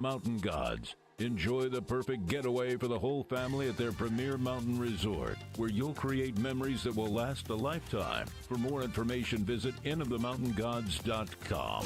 Mountain Gods. Enjoy the perfect getaway for the whole family at their premier mountain resort, where you'll create memories that will last a lifetime. For more information, visit inofthemountaingods.com.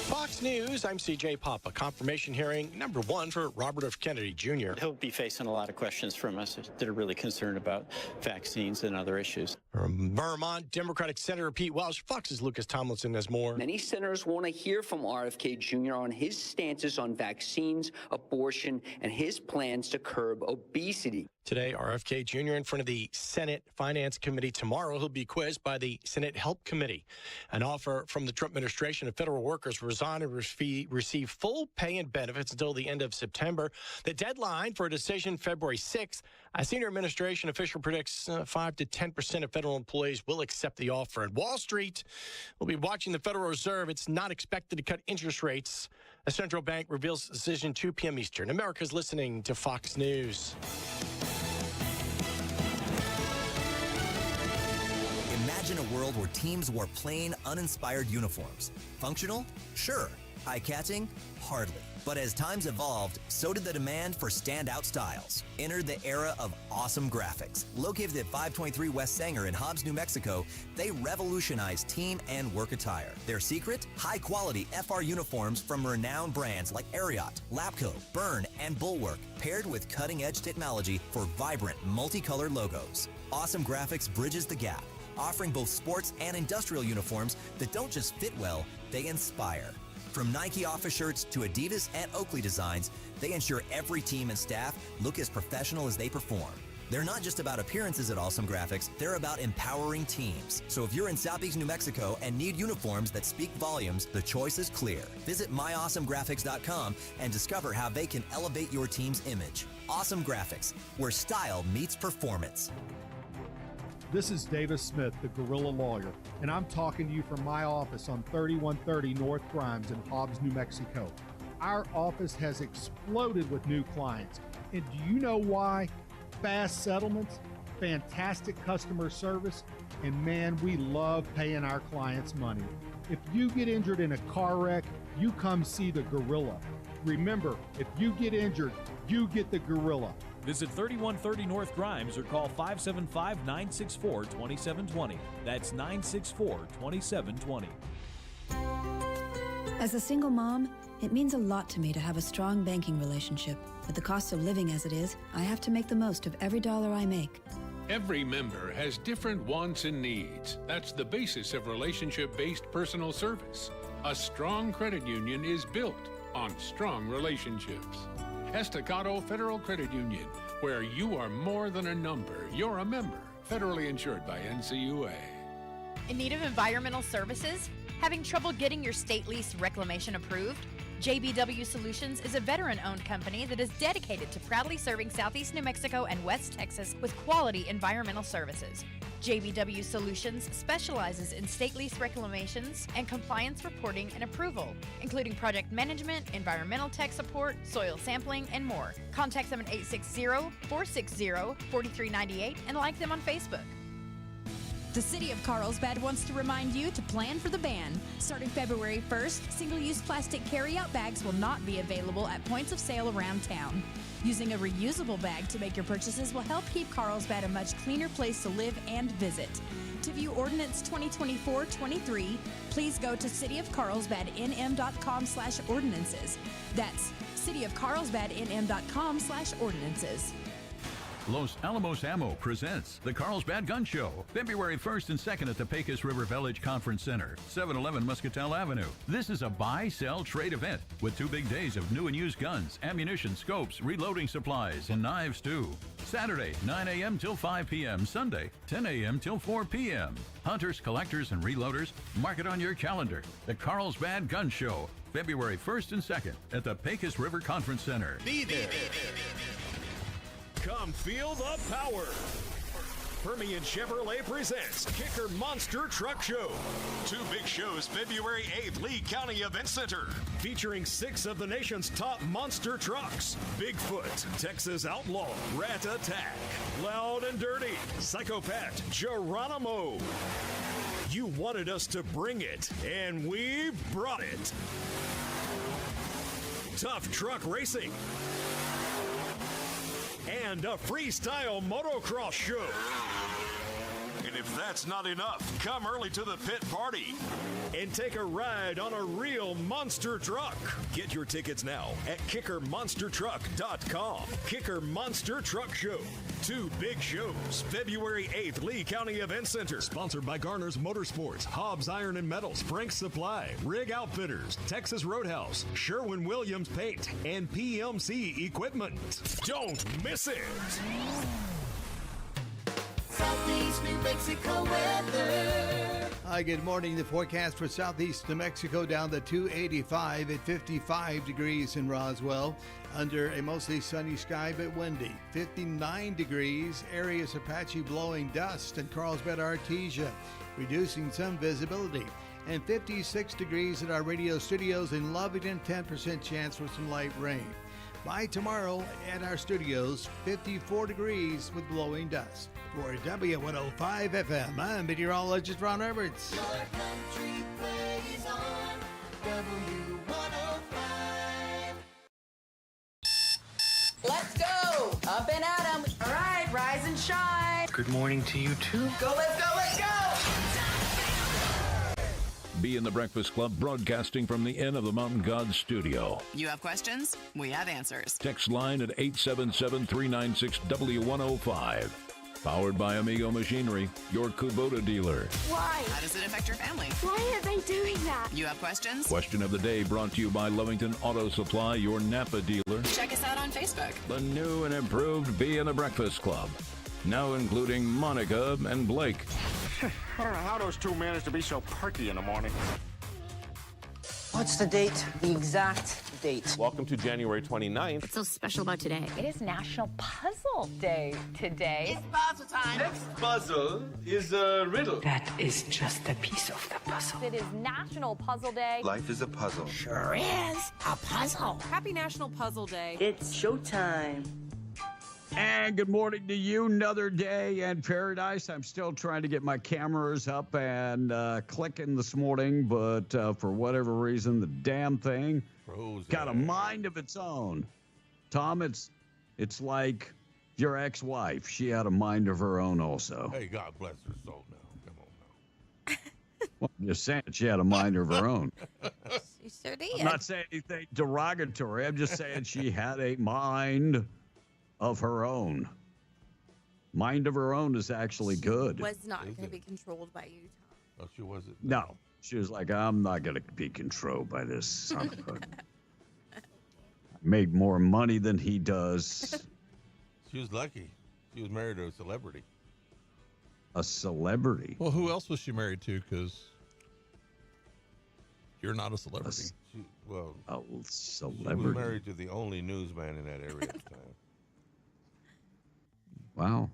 Fox News, I'm CJ Papa. Confirmation hearing number 1 for Robert F. Kennedy Jr. He'll be facing a lot of questions from us that are really concerned about vaccines and other issues. From Vermont, Democratic Senator Pete Welch. Fox's Lucas Tomlinson has more. Many senators want to hear from RFK Jr. on his stances on vaccines, abortion, and his plans to curb obesity. Today, RFK Jr. in front of the Senate Finance Committee. Tomorrow, he'll be quizzed by the Senate Help Committee. An offer from the Trump administration of federal workers resign and receive full pay and benefits until the end of September. The deadline for a decision, February 6th. A senior administration official predicts 5 to 10% of federal employees will accept the offer. And Wall Street will be watching the Federal Reserve. It's not expected to cut interest rates. A central bank reveals decision 2 p.m. Eastern. America's listening to Fox News. Imagine a world where teams wore plain, uninspired uniforms. Functional? Sure. Eye-catching? Hardly. But as times evolved, so did the demand for standout styles. Enter the era of awesome graphics. Located at 523 West Sanger in Hobbs, New Mexico, they revolutionized team and work attire. Their secret? High-quality FR uniforms from renowned brands like Ariat, Lapco, Byrne, and Bulwark, paired with cutting-edge technology for vibrant, multicolored logos. Awesome Graphics bridges the gap, offering both sports and industrial uniforms that don't just fit well, they inspire. From Nike office shirts to Adidas and Oakley designs, they ensure every team and staff look as professional as they perform. They're not just about appearances at Awesome Graphics, they're about empowering teams. So if you're in Southeast New Mexico and need uniforms that speak volumes, the choice is clear. Visit myawesomegraphics.com and discover how they can elevate your team's image. Awesome Graphics, where style meets performance. This is Davis Smith, the Guerrilla Lawyer, and I'm talking to you from my office on 3130 North Grimes in Hobbs, New Mexico. Our office has exploded with new clients. And do you know why? Fast settlements, fantastic customer service, and man, we love paying our clients money. If you get injured in a car wreck, you come see the Gorilla. Remember, if you get injured, you get the Gorilla. Visit 3130 North Grimes or call 575-964-2720. That's 964-2720. As a single mom, it means a lot to me to have a strong banking relationship. With the cost of living as it is, I have to make the most of every dollar I make. Every member has different wants and needs. That's the basis of relationship-based personal service. A strong credit union is built on strong relationships. Estacado Federal Credit Union, where you are more than a number. You're a member. Federally insured by NCUA. In need of environmental services? Having trouble getting your state lease reclamation approved? JBW Solutions is a veteran-owned company that is dedicated to proudly serving Southeast New Mexico and West Texas with quality environmental services. JBW Solutions specializes in state lease reclamations and compliance reporting and approval, including project management, environmental tech support, soil sampling, and more. Contact them at 860-460-4398 and like them on Facebook. The City of Carlsbad wants to remind you to plan for the ban. Starting February 1st, single-use plastic carry-out bags will not be available at points of sale around town. Using a reusable bag to make your purchases will help keep Carlsbad a much cleaner place to live and visit. To view Ordinance 2024-23, please go to cityofcarlsbadnm.com/ordinances. That's cityofcarlsbadnm.com/ordinances. Los Alamos Ammo presents the Carlsbad Gun Show, February 1st and 2nd at the Pecos River Village Conference Center, 711 Muscatel Avenue. This is a buy, sell, trade event with 2 big days of new and used guns, ammunition, scopes, reloading supplies, and knives too. Saturday, 9 a.m. till 5 p.m. Sunday, 10 a.m. till 4 p.m. Hunters, collectors, and reloaders, mark it on your calendar. The Carlsbad Gun Show, February 1st and 2nd at the Pecos River Conference Center. Be there. Come feel the power. Permian Chevrolet presents Kicker Monster Truck Show. 2 big shows February 8th, Lee County Event Center. Featuring 6 of the nation's top monster trucks. Bigfoot, Texas Outlaw, Rat Attack, Loud and Dirty, Psychopath, Geronimo. You wanted us to bring it, and we brought it. Tough truck racing. And a freestyle motocross show. And if that's not enough, come early to the pit party and take a ride on a real monster truck. Get your tickets now at KickerMonsterTruck.com. Kicker Monster Truck Show. 2 big shows. February 8th, Lee County Event Center. Sponsored by Garner's Motorsports, Hobbs Iron and Metals, Frank's Supply, Rig Outfitters, Texas Roadhouse, Sherwin-Williams Paint, and PMC Equipment. Don't miss it. Southeast New Mexico weather. Hi, good morning. The forecast for southeast New Mexico down to 285 at 55 degrees in Roswell. Under a mostly sunny sky but windy. 59 degrees, areas of patchy blowing dust in Carlsbad, Artesia, reducing some visibility. And 56 degrees at our radio studios in Lovington, 10% chance for some light rain. By tomorrow at our studios, 54 degrees with blowing dust. For W105 FM, I'm meteorologist Ron Roberts. Your country plays on W105. Let's go! Up and at 'em. All right, rise and shine. Good morning to you, too. Go, let's go, let's go! Be in the Breakfast Club, broadcasting from the Inn of the Mountain Gods studio. You have questions? We have answers. Text line at 877-396-W105. Powered by Amigo Machinery, your Kubota dealer. Why? How does it affect your family? Why are they doing that? You have questions? Question of the day brought to you by Lovington Auto Supply, your Napa dealer. Check us out on Facebook. The new and improved Be in the Breakfast Club. Now including Monica and Blake. I don't know how those two managed to be so perky in the morning. What's the date? The exact date. Welcome to January 29th. What's so special about today? It is National Puzzle Day today. It's puzzle time. Next puzzle is a riddle. That is just a piece of the puzzle. It is National Puzzle Day. Life is a puzzle. Sure is a puzzle. Happy National Puzzle Day. It's showtime. And good morning to you. Another day in paradise. I'm still trying to get my cameras up and clicking this morning, but for whatever reason, the damn thing got a mind of its own. Tom, it's like your ex-wife. She had a mind of her own also. Hey, God bless her soul now. Come on now. Well, I'm just saying she had a mind of her own. She sure did. I'm not saying anything derogatory. I'm just saying she had a mind of her own. Mind of her own is actually good. Was not going to be controlled by you, Tom. Oh, she wasn't? No. She was like, I'm not going to be controlled by this son of a... I make more money than he does. She was lucky. She was married to a celebrity. A celebrity? Well, who else was she married to? Because you're not a celebrity. A celebrity. She was married to the only newsman in that area at the time. Wow.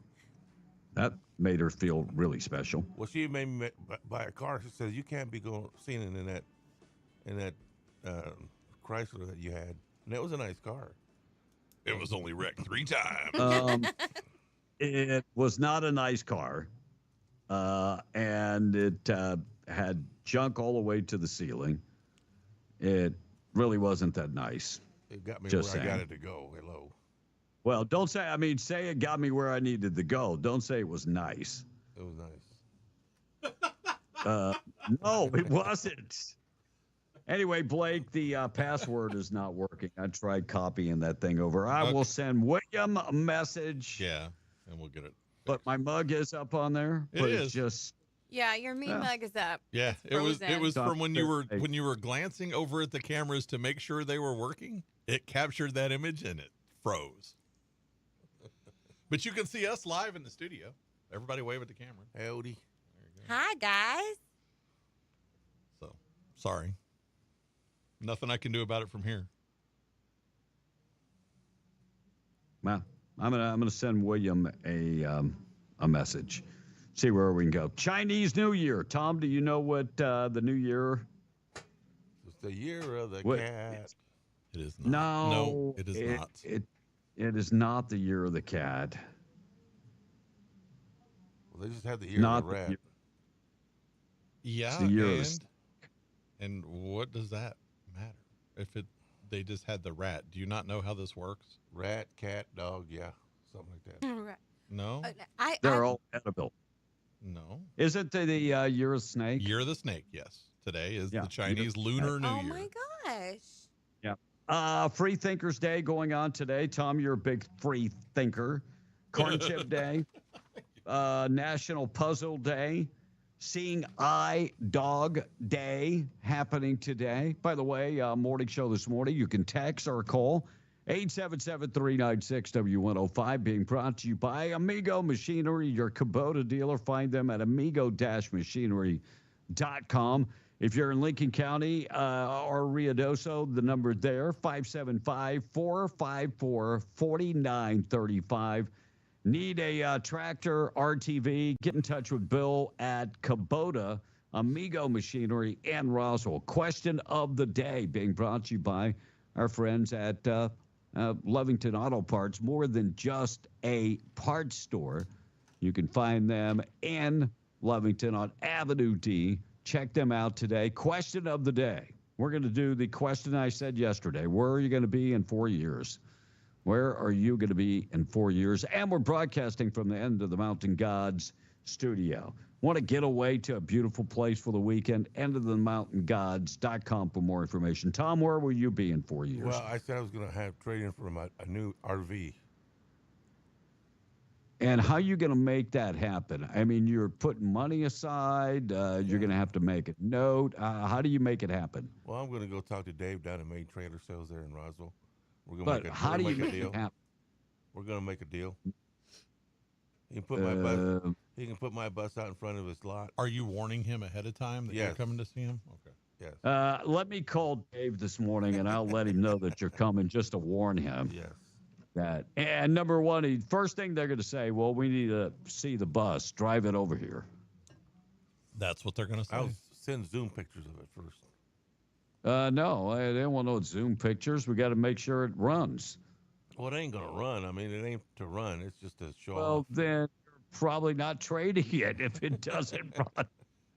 That made her feel really special. Well, she made me buy a car. She says, you can't be seeing it in that Chrysler that you had. And that was a nice car. It was only wrecked 3 times. It was not a nice car. And it had junk all the way to the ceiling. It really wasn't that nice. It got me Just where saying. I got it to go. Hello. Well, don't say, say it got me where I needed to go. Don't say it was nice. It was nice. No, it wasn't. Anyway, Blake, the password is not working. I tried copying that thing over. I will send William a message. Yeah, and we'll get it. But my mug is up on there. It but is. It's just... Yeah, your mean mug is up. Yeah, It's it was frozen. from when you were glancing over at the cameras to make sure they were working. It captured that image and it froze. But you can see us live in the studio. Everybody wave at the camera. Howdy. Hi, guys. So, sorry. Nothing I can do about it from here. Well, I'm gonna send William a message. See where we can go. Chinese New Year. Tom, do you know what the New Year? It's the year of the What- cat. It is not. No, it is not. It is not the year of the cat. Well, they just had the year Not of the the rat. year- Yeah, It's the year of the and what does that matter? If they just had the rat. Do you not know how this works? Rat, cat, dog, yeah, something like that. Right. No, They're all edible. no. Is it the year of snake? Year of the snake. Yes. Today is Yeah, the Chinese Lunar New Oh Year. my gosh. Yeah. Free Thinkers Day going on today. Tom, you're a big free thinker. Corn Chip Day. National Puzzle Day. Seeing Eye Dog Day happening today. By the way, morning show this morning. You can text or call 877-396-W105. Being brought to you by Amigo Machinery, your Kubota dealer. Find them at amigo-machinery.com. If you're in Lincoln County or Ruidoso, the number there, 575-454-4935. Need a tractor, RTV, get in touch with Bill at Kubota, Amigo Machinery, and Roswell. Question of the day being brought to you by our friends at Lovington Auto Parts. More than just a parts store. You can find them in Lovington on Avenue D. Check them out today. Question of the day. We're going to do the question I said yesterday. Where are you going to be in 4 years? Where are you going to be in 4 years? And we're broadcasting from the End of the Mountain Gods studio. Want to get away to a beautiful place for the weekend? endofthemountaingods.com for more information. Tom, where will you be in 4 years? Well, I said I was going to have trade in for a new RV. And how are you going to make that happen? I mean, you're putting money aside. You're going to have to make a note. How do you make it happen? Well, I'm going to go talk to Dave down at Main Trailer Sales there in Roswell. We're going But to make a, how do you make a make deal. it happen? We're going to make a deal. He can put my bus. He can put my bus out in front of his lot. Are you warning him ahead of time that you're Yes. coming to see him? Okay. Yes. Let me call Dave this morning, and I'll let him know that you're coming just to warn him. Yes. That and number one, first thing they're going to say, well, we need to see the bus. Drive it over here. That's what they're going to say. I'll send Zoom pictures of it first. No, they don't want no Zoom pictures. We got to make sure it runs. Well, it ain't going to run. I mean, it ain't to run. It's just to show Well, off. then you're probably not trading it if it doesn't run.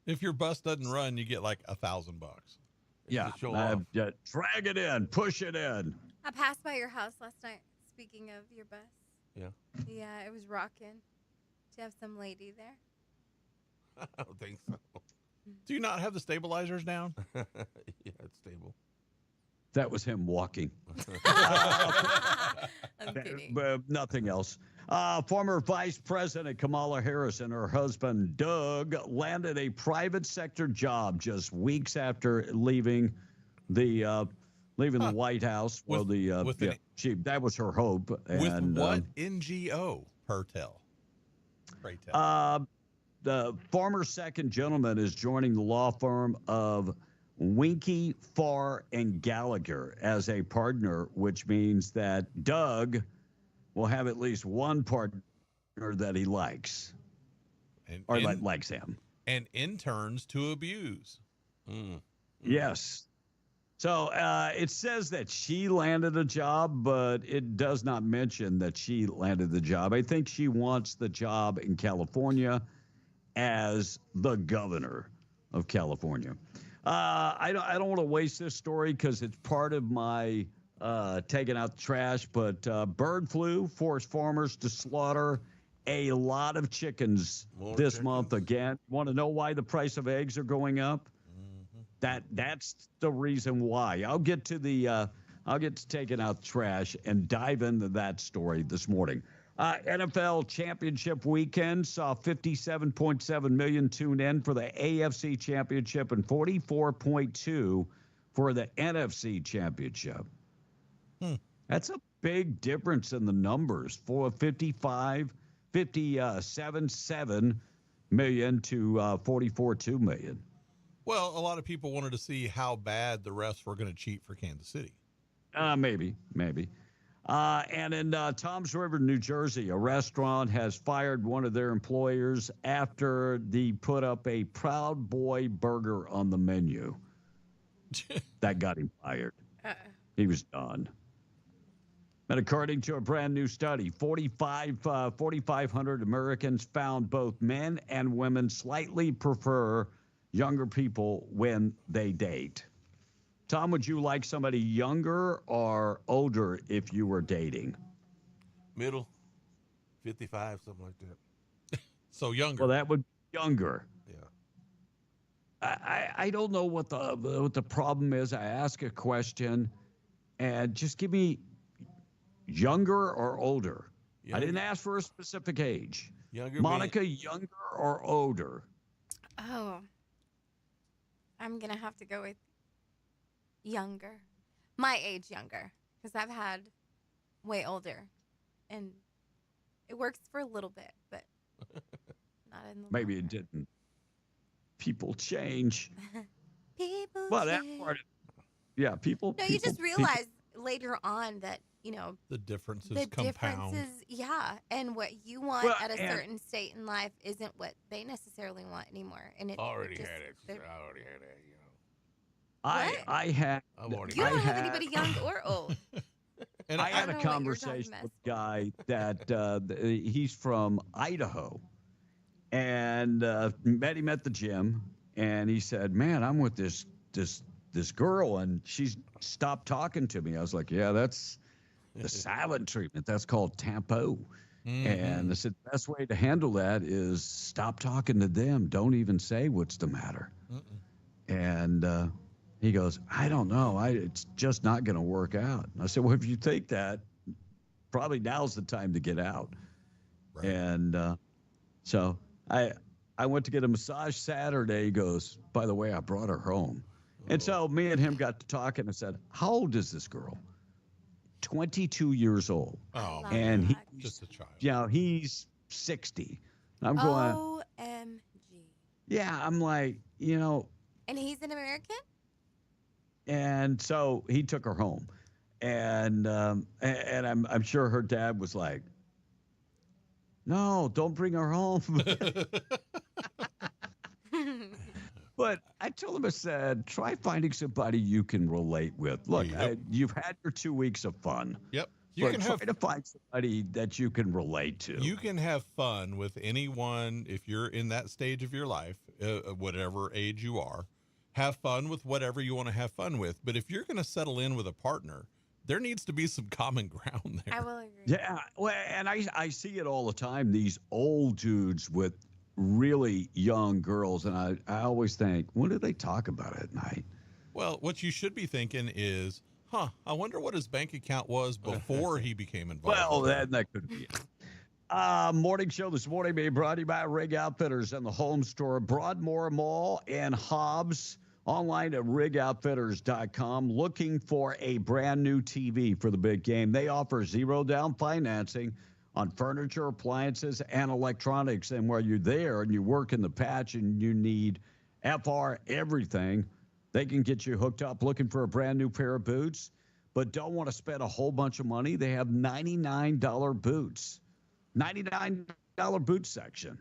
If your bus doesn't run, you get like $1,000. Yeah, show off. drag it in, push it in. I passed by your house last night. Speaking of your bus. Yeah. Yeah, it was rocking. Do you have some lady there? I don't think so. Do you not have the stabilizers down? Yeah, it's stable. That was him walking. I'm kidding. Nothing else. Former Vice President Kamala Harris and her husband Doug landed a private sector job just weeks after leaving the White House. Well, that was her hope. With And, what NGO? Pray tell. The former second gentleman is joining the law firm of Winky, Farr, and Gallagher as a partner, which means that Doug will have at least one partner that he likes, or likes him. And interns to abuse. Yes. So it says that she landed a job, but it does not mention that she landed the job. I think she wants the job in California as the governor of California. I don't want to waste this story because it's part of my taking out the trash, but bird flu forced farmers to slaughter a lot of chickens this month again. Want to know why the price of eggs are going up? That's the reason why. I'll get to taking out trash and dive into that story this morning. NFL Championship weekend saw 57.7 million tune in for the AFC Championship and 44.2 for the NFC Championship. That's a big difference in the numbers for 57.7 million to 44.2 million. Well, a lot of people wanted to see how bad the refs were going to cheat for Kansas City. Maybe. And in Toms River, New Jersey, a restaurant has fired one of their employers after they put up a Proud Boy burger on the menu. That got him fired. He was done. And according to a brand new study, 4,500 Americans found both men and women slightly prefer younger people when they date. Tom, would you like somebody younger or older if you were dating? Middle, 55, something like that. So younger. Well, that would be younger. Yeah. I don't know what the problem is. I ask a question, and just give me younger or older. Younger. I didn't ask for a specific age. Younger. Monica, younger or older? Oh, I'm gonna have to go with younger. My age younger, because I've had way older, and it works for a little bit, but not in the Maybe it didn't. People change. People Well, that change. part. Yeah, people. No, you just realize later on that, the differences the compound. differences, yeah, and what you want Well, at a and- certain state in life isn't what they necessarily want anymore. And it Already just- had it. they're- I already had it, I had. I've already You don't I have had- anybody young or old. And I had don't a know what you're talking conversation about. with a guy that he's from Idaho, and met him at the gym, and he said, "Man, I'm with this girl, and she's stopped talking to me." I was like, "Yeah, that's the silent treatment. That's called Tampo." And I said, the best way to handle that is stop talking to them. Don't even say what's the matter. And he goes, "I don't know. It's just not going to work out." And I said, "Well, if you think that, probably now's the time to get out." Right. And so I went to get a massage Saturday. He goes, "By the way, I brought her home." And so me and him got to talking. I said, "How old is this girl?" 22 years old. Oh, and man. he's Just a child. Yeah, he's 60. And I'm going, OMG. yeah, I'm like, And he's an American? and so he took her home. And I'm sure her dad was like, "No, don't bring her home." But I told him, I said, try finding somebody you can relate with. Look, Yep. you've had your 2 weeks of fun. Yep. But try to find somebody that you can relate to. You can have fun with anyone if you're in that stage of your life, whatever age you are. Have fun with whatever you want to have fun with. But if you're going to settle in with a partner, there needs to be some common ground there. I will agree. Yeah, well, and I see it all the time. These old dudes with really young girls, and I always think, what do they talk about at night? Well, what you should be thinking is, I wonder what his bank account was before he became involved. Well, that could be it. Morning show this morning being brought to you by Rig Outfitters and the Home Store, Broadmoor Mall and Hobbs. Online at rigoutfitters.com. Looking for a brand new TV for the big game. They offer zero down financing on furniture, appliances, and electronics. And while you're there and you work in the patch and you need FR everything, they can get you hooked up looking for a brand new pair of boots, but don't want to spend a whole bunch of money. They have $99 boots, $99 boot section.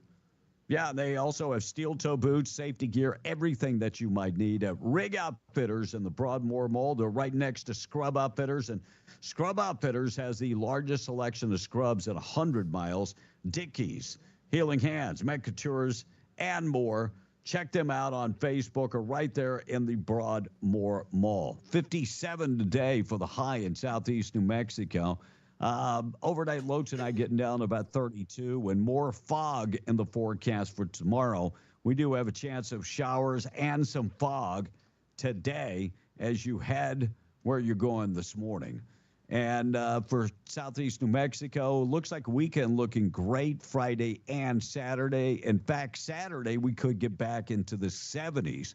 Yeah, they also have steel toe boots, safety gear, everything that you might need at Rig Outfitters in the Broadmoor Mall. They're right next to Scrub Outfitters, and Scrub Outfitters has the largest selection of scrubs at 100 miles. Dickies, Healing Hands, Medcouture, and more. Check them out on Facebook or right there in the Broadmoor Mall. 57 today for the high in southeast New Mexico. Overnight low tonight getting down to about 32, and more fog in the forecast for tomorrow. We do have a chance of showers and some fog today as you head where you're going this morning. And for southeast New Mexico, looks like weekend looking great Friday and Saturday. In fact, Saturday we could get back into the 70s.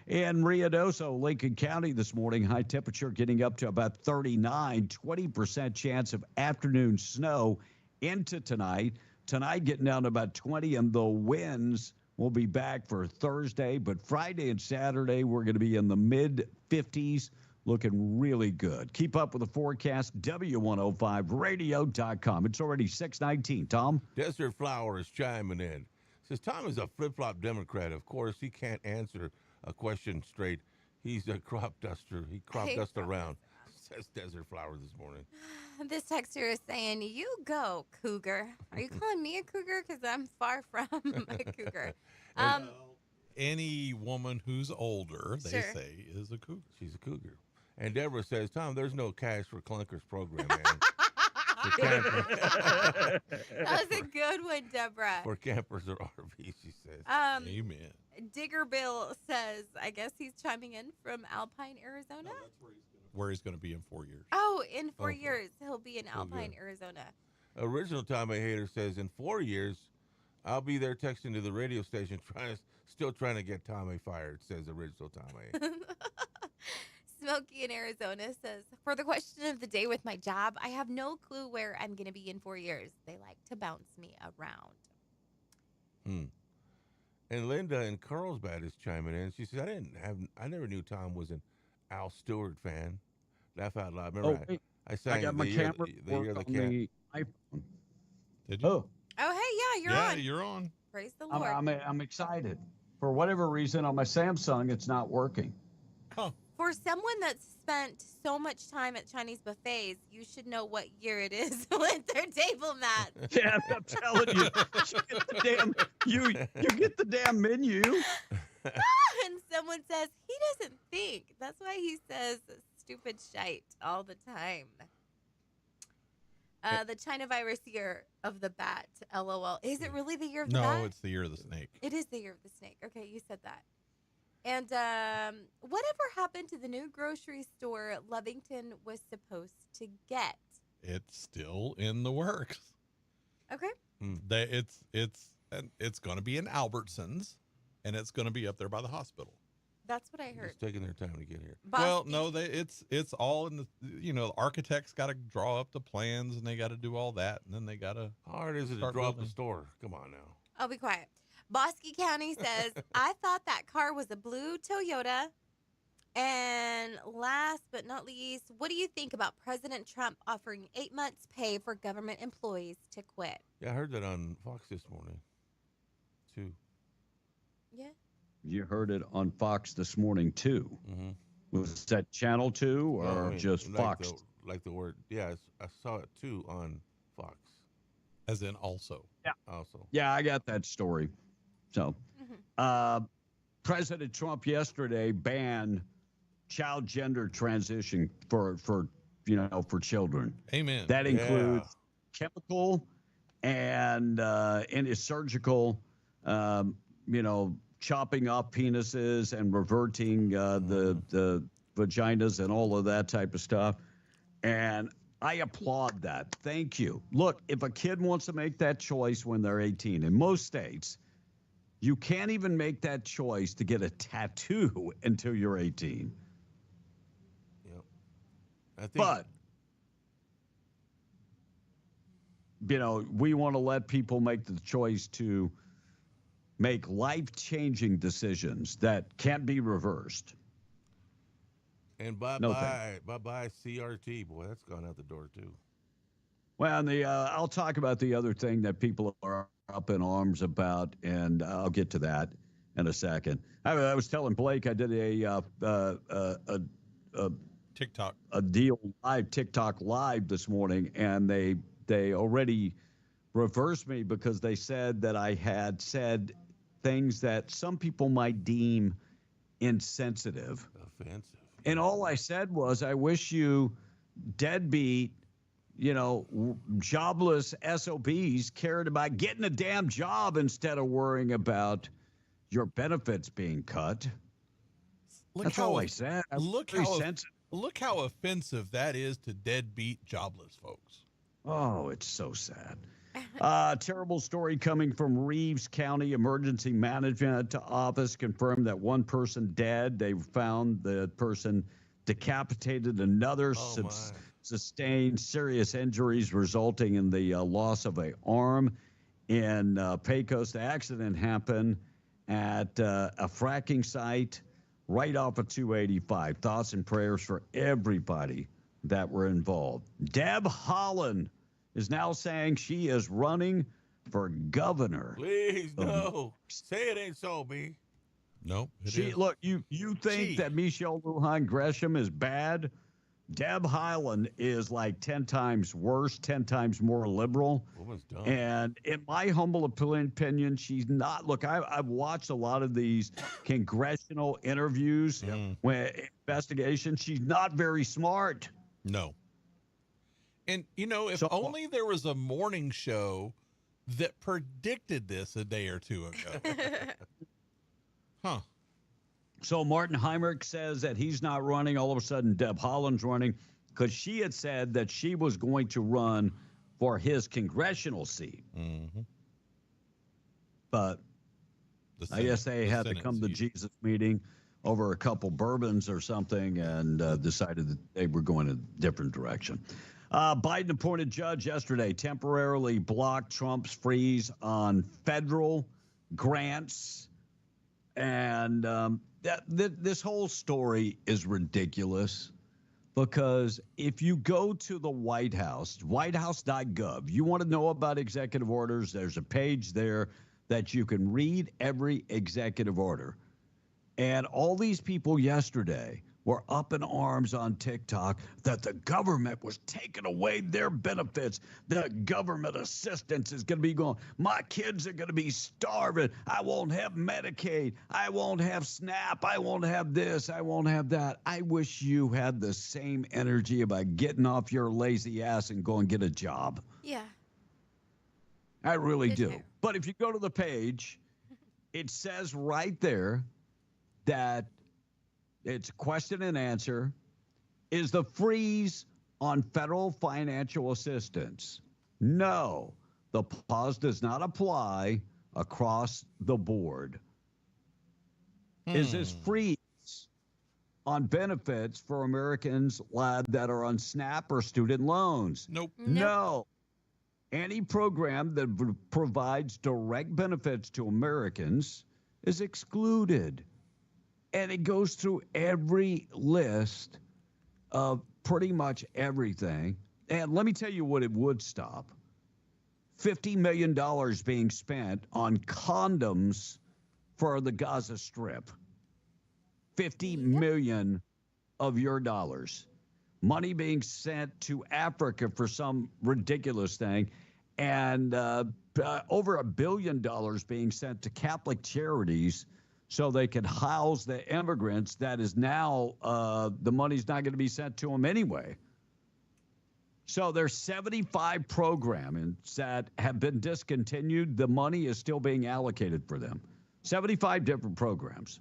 In Ruidoso, Lincoln County this morning, high temperature getting up to about 39, 20% chance of afternoon snow into tonight. Tonight getting down to about 20, and the winds will be back for Thursday. But Friday and Saturday, we're going to be in the mid-50s, looking really good. Keep up with the forecast, W105radio.com. It's already 6:19. Tom? Desert Flower is chiming in. Says Tom is a flip-flop Democrat. Of course, he can't answer a question straight. He's a crop duster. He crop dusts around. Says Desert Flower this morning. This texter is saying, "You go, cougar." Are you calling me a cougar? Because I'm far from a cougar. any woman who's older, they Sure. say, is a cougar. She's a cougar. And Deborah says, Tom, there's no cash for clunkers program, man. For That was a good one, Deborah. for campers or RVs, she says. Amen. Digger Bill says, I guess he's chiming in from Alpine, Arizona. Where he's going to be in 4 years. Oh, in 4 Oh, years, he'll be in so Alpine, good. Arizona. Original Tommy Hater says, in 4 years, I'll be there texting to the radio station, still trying to get Tommy fired, says original Tommy. Smokey in Arizona says, for the question of the day with my job, I have no clue where I'm going to be in 4 years. They like to bounce me around. And Linda in Carlsbad is chiming in. She says, I never knew Tom was an Al Stewart fan. Laugh out loud. Remember, wait. I sang I got my the year, camera the year of the on cat. the iPhone. Did you? Oh, Oh, hey, yeah, Yeah, on. you're on. Praise the Lord. I'm excited. For whatever reason, on my Samsung, it's not working. For someone that's spent so much time at Chinese buffets, you should know what year it is with their table mat. Yeah, I'm telling you, you get the damn menu. And someone says, he doesn't think. That's why he says stupid shite all the time. The China virus year of the bat, LOL. Is it really the year of the bat? No, it's the year of the snake. It is the year of the snake. Okay, you said that. And whatever happened to the new grocery store Lovington was supposed to get? It's still in the works. Okay. It's going to be in Albertsons, and it's going to be up there by the hospital. That's what I heard. It's taking their time to get here. Well, no, it's all in the, the architects got to draw up the plans, and they got to do all that, and then they got to. How hard is it to draw up a store? Come on now. I'll be quiet. Bosque County says, I thought that car was a blue Toyota. And last but not least, what do you think about President Trump offering 8 months' pay for government employees to quit? Yeah, I heard that on Fox this morning, too. Yeah. You heard it on Fox this morning, too. Mm-hmm. Was that Channel 2 or No, I mean, just like Fox? Like the word. Yeah, I saw it, too, on Fox. As in also. Yeah. Also. Yeah, I got that story. So, President Trump yesterday banned child gender transition for children. Amen. That includes chemical and any surgical, chopping off penises and reverting the vaginas and all of that type of stuff. And I applaud that. Thank you. Look, if a kid wants to make that choice when they're 18, in most states, you can't even make that choice to get a tattoo until you're 18. Yep. I think But, we want to let people make the choice to make life-changing decisions that can't be reversed. And bye CRT. Boy, that's gone out the door, too. Well, and I'll talk about the other thing that people are up in arms about, and I'll get to that in a second. I was telling Blake I did a TikTok live this morning, and they already reversed me because they said that I had said things that some people might deem insensitive. Offensive. And all I said was, I wish you deadbeat, jobless SOBs cared about getting a damn job instead of worrying about your benefits being cut. That's all I said. Look how offensive that is to deadbeat jobless folks. Oh, it's so sad. Terrible story coming from Reeves County Emergency Management Office confirmed that one person dead. They found the person decapitated, another sustained serious injuries resulting in the loss of an arm. In Pecos, the accident happened at a fracking site right off of 285. Thoughts and prayers for everybody that were involved. Deb Haaland is now saying she is running for governor. Please, no. Say it ain't so, B. No, Look, you think that Michelle Lujan Gresham is bad? Deb Haaland is like 10 times worse, 10 times more liberal. Woman's dumb. And in my humble opinion, she's not. Look, I've watched a lot of these congressional interviews, when investigation. She's not very smart. No. And, if only there was a morning show that predicted this a day or two ago. Huh. So Martin Heinrich says that he's not running. All of a sudden, Deb Haaland's running because she had said that she was going to run for his congressional seat. Mm-hmm. But I guess they had to come to Jesus meeting over a couple bourbons or something and decided that they were going a different direction. Biden appointed judge yesterday temporarily blocked Trump's freeze on federal grants. And this whole story is ridiculous because if you go to the White House, whitehouse.gov, you want to know about executive orders, there's a page there that you can read every executive order. And all these people yesterday were up in arms on TikTok that the government was taking away their benefits. The government assistance is going to be gone. My kids are going to be starving. I won't have Medicaid. I won't have SNAP. I won't have this. I won't have that. I wish you had the same energy about getting off your lazy ass and go and get a job. Yeah. I really do. But if you go to the page, it says right there that it's question and answer. Is the freeze on federal financial assistance? No, the pause does not apply across the board. Is this freeze on benefits for Americans that are on SNAP or student loans? Nope. No. Any program that provides direct benefits to Americans is excluded. And it goes through every list of pretty much everything. And let me tell you what it would stop. $50 million being spent on condoms for the Gaza Strip. $50 million of your dollars. Money being sent to Africa for some ridiculous thing. And over $1 billion being sent to Catholic charities so they could house the immigrants. That is now, the money's not going to be sent to them anyway. So there's 75 programs that have been discontinued. The money is still being allocated for them. 75 different programs.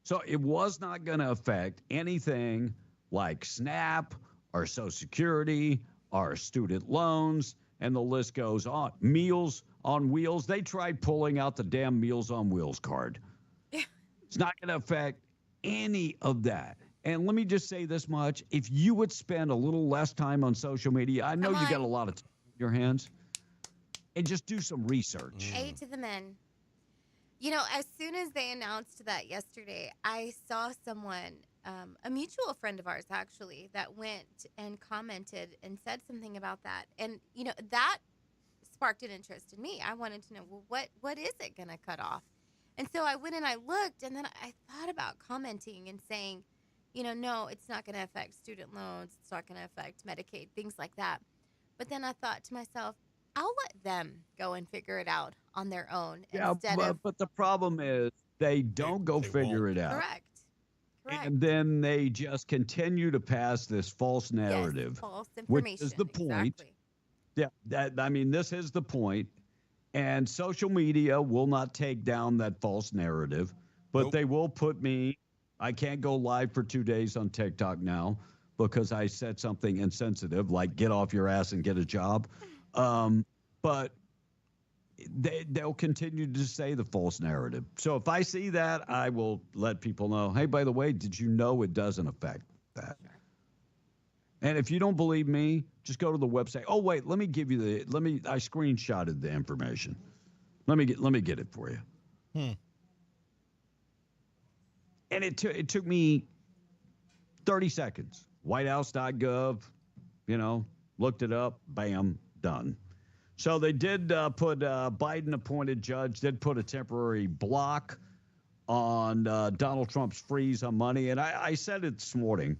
So it was not going to affect anything like SNAP or Social Security or student loans, and the list goes on. Meals on Wheels. They tried pulling out the damn Meals on Wheels card. It's not going to affect any of that. And let me just say this much. If you would spend a little less time on social media, I know you got a lot of time in your hands, and just do some research. A to the men. You know, as soon as they announced that yesterday, I saw someone, a mutual friend of ours actually, that went and commented and said something about that. And, you know, that sparked an interest in me. I wanted to know, well, what is it going to cut off? And so I went and I looked, and then I thought about commenting and saying, you know, no, it's not going to affect student loans. It's not going to affect Medicaid, things like that. But then I thought to myself, I'll let them go and figure it out on their own. Yeah, but the problem is they don't go figure it out. Correct. And then they just continue to pass this false narrative. Yes, false information. Which is the point. Exactly. Yeah, this is the point. And social media will not take down that false narrative, but they will put me. I can't go live for 2 days on TikTok now because I said something insensitive, like get off your ass and get a job. But they'll continue to say the false narrative. So if I see that, I will let people know, hey, by the way, did you know it doesn't affect that? And if you don't believe me, just go to the website. Oh, wait, let me give you I screenshotted the information. Let me get it for you. And it took me 30 seconds. Whitehouse.gov, looked it up, bam, done. So they did put Biden-appointed judge did put a temporary block on Donald Trump's freeze on money. And I said it this morning.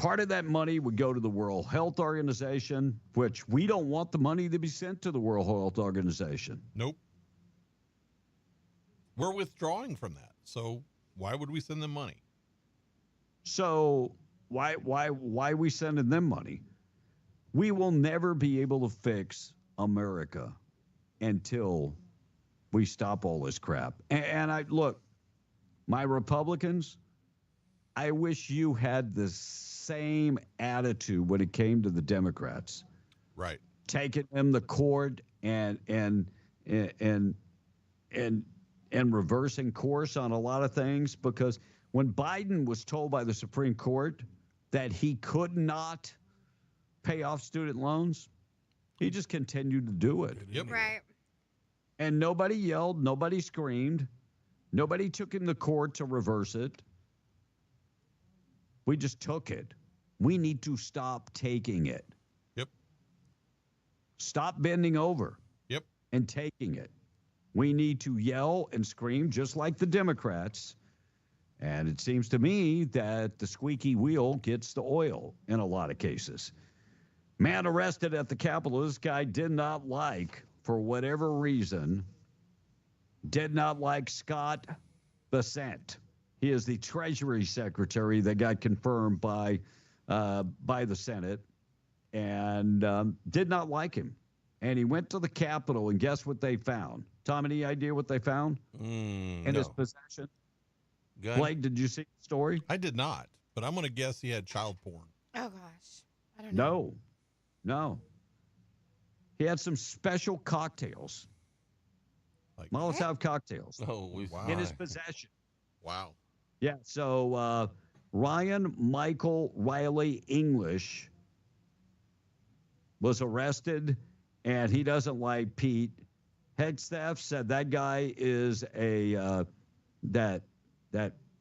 Part of that money would go to the World Health Organization, which we don't want the money to be sent to the World Health Organization. Nope. We're withdrawing from that. So why would we send them money? So why are we sending them money? We will never be able to fix America until we stop all this crap. And I look, my Republicans, I wish you had the same attitude when it came to the Democrats. Right. Taking them to court and reversing course on a lot of things, because when Biden was told by the Supreme Court that he could not pay off student loans, he just continued to do it. Yep. Right. And nobody yelled, nobody screamed, nobody took him to court to reverse it. We just took it. We need to stop taking it. Yep. Stop bending over. Yep. And taking it. We need to yell and scream just like the Democrats. And it seems to me that the squeaky wheel gets the oil in a lot of cases. Man arrested at the Capitol. This guy did not like, for whatever reason, did not like Scott Bessent. He is the Treasury Secretary that got confirmed by the Senate, and did not like him. And he went to the Capitol, and guess what they found? Tom, any idea what they found in his possession? Gun? Blake, did you see the story? I did not, but I'm going to guess he had child porn. Oh, gosh. I don't know. No. He had some special cocktails. Like Molotov cocktails. Oh, wow. In his possession. Wow. Yeah, so Ryan Michael Riley English was arrested, and he doesn't like Pete. Hegseth said that guy is that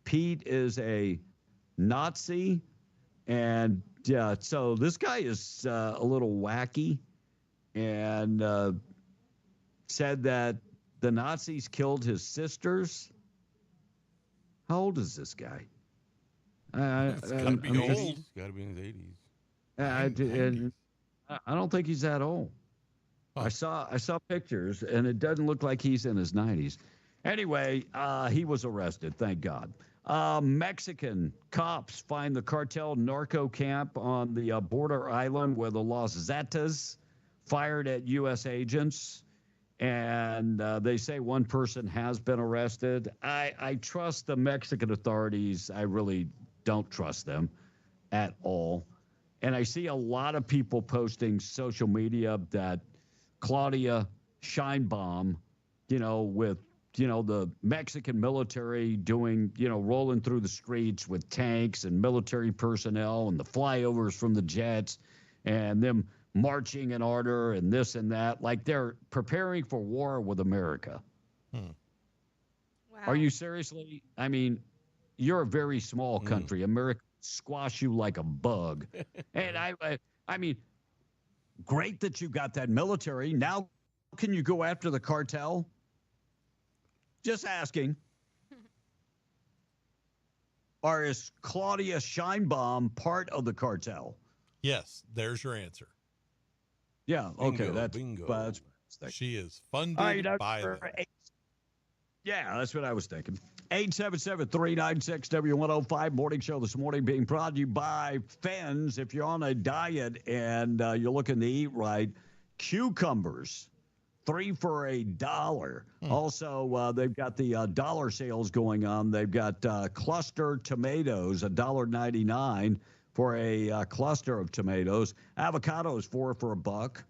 Pete is a Nazi, and so this guy is a little wacky, and said that the Nazis killed his sisters. How old is this guy? It's got to be old. He's got to be in his 80s. I don't think he's that old. Oh. I saw pictures, and it doesn't look like he's in his 90s. Anyway, he was arrested, thank God. Mexican cops find the cartel narco camp on the border island where the Los Zetas fired at U.S. agents. And they say one person has been arrested. I trust the Mexican authorities. I really don't trust them at all. And I see a lot of people posting social media that Claudia Sheinbaum, with, the Mexican military doing, rolling through the streets with tanks and military personnel and the flyovers from the jets and them marching in order and this and that, like they're preparing for war with America. Wow. Are you seriously? I mean, you're a very small country. America squash you like a bug. And I mean, great that you got that military. Now, can you go after the cartel? Just asking. Or is Claudia Sheinbaum part of the cartel? Yes, there's your answer. Yeah, okay, Bingo, that's bingo. She is funded by them. Yeah, that's what I was thinking. 877-396-W105 morning show this morning being brought to you by Fens. If you're on a diet and you're looking to eat right, cucumbers, 3 for $1. Also, they've got the dollar sales going on. They've got cluster tomatoes, $1.99 for a cluster of tomatoes. Avocados, 4 for $1.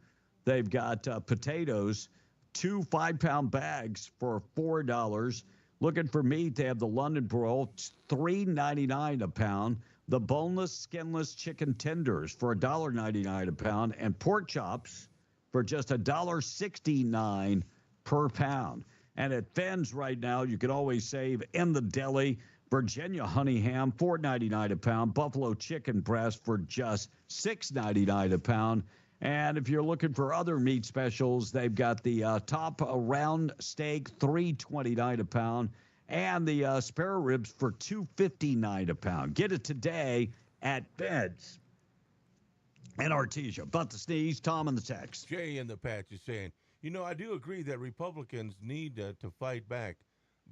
They've got potatoes, 2 5-pound bags for $4. Looking for meat, they have the London broil, $3.99 a pound. The boneless, skinless chicken tenders for $1.99 a pound, and pork chops for just $1.69 per pound. And at Fens right now, you can always save in the deli. Virginia honey ham, $4.99 a pound. Buffalo chicken breast for just $6.99 a pound. And if you're looking for other meat specials, they've got the top round steak, $3.29 a pound, and the spare ribs for $2.59 a pound. Get it today at Beds and Artesia. About to sneeze, Tom in the text. Jay in the patch is saying, I do agree that Republicans need to fight back,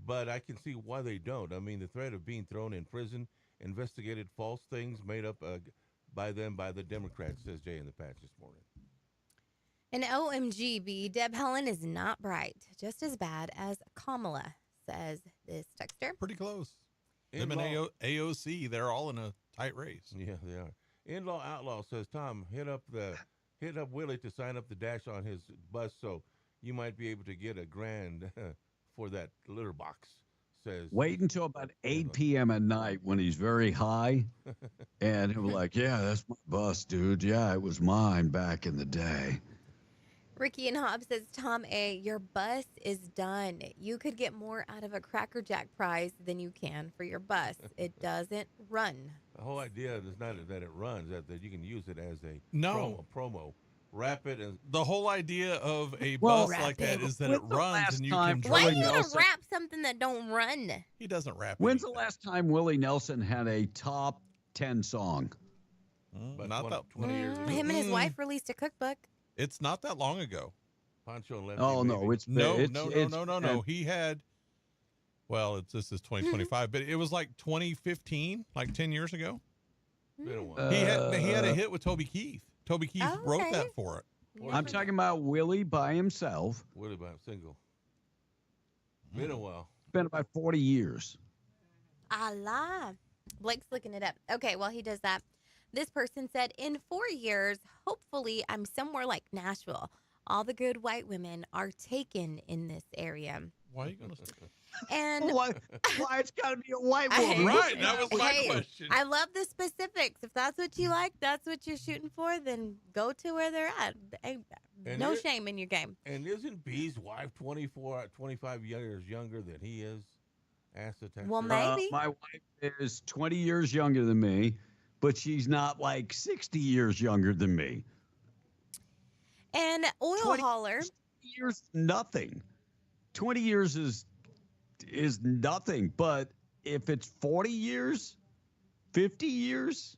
but I can see why they don't. I mean, the threat of being thrown in prison, investigated false things made up by the Democrats, says Jay in the patch this morning. And OMGB, Deb Helen is not bright, just as bad as Kamala, says this texter. Pretty close. Them and AOC, they're all in a tight race. Yeah, they are. In-law outlaw says, Tom, hit up Willie to sign up the dash on his bus, so you might be able to get $1,000 for that litter box. Says, wait until about 8 p.m. at night when he's very high, and he'll be like, "Yeah, that's my bus, dude. Yeah, it was mine back in the day." Ricky and Hobbs says, Tom A., your bus is done. You could get more out of a Cracker Jack prize than you can for your bus. It doesn't run. The whole idea is not that it runs, that you can use it as a promo. Wrap it. And the whole idea of a bus like that is that it runs and you can Why are you going to wrap something that don't run? He doesn't wrap When's the last time Willie Nelson had a top 10 song? Not that 20 years ago. Him and his wife released a cookbook. It's not that long ago. Pancho Lefty. Oh, no. It's No. He had, this is 2025, but it was like 2015, like 10 years ago. Been a while. He had a hit with Toby Keith. Toby Keith wrote that for it. I'm talking about Willie by himself. Willie by single. Been a while. It's been about 40 years. Allah. Blake's looking it up. Okay, while he does that, this person said, in 4 years, hopefully I'm somewhere like Nashville. All the good white women are taken in this area. Why are you going to say that? And why it's got to be a white woman? Right, that was my question. I love the specifics. If that's what you like, that's what you're shooting for, then go to where they're at. No shame in your game. And isn't B's wife 25 years younger than he is? Ask the text. Well, maybe. My wife is 20 years younger than me, but she's not like 60 years younger than me. And oil hauler. 20 years, nothing. 20 years is nothing. But if it's 40 years, 50 years.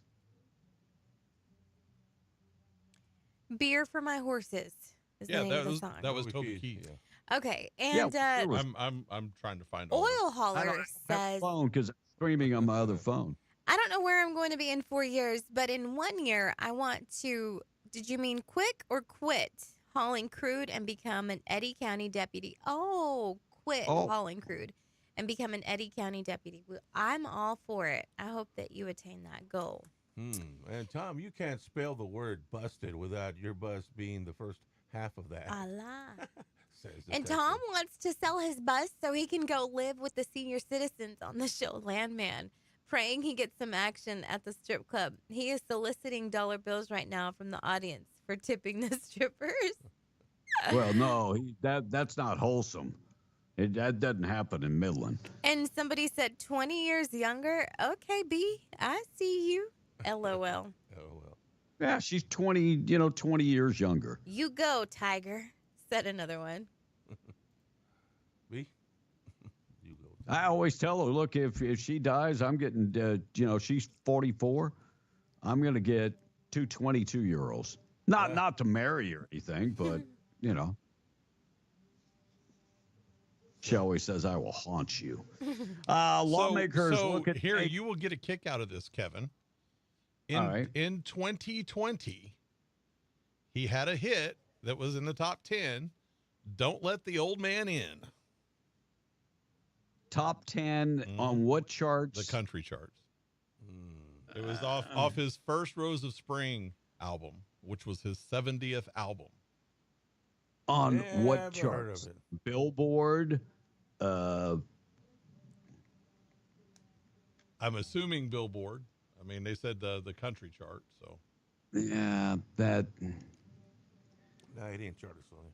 Beer for my horses. Is the name of the song. That was Toby Keith. Yeah. Okay, and I'm trying to find oil hauler says phone because I'm streaming on my other phone. I don't know where I'm going to be in 4 years, but in 1 year I want to. Did you mean quick or quit hauling crude and become an Eddy County deputy? Quit hauling crude and become an Eddy County deputy. Well, I'm all for it. I hope that you attain that goal. And Tom, you can't spell the word busted without your bus being the first half of that. Allah. And Tom wants to sell his bus so he can go live with the senior citizens on the show Landman, praying he gets some action at the strip club. He is soliciting dollar bills right now from the audience for tipping the strippers. Well, no, that's not wholesome. That doesn't happen in Midland. And somebody said 20 years younger. Okay, B, I see you. LOL. Yeah, she's 20 years younger. You go, Tiger, said another one. B? You go. I always tell her, look, if she dies, I'm getting, she's 44. I'm going to get 2 22-year-olds. Not to marry or anything, but, She always says, I will haunt you. Lawmakers look at... Here, you will get a kick out of this, Kevin. In 2020, he had a hit that was in the top 10, Don't Let the Old Man In. Top 10 on what charts? The country charts. It was off his first Rose of Spring album, which was his 70th album. On what charts? Billboard? I'm assuming Billboard. I mean, they said the country chart, so. Yeah, that. No, he didn't chart us on it.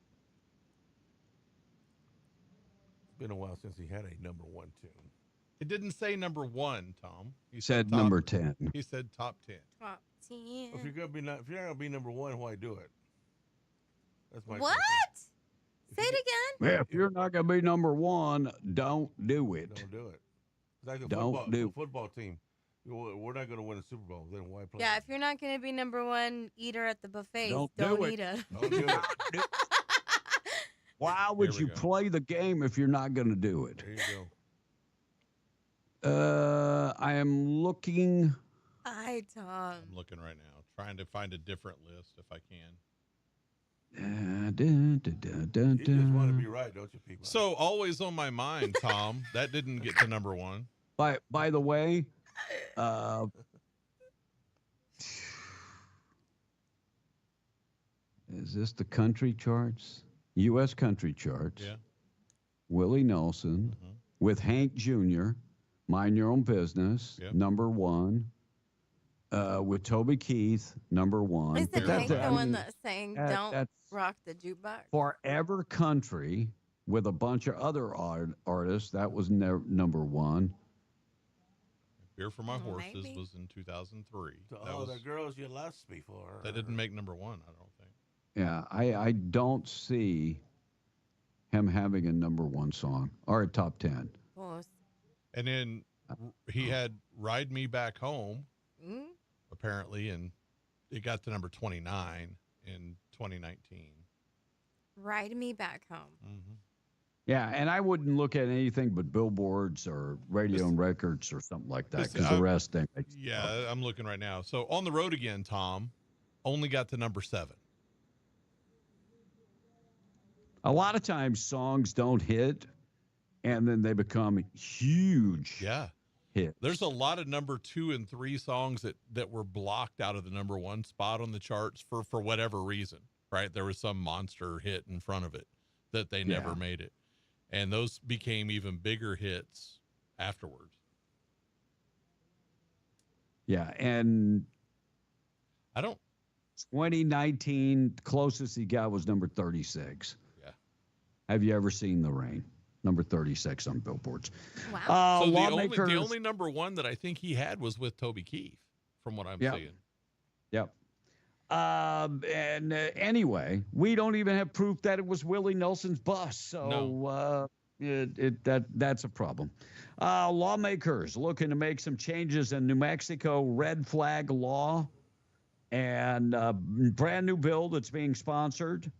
It's been a while since he had a number 1 tune. It didn't say number 1, Tom. He said number 10. He said top 10. Top 10. If you're not gonna be number 1, why do it? That's my what? Say it again. Yeah, if you're not gonna be number 1, don't do it. Don't do it. It's like Don't do. football team. We're not going to win a Super Bowl. Then why play? Yeah, if you're not going to be number one eater at the buffet, Don't don't do it. eat it. Don't do it. Why would Here we you go. play the game if you're not going to do it? There you go. I am looking. Hi, Tom. I'm looking right now, trying to find a different list if I can. You just want to be right, don't you, people? So always on my mind, Tom. That didn't get to number one. By the way, is this the country charts? U.S. country charts. Yeah. Willie Nelson with Hank Jr., Mind Your Own Business, Yep. number one. With Toby Keith, number one. Is it But Hank that's- the I one mean, that's saying, that's don't rock the jukebox? Forever Country with a bunch of other artists. That was number one. Beer for My Horses Maybe. was in 2003. To That, all was, the girls you lost before. that didn't make number one, I don't think. Yeah, I don't see him having a number one song or a top 10. Oh, And then he had Ride Me Back Home, mm? apparently, and it got to number 29 in 2019. Ride me back home. Mm-hmm. Yeah, and I wouldn't look at anything but billboards or radio and records or something like that because the rest thing. Yeah, I'm looking right now. So On the Road Again, Tom, only got to number 7. A lot of times songs don't hit and then they become huge. Yeah. Hit. There's a lot of number 2 and 3 songs that were blocked out of the number 1 spot on the charts for whatever reason, right? There was some monster hit in front of it that they never made it. And those became even bigger hits afterwards. Yeah, and I don't 2019 closest he got was number 36. Yeah. Have you ever seen The Rain? Number 36 on billboards. Wow. So Lawmakers, the only number 1 that I think he had was with Toby Keith, from what I'm seeing. Yep. Anyway, we don't even have proof that it was Willie Nelson's bus. So that's a problem. Lawmakers looking to make some changes in New Mexico red flag law, and a brand new bill that's being sponsored.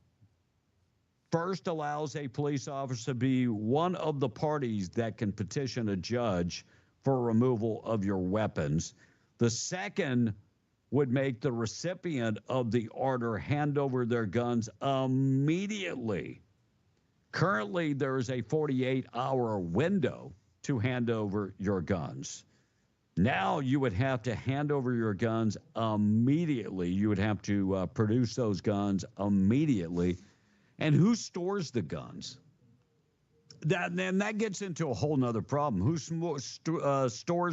First allows a police officer to be one of the parties that can petition a judge for removal of your weapons. The second would make the recipient of the order hand over their guns immediately. Currently, there is a 48-hour window to hand over your guns. Now you would have to hand over your guns immediately. You would have to produce those guns immediately. And who stores the guns? That gets into a whole nother problem. Who stores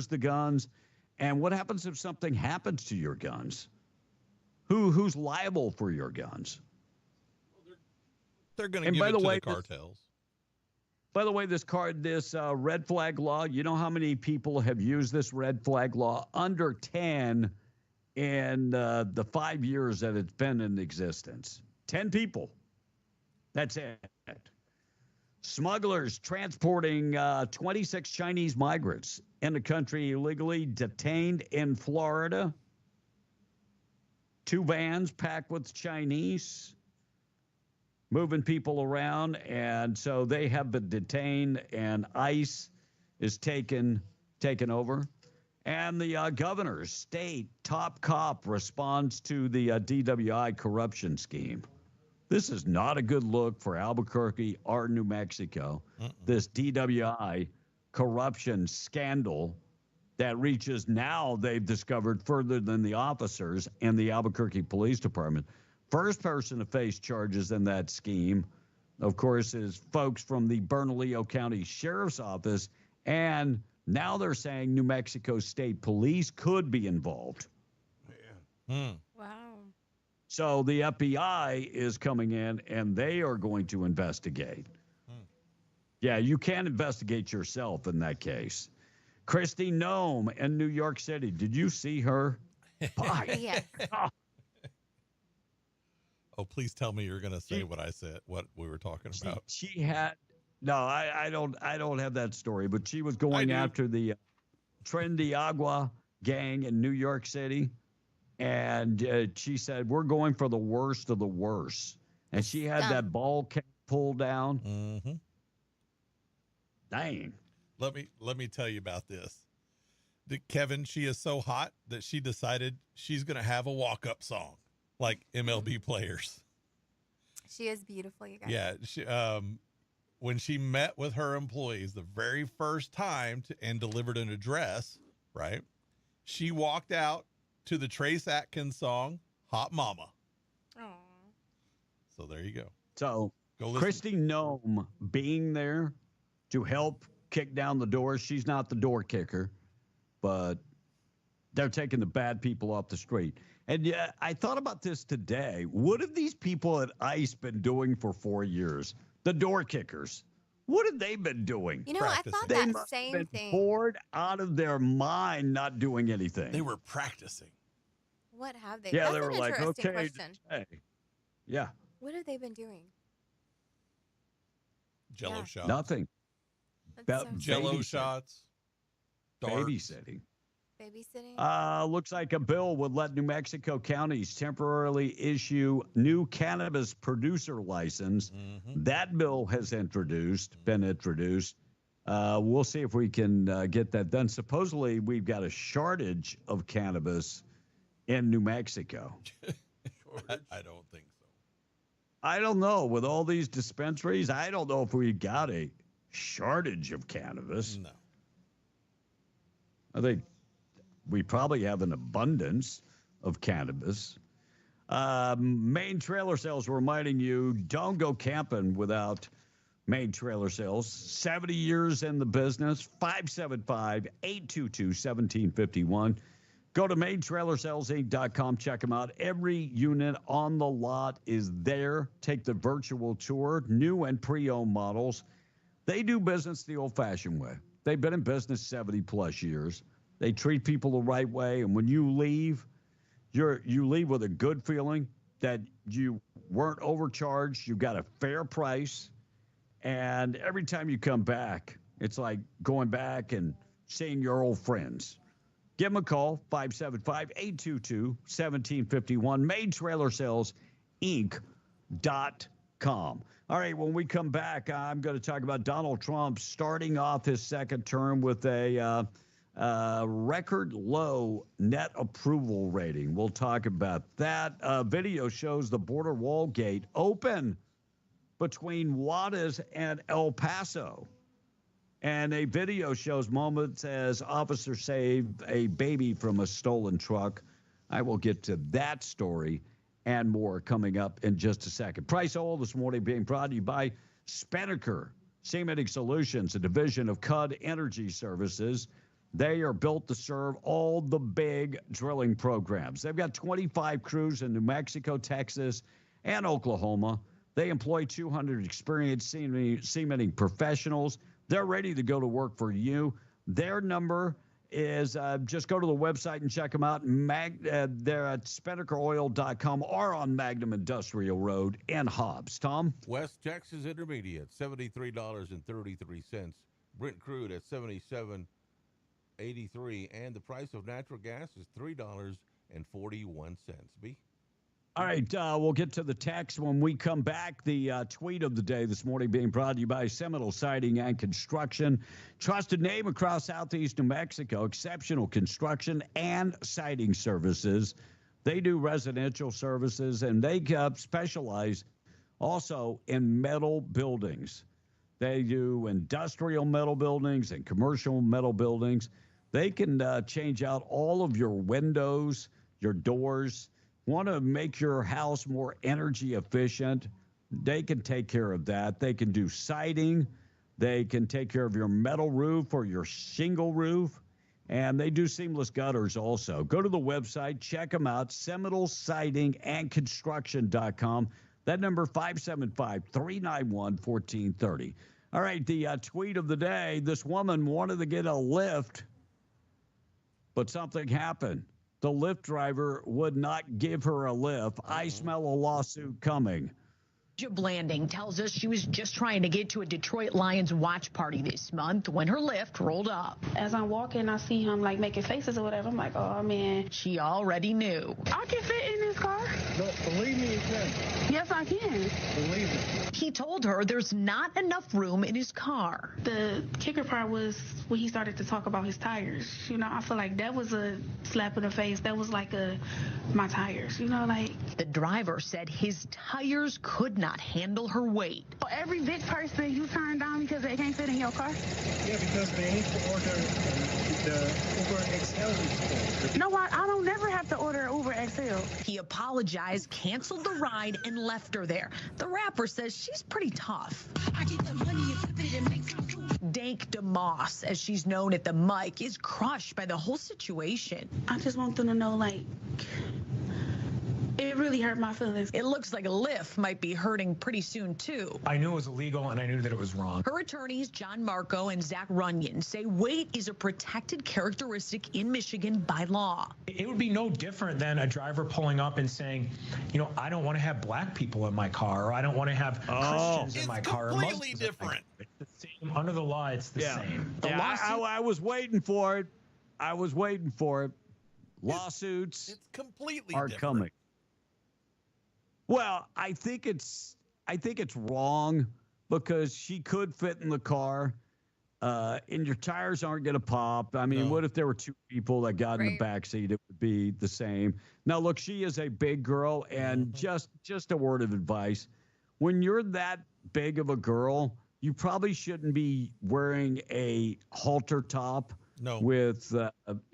the guns? And what happens if something happens to your guns? Who's liable for your guns? They're going to give it to the cartels. By the way, this red flag law, you know how many people have used this red flag law? Under 10 in the 5 years that it's been in existence. 10 people. That's it. Smugglers transporting 26 Chinese migrants in the country illegally detained in Florida. 2 vans packed with Chinese, moving people around. And so they have been detained, and ICE is taken over. And the governor's state top cop responds to the DWI corruption scheme. This is not a good look for Albuquerque or New Mexico. This DWI corruption scandal that reaches now, they've discovered, further than the officers and the Albuquerque Police Department. First person to face charges in that scheme, of course, is folks from the Bernalillo County Sheriff's Office. And now they're saying New Mexico State Police could be involved. Wow. So the FBI is coming in, and they are going to investigate. Yeah, you can't investigate yourself in that case. Kristi Noem in New York City. Did you see her? Yes. Oh, please tell me you're going to say what I said, what we were talking about. She had no, I don't have that story, but she was going after the Tren de Agua gang in New York City. And she said, we're going for the worst of the worst. And she had that ball cap pulled down. Mm-hmm. Dang. Let me tell you about this. Kevin, she is so hot that she decided she's going to have a walk-up song like MLB players. She is beautiful, you guys. Yeah. She, when she met with her employees the very first time and delivered an address, right, she walked out to the Trace Atkins song, Hot Mama. Aww. So there you go. So go listen. Christy Nome being there to help kick down the door. She's not the door kicker, but they're taking the bad people off the street. And yeah, I thought about this today. What have these people at ICE been doing for 4 years? The door kickers. What have they been doing? You know, I thought They that must have same been thing. bored out of their mind, not doing anything. They were practicing. What have they? Yeah, That's they an were like, interesting okay, question. hey, yeah, What have they been doing? Jello Yeah. shots. nothing. That's so Jello Babysitting. shots. Darts. Babysitting. Babysitting? Looks like a bill would let New Mexico counties temporarily issue new cannabis producer license. That bill has been introduced. We'll see if we can get that done. Supposedly, we've got a shortage of cannabis in New Mexico. I don't think so. I don't know. With all these dispensaries, I don't know if we got a shortage of cannabis. No. I think we probably have an abundance of cannabis. Main Trailer Sales reminding you, don't go camping without Main Trailer Sales. 70 years in the business, 575-822-1751. Go to maintrailersalesinc.com. Check them out. Every unit on the lot is there. Take the virtual tour, new and pre-owned models. They do business the old-fashioned way. They've been in business 70-plus years. They treat people the right way, and when you leave, you leave with a good feeling that you weren't overcharged, you got a fair price, and every time you come back, it's like going back and seeing your old friends. Give them a call, 575-822-1751, MaidTrailerSalesInc.com. All right, when we come back, I'm going to talk about Donald Trump starting off his second term with a record low net approval rating. We'll talk about that. Video shows the border wall gate open between Juarez and El Paso. And a video shows moments as officers save a baby from a stolen truck. I will get to that story and more coming up in just a second. Price Oil this morning being brought to you by Spinnaker Cementing Solutions, a division of CUD Energy Services. They are built to serve all the big drilling programs. They've got 25 crews in New Mexico, Texas, and Oklahoma. They employ 200 experienced cementing professionals. They're ready to go to work for you. Their number is just go to the website and check them out. They're at SpinnakerOil.com or on Magnum Industrial Road in Hobbs. Tom? West Texas Intermediate, $73.33. Brent crude at $77.83, and the price of natural gas is $3.41. B. All right, we'll get to the text when we come back. The tweet of the day this morning being brought to you by Seminole Siding and Construction. Trusted name across southeast New Mexico. Exceptional construction and siding services. They do residential services, and they specialize also in metal buildings. They do industrial metal buildings and commercial metal buildings. They can change out all of your windows, your doors. Want to make your house more energy efficient? They can take care of that. They can do siding. They can take care of your metal roof or your shingle roof. And they do seamless gutters also. Go to the website, check them out, Seminole Siding and Construction.com. That number, 575-391-1430. All right, the tweet of the day, this woman wanted to get a lift, but something happened. The Lyft driver would not give her a lift. I smell a lawsuit coming. Blanding tells us she was just trying to get to a Detroit Lions watch party this month when her Lyft rolled up. As I'm walking, I see him like making faces or whatever. I'm like, oh man. She already knew. I can fit in this car. No, believe me, you can. Yes, I can. Believe me. He told her there's not enough room in his car. The kicker part was when he started to talk about his tires. You know, I feel like that was a slap in the face. That was like my tires, you know, like. The driver said his tires could not handle her weight. Every big person you turn down because they can't fit in your car? Yeah, because they need to order the Uber XL. No, I don't never have to order Uber XL. He apologized, canceled the ride, and left her there. The rapper says she's pretty tough. I get the money and flip it and make some food. Dank DeMoss, as she's known at the mic, is crushed by the whole situation. I just want them to know, like, it really hurt my feelings. It looks like a Lyft might be hurting pretty soon, too. I knew it was illegal, and I knew that it was wrong. Her attorneys, John Marco and Zach Runyon, say weight is a protected characteristic in Michigan by law. It would be no different than a driver pulling up and saying, you know, I don't want to have black people in my car, or I don't want to have Christians in my car. It's completely different. It's the same. Under the law, it's the same. The I was waiting for it. I was waiting for it. Lawsuits it's completely are different. coming. Well, I think it's wrong because she could fit in the car, and your tires aren't going to pop. I mean, what if there were two people that got in the back seat? It would be the same. Now, look, she is a big girl, and just a word of advice: when you're that big of a girl, you probably shouldn't be wearing a halter top. No. With,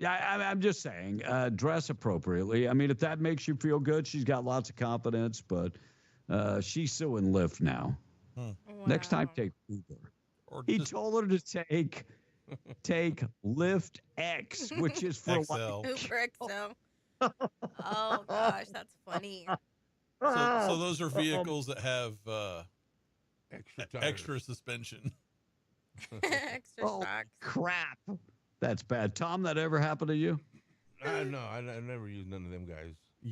I'm just saying, dress appropriately. I mean, if that makes you feel good, she's got lots of confidence, but she's suing Lyft now. Wow. Next time, take Uber. He told her to take Lyft X, which is for XL. Uber XL. Oh gosh, that's funny. So those are vehicles that have extra suspension. Extra shocks. Crap. That's bad. Tom, that ever happened to you? No, I never used none of them guys. Do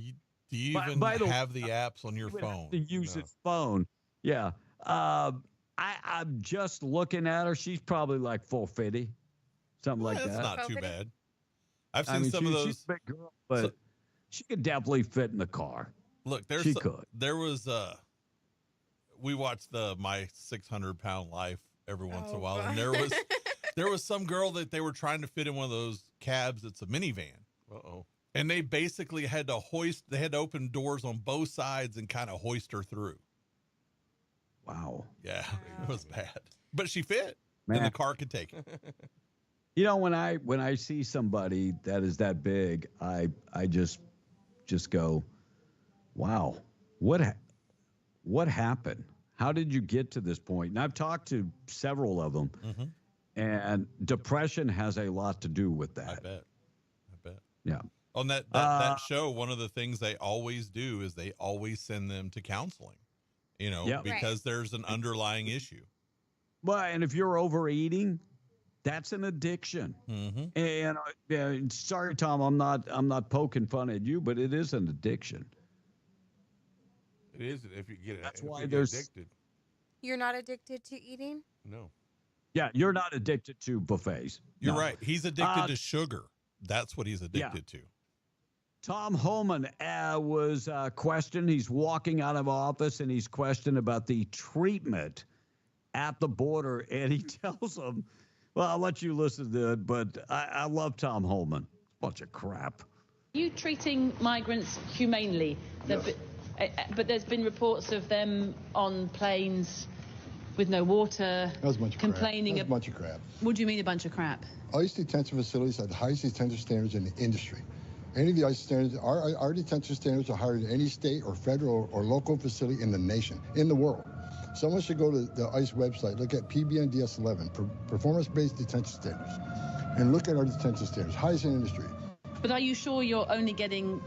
you even have the apps on your phone? To use his phone. Yeah. I'm just looking at her. She's probably like 450, something like that. That's not too bad. I've seen some of those. She's a big girl, but she could definitely fit in the car. Look, there was we watched the My 600-Pound Life every once in a while, and there was some girl that they were trying to fit in one of those cabs. It's a minivan. Uh-oh. And they basically had to open doors on both sides and kind of hoist her through. Wow. Yeah, it was bad. But she fit, Man. and the car could take it. You know, when I see somebody that is that big, I just go, wow, what happened? How did you get to this point? And I've talked to several of them. Mm-hmm. And depression has a lot to do with that. I bet. Yeah. On that show, one of the things they always do is they always send them to counseling, because there's an underlying issue. Well, and if you're overeating, that's an addiction. Mm-hmm. And sorry, Tom, I'm not poking fun at you, but it is an addiction. It is if you get it. That's why there's addicted. You're not addicted to eating? No. Yeah, you're not addicted to buffets. You're right. He's addicted to sugar. That's what he's addicted to. Tom Homan was questioned. He's walking out of office, and he's questioned about the treatment at the border. And he tells them, well, I'll let you listen to it, but I love Tom Homan. Bunch of crap. You treating migrants humanely, Yes. But there's been reports of them on planes with no water, That was a bunch of complaining. crap. That was a bunch of crap. What do you mean a bunch of crap? ICE detention facilities have the highest detention standards in the industry. Any of the ICE standards, our detention standards are higher than any state or federal or local facility in the nation, in the world. Someone should go to the ICE website, look at PBNDS 11, performance-based detention standards, and look at our detention standards, highest in the industry. But are you sure you're only getting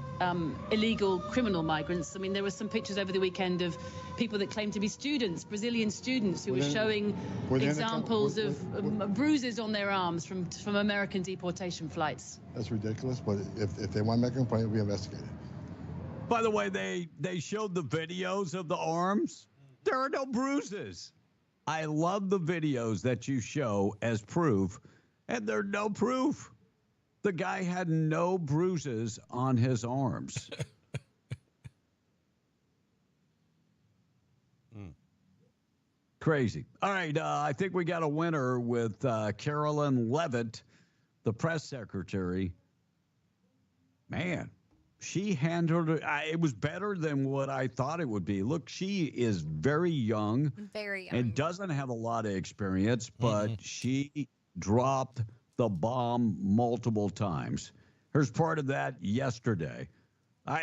illegal criminal migrants? I mean, there were some pictures over the weekend of people that claim to be students, Brazilian students, who were showing examples of bruises on their arms from American deportation flights. That's ridiculous, but if they want to make a complaint, we investigate it. By the way, they showed the videos of the arms. There are no bruises. I love the videos that you show as proof, and there's no proof. The guy had no bruises on his arms. Crazy. All right, I think we got a winner with Carolyn Levitt, the press secretary. Man, she handled it. It was better than what I thought it would be. Look, she is very young. Very young. And doesn't have a lot of experience, but she dropped the bomb multiple times. Here's part of that yesterday.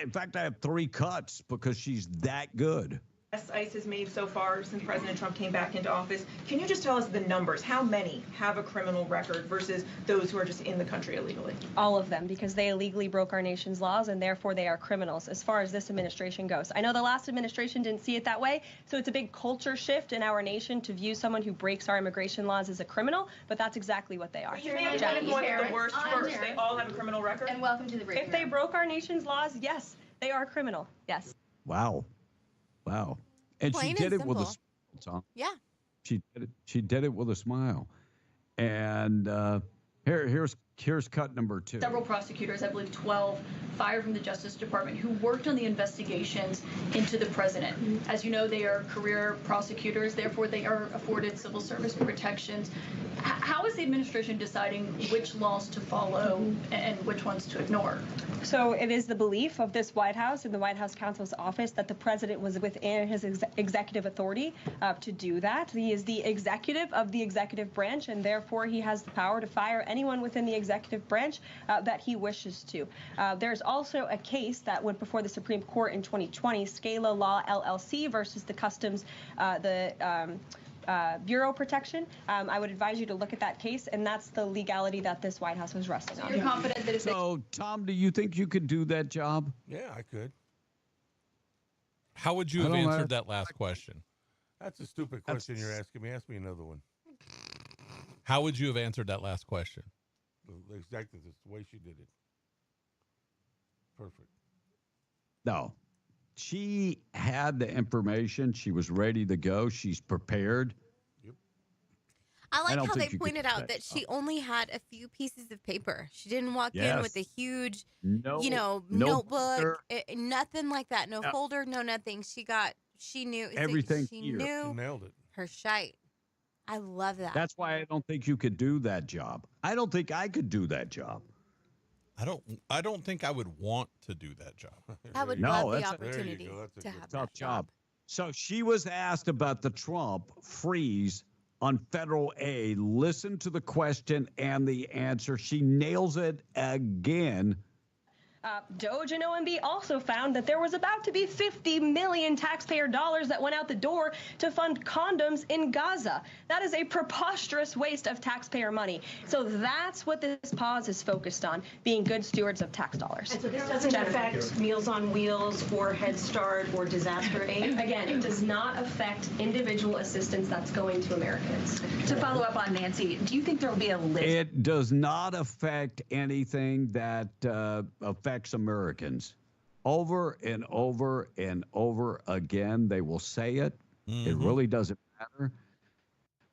In fact, I have 3 cuts because she's that good. ICE has made so far since President Trump came back into office. Can you just tell us the numbers? How many have a criminal record versus those who are just in the country illegally? All of them, because they illegally broke our nation's laws and therefore they are criminals as far as this administration goes. I know the last administration didn't see it that way, so it's a big culture shift in our nation to view someone who breaks our immigration laws as a criminal, but that's exactly what they are. You may have kind of going with the worst first. They all have a criminal record? And welcome to the break. If they broke our nation's laws, yes, they are criminal. Yes. Wow. Wow. And Plain she did and it with a simple. smile, Tom. Yeah. She did it with a smile. And here's cut number 2. Several prosecutors, I believe 12, fired from the Justice Department who worked on the investigations into the president. As you know, they are career prosecutors, therefore they are afforded civil service protections. How is the administration deciding which laws to follow and which ones to ignore? So it is the belief of this White House and the White House counsel's office that the president was within his executive authority to do that. He is the executive of the executive branch, and therefore he has the power to fire anyone within the executive branch that he wishes to. There's also a case that went before the Supreme Court in 2020, Scala Law LLC versus the Customs, Bureau Protection. I would advise you to look at that case, and that's the legality that this White House was resting on. You're confident that if So, Tom, do you think you could do that job? Yeah, I could. How would you have answered that last question? That's a stupid question you're asking me. Ask me another one. How would you have answered that last question? Exactly the way she did it. Perfect. No. She had the information. She was ready to go. She's prepared. I like don't how think they you could pointed do out that that she only had a few pieces of paper. She didn't walk in Yes. with a huge, No, no notebook, folder. nothing like that. No Yeah. folder, no nothing. She knew Everything She here. knew She nailed it. her shite. I love that. That's why I don't think you could do that job. I don't think I could do that job. I don't think I would want to do that job. I would No, love the that's a- opportunity to have Tough that job. So she was asked about the Trump freeze on federal aid. Listen to the question and the answer. She nails it again. DOJ and OMB also found that there was about to be 50 million taxpayer dollars that went out the door to fund condoms in Gaza. That is a preposterous waste of taxpayer money. So that's what this pause is focused on, being good stewards of tax dollars. And so this doesn't affect Meals on Wheels or Head Start or disaster aid? Again, it does not affect individual assistance that's going to Americans. To follow up on Nancy, do you think there will be a list? It does not affect anything that affects Americans. Over and over and over again, they will say it. It really doesn't matter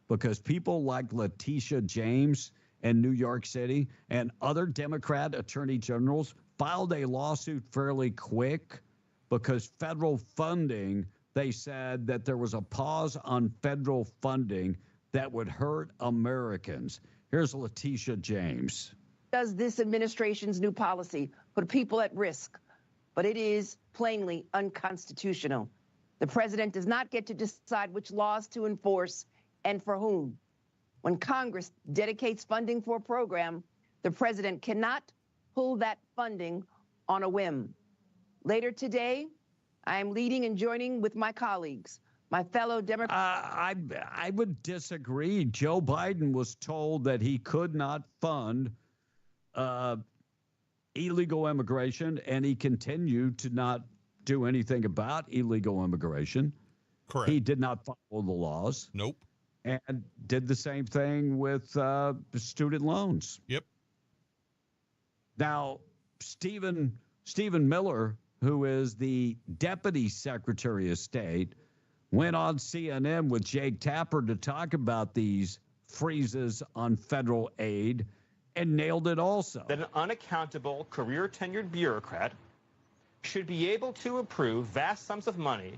because people like Letitia James in New York City and other Democrat attorney generals filed a lawsuit fairly quick because federal funding, they said that there was a pause on federal funding that would hurt Americans. Here's Letitia James. Does this administration's new policy put people at risk? But it is plainly unconstitutional. The president does not get to decide which laws to enforce and for whom. When Congress dedicates funding for a program, the president cannot pull that funding on a whim. Later today, I am leading and joining with my colleagues, my fellow Democrats. I would disagree. Joe Biden was told that he could not fund illegal immigration, and he continued to not do anything about illegal immigration. Correct. He did not follow the laws. Nope. And did the same thing with student loans. Yep. Now, Stephen Miller, who is the Deputy Secretary of State, went on CNN with Jake Tapper to talk about these freezes on federal aid and nailed it also. That an unaccountable, career-tenured bureaucrat should be able to approve vast sums of money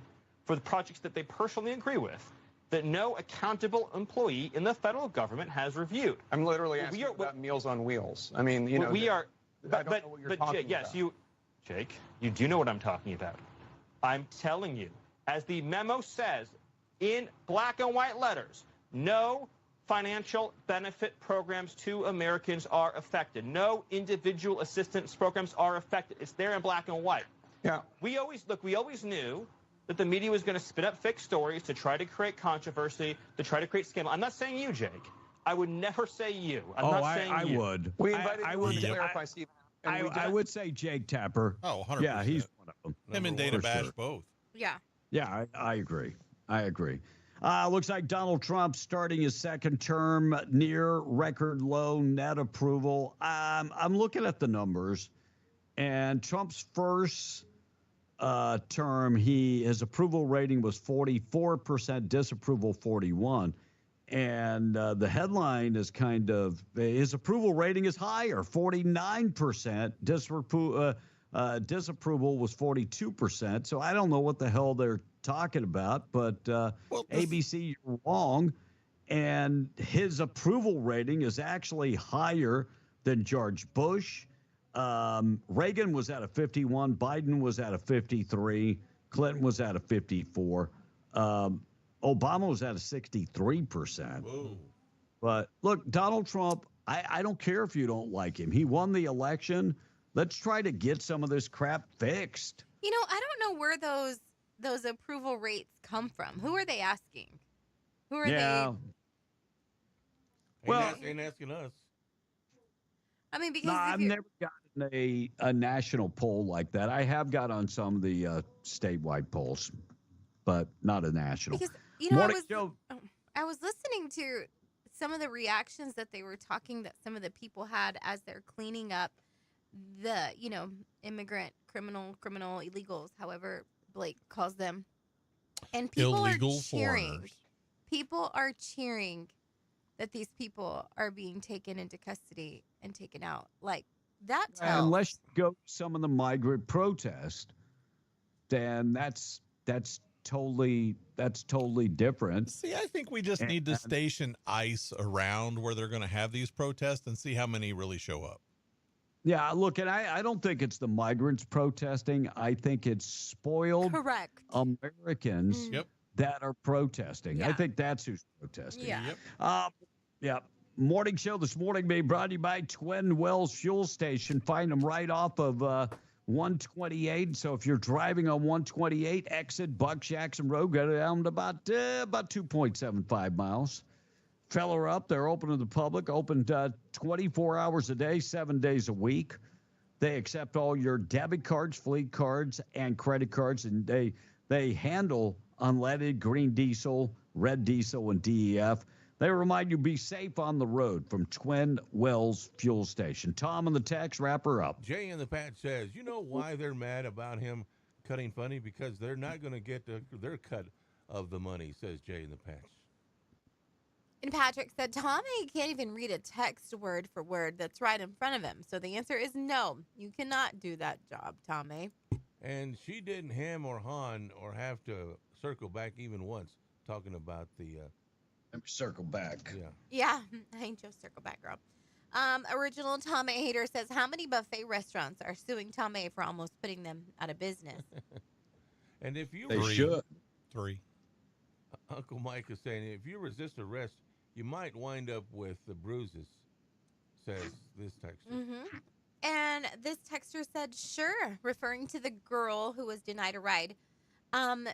for the projects that they personally agree with, that no accountable employee in the federal government has reviewed. I'm literally asking about Meals on Wheels. I mean, you know, we are, I don't know what you're talking yes, about. Jake, you do know what I'm talking about. I'm telling you, as the memo says in black and white letters, no financial benefit programs to Americans are affected. No individual assistance programs are affected. It's there in black and white. Yeah. We always knew that the media was going to spit up fake stories to try to create controversy, to try to create scandal. I'm not saying you, Jake. I would never say you. I'm not saying I you. would. We invited I you would to clarify, Steve. I would say Jake Tapper. Oh, 100%. Yeah, he's one of them. Him and Dana Bash sure. both. Yeah. Yeah, I agree. I agree. Looks like Donald Trump starting his second term near record low net approval. I'm looking at the numbers, and Trump's first term, his approval rating was 44%, disapproval 41%. And the headline is kind of, his approval rating is higher, 49%. Disapproval was 42%. So I don't know what the hell they're talking about, but ABC, you're wrong. And his approval rating is actually higher than George Bush. Reagan was at a 51. Biden was at a 53. Clinton was at a 54. Obama was at a 63%. Whoa. But look, Donald Trump, I don't care if you don't like him. He won the election. Let's try to get some of this crap fixed. You know, I don't know where those approval rates come from. Who are they asking? Who are they? Well, ain't asking us. I mean, because I've never gotten a national poll like that. I have got on some of the statewide polls, but not a national. Because, you know, Morning, I was listening to some of the reactions that they were talking that some of the people had as they're cleaning up the, you know, immigrant, criminal, illegals, however Blake calls them. And people Illegal are cheering. foreigners. People are cheering that these people are being taken into custody and taken out. Like, that tells. Unless you go to some of the migrant protest, then that's totally different. See, I think we just need to station ICE around where they're going to have these protests and see how many really show up. Yeah, look, and I don't think it's the migrants protesting. I think it's spoiled Americans that are protesting. I think that's who's protesting. Yeah. Yeah. Morning show this morning being brought to you by Twin Wells Fuel Station. Find them right off of 128. So if you're driving on 128, exit Buck Jackson Road, go down to about 2.75 miles. Fill her up. They're open to the public, open 24 hours a day, 7 days a week. They accept all your debit cards, fleet cards, and credit cards, and they handle unleaded, green diesel, red diesel, and DEF. They remind you, be safe on the road from Twin Wells Fuel Station. Tom on the text, wrap her up. Jay in the patch says, you know why they're mad about him cutting funding? Because they're not going to get their cut of the money, says Jay in the patch. And Patrick said, Tommy can't even read a text word for word that's right in front of him. So the answer is no. You cannot do that job, Tommy. And she didn't hem or haw or have to circle back even once talking about the... Let me circle back. Yeah, I ain't your circle back, girl. Original Tommy hater says, how many buffet restaurants are suing Tommy for almost putting them out of business? And if you... They should. 3. Uncle Mike is saying, if you resist arrest, you might wind up with the bruises, says this texter. Mm-hmm. And this texter said, sure, referring to the girl who was denied a ride.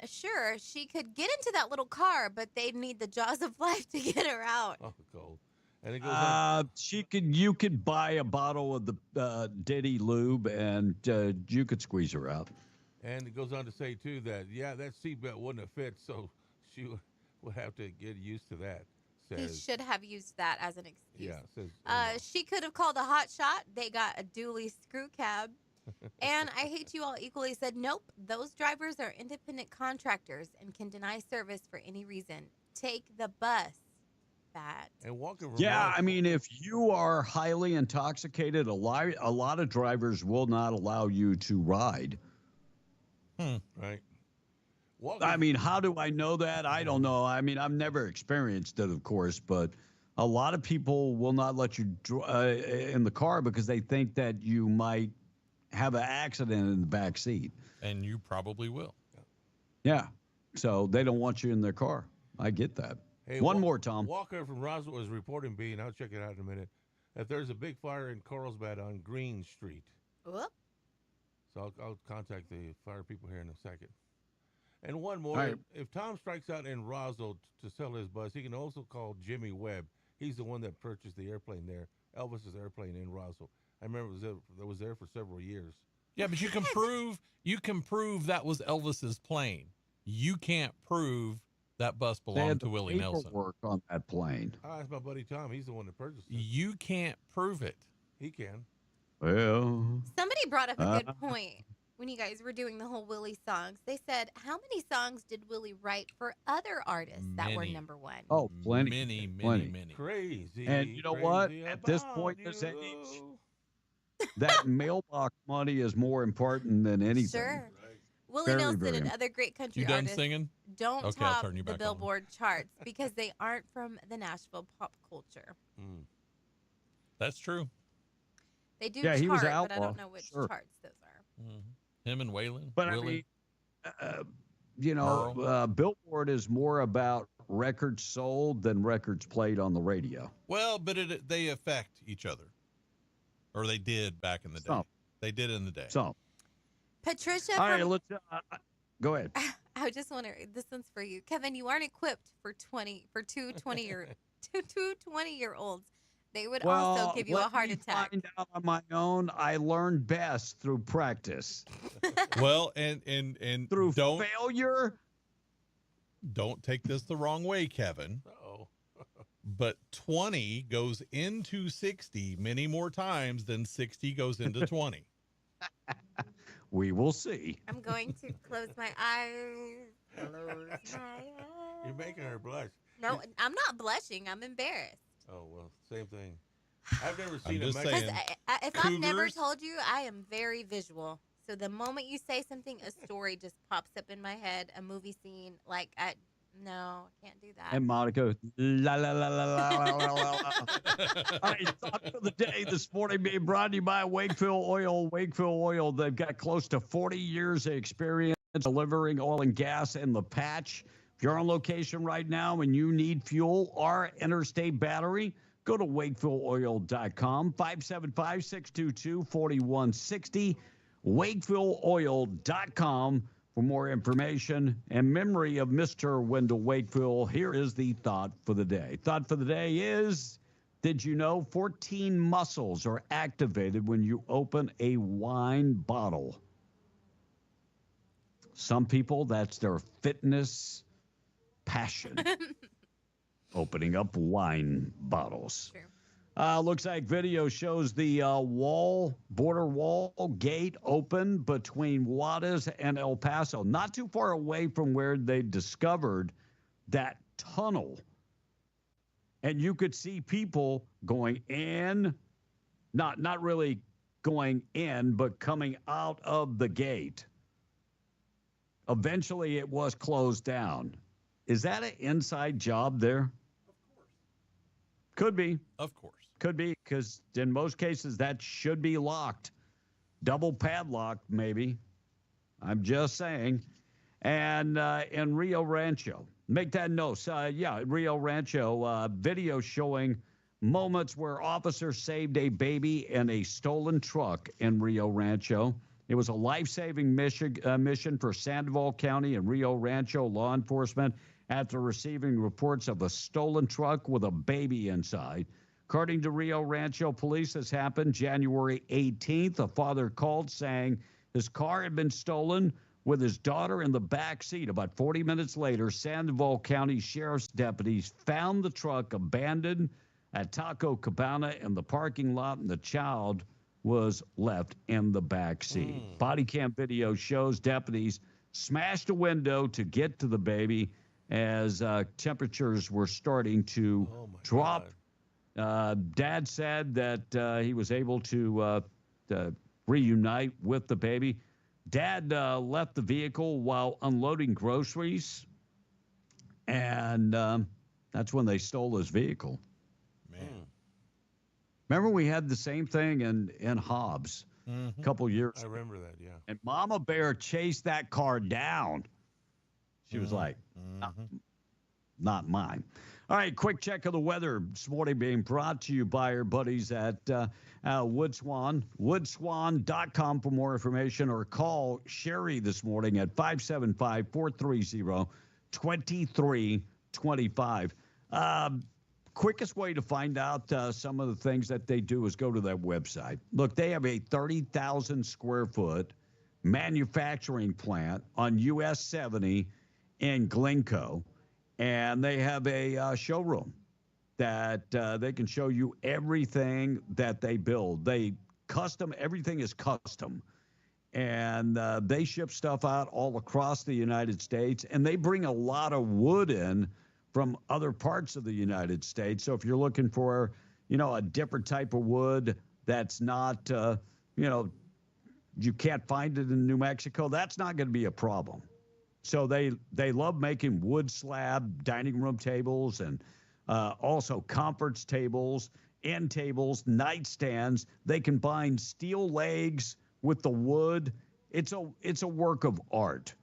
Sure, she could get into that little car, but they'd need the jaws of life to get her out. Oh, cold. And it goes on. You could buy a bottle of the Diddy lube, and you could squeeze her out. And it goes on to say, too, that, that seatbelt wouldn't have fit, so she would have to get used to that. He should have used that as an excuse. Yeah. She could have called a hot shot. They got a dually screw cab. And I Hate You All Equally said, nope, those drivers are independent contractors and can deny service for any reason. Take the bus. Bad. And Walker. Yeah, I mean, if you are highly intoxicated, a lot of drivers will not allow you to ride. Right. Walker. I mean, how do I know that? I don't know. I mean, I've never experienced it, of course, but a lot of people will not let you in the car because they think that you might have an accident in the back seat. And you probably will. Yeah. So they don't want you in their car. I get that. Hey, One more, Tom. Walker from Roswell is reporting, and I'll check it out in a minute, that there's a big fire in Carlsbad on Green Street. Whoop. So I'll contact the fire people here in a second. And one more, Right. if Tom strikes out in Roswell to sell his bus, he can also call Jimmy Webb. He's the one that purchased the airplane there, Elvis's airplane in Roswell. I remember it was there for several years. Yeah, but you can prove that was Elvis's plane. You can't prove that bus belonged to Willie Nelson. Work on that plane. That's my buddy Tom. He's the one that purchased it. You can't prove it. He can. Well, Somebody brought up a good point when you guys were doing the whole Willie songs. They said, how many songs did Willie write for other artists that were number one? Oh, plenty. Many. Crazy. And you know what? At this point in this age, that mailbox money is more important than anything. Sure. Willie Very, Nelson very and other great country You done artists singing? don't Okay, I'll top turn you the back on. Billboard charts because they aren't from the Nashville pop culture. That's true. They do Yeah, chart, he was an but I outlaw, don't know which sure. charts those are. Him and Waylon. But Willie. I mean, you know, Billboard is more about records sold than records played on the radio. Well, but they affect each other. Or they did back in the day. Some. They did in the day. So, Patricia all right, from let's go ahead. I just want to. This one's for you, Kevin. You aren't equipped for 20-year-olds. They would also give you a heart attack. Find out on my own. I learned best through practice. Well, and Through don't failure. don't take this the wrong way, Kevin. Uh-oh. But 20 goes into 60 many more times than 60 goes into 20. We will see. I'm going to close my eyes. Close my eyes. You're making her blush. No, I'm not blushing. I'm embarrassed. Oh, well, same thing. I've never seen just a Because saying. if I've never Cougars? told you, I am very visual. So the moment you say something, a story just pops up in my head, a movie scene. Like, no, I can't do that. And Monica, la la la la la la la la. All right, thought for the day this morning being brought to you by Wakefield Oil. Wakefield Oil, they've got close to 40 years of experience delivering oil and gas in the patch. If you're on location right now and you need fuel or interstate battery, go to wakefieldOil.com, 575-622-4160, wakefieldOil.com for more information and memory of Mr. Wendell Wakefield. Here is the thought for the day. Thought for the day is, did you know 14 muscles are activated when you open a wine bottle? Some people, that's their fitness passion. Opening up wine bottles. True. Looks like video shows the border wall gate open between Juarez and El Paso, not too far away from where they discovered that tunnel. And you could see people going in, not really going in, but coming out of the gate. Eventually, it was closed down. Is that an inside job there? Of course. Could be. Of course. Could be, because in most cases that should be locked. Double padlock, maybe. I'm just saying. And in Rio Rancho, make that note. Rio Rancho, video showing moments where officers saved a baby in a stolen truck in Rio Rancho. It was a life-saving mission for Sandoval County and Rio Rancho law enforcement after receiving reports of a stolen truck with a baby inside. According to Rio Rancho police, this happened January 18th. A father called saying his car had been stolen with his daughter in the back seat. About 40 minutes later, Sandoval County Sheriff's deputies found the truck abandoned at Taco Cabana in the parking lot, and the child was left in the back seat. Body cam video shows deputies smashed a window to get to the baby as temperatures were starting to drop. Dad said that he was able to reunite with the baby. Dad left the vehicle while unloading groceries, and that's when they stole his vehicle. Man. Remember we had the same thing in Hobbs a couple years ago. I remember that, yeah. And Mama Bear chased that car down. She was like, not mine. All right, quick check of the weather this morning being brought to you by our buddies at Woodswan. Woodswan.com for more information, or call Sherry this morning at 575-430-2325. Quickest way to find out some of the things that they do is go to that website. Look, they have a 30,000 square foot manufacturing plant on US 70 in Glencoe, and they have a showroom that they can show you everything that they build. Everything is custom, and they ship stuff out all across the United States, and they bring a lot of wood in from other parts of the United States. So if you're looking for, a different type of wood that's not, you can't find it in New Mexico, that's not going to be a problem. So they love making wood slab dining room tables, and also conference tables, end tables, nightstands. They combine steel legs with the wood. It's a work of art.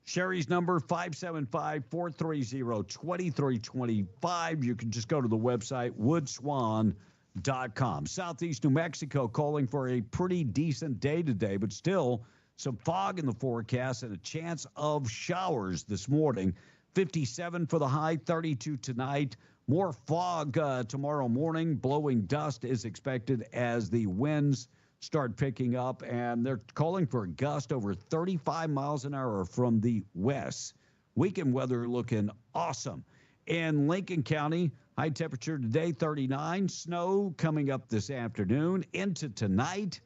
Sherry's number, 575-430-2325. You can just go to the website, woodswan.com. Southeast New Mexico calling for a pretty decent day today, but still some fog in the forecast and a chance of showers this morning. 57 for the high, 32 tonight. More fog tomorrow morning. Blowing dust is expected as the winds start picking up, and they're calling for a gust over 35 miles an hour from the west. Weekend weather looking awesome. In Lincoln County, high temperature today, 39. Snow coming up this afternoon into tonight.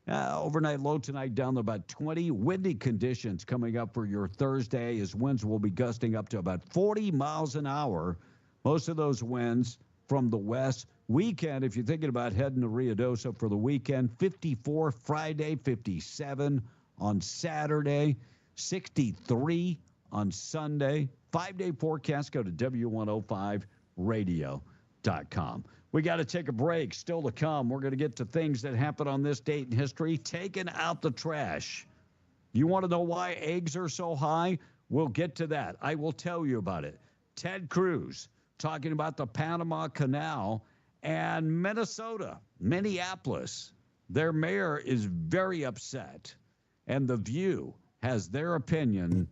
Overnight low tonight down to about 20. Windy conditions coming up for your Thursday as winds will be gusting up to about 40 miles an hour. Most of those winds from the west. Weekend, if you're thinking about heading to Ruidoso for the weekend, 54 Friday, 57 on Saturday, 63 on Sunday. 5-day forecast, go to W105radio.com. We got to take a break. Still to come, we're going to get to things that happened on this date in history. Taking out the trash. You want to know why eggs are so high? We'll get to that. I will tell you about it. Ted Cruz talking about the Panama Canal. And Minneapolis, their mayor is very upset. And The View has their opinion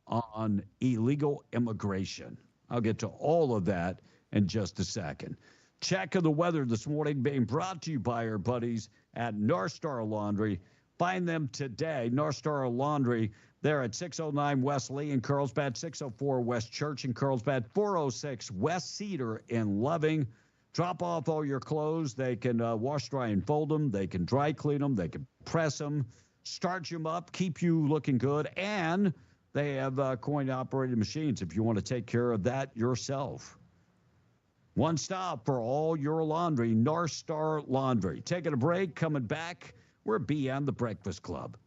on illegal immigration. I'll get to all of that in just a second. Check of the weather this morning being brought to you by our buddies at North Star Laundry. Find them today. North Star Laundry, they're at 609 West Lee in Carlsbad, 604 West Church in Carlsbad, 406 West Cedar in Loving. Drop off all your clothes. They can wash, dry, and fold them. They can dry clean them. They can press them, starch them up, keep you looking good. And they have coin-operated machines if you want to take care of that yourself. One stop for all your laundry, North Star Laundry. Taking a break, coming back, we're beyond the Breakfast Club.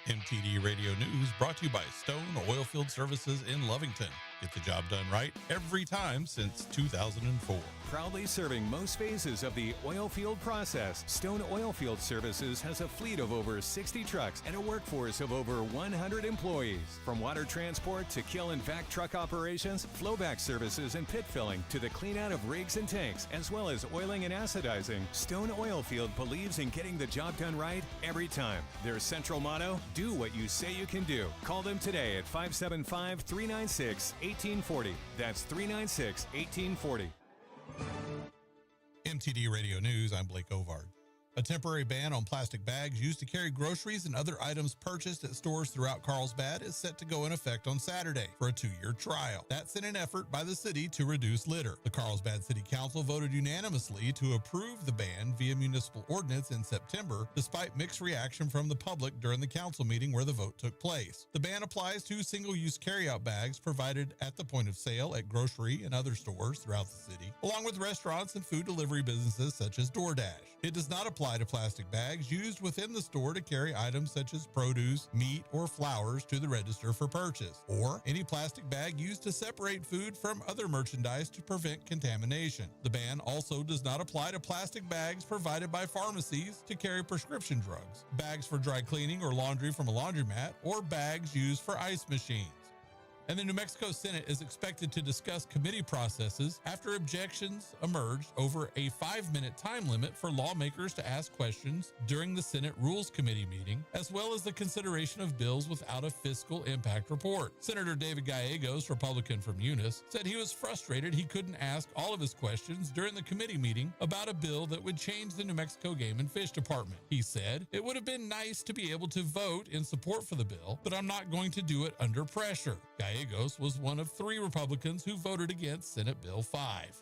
MTD Radio News brought to you by Stone Oilfield Services in Lovington. Get the job done right every time since 2004. Proudly serving most phases of the oil field process, Stone Oilfield Services has a fleet of over 60 trucks and a workforce of over 100 employees. From water transport to kill and vac truck operations, flowback services and pit filling to the clean out of rigs and tanks, as well as oiling and acidizing, Stone Oilfield believes in getting the job done right every time. Their central motto, do what you say you can do. Call them today at 575-396-1840. That's 396-1840. MTD Radio News, I'm Blake Ovard. A temporary ban on plastic bags used to carry groceries and other items purchased at stores throughout Carlsbad is set to go in effect on Saturday for a 2-year trial. That's in an effort by the city to reduce litter. The Carlsbad City Council voted unanimously to approve the ban via municipal ordinance in September, despite mixed reaction from the public during the council meeting where the vote took place. The ban applies to single-use carryout bags provided at the point of sale at grocery and other stores throughout the city, along with restaurants and food delivery businesses such as DoorDash. It does not apply to plastic bags used within the store to carry items such as produce, meat, or flowers to the register for purchase, or any plastic bag used to separate food from other merchandise to prevent contamination. The ban also does not apply to plastic bags provided by pharmacies to carry prescription drugs, bags for dry cleaning or laundry from a laundromat, or bags used for ice machines. And the New Mexico Senate is expected to discuss committee processes after objections emerged over a 5-minute time limit for lawmakers to ask questions during the Senate Rules Committee meeting, as well as the consideration of bills without a fiscal impact report. Senator David Gallegos, Republican from Eunice, said he was frustrated he couldn't ask all of his questions during the committee meeting about a bill that would change the New Mexico Game and Fish Department. He said, "It would have been nice to be able to vote in support for the bill, but I'm not going to do it under pressure." Gallegos was one of 3 Republicans who voted against Senate Bill 5.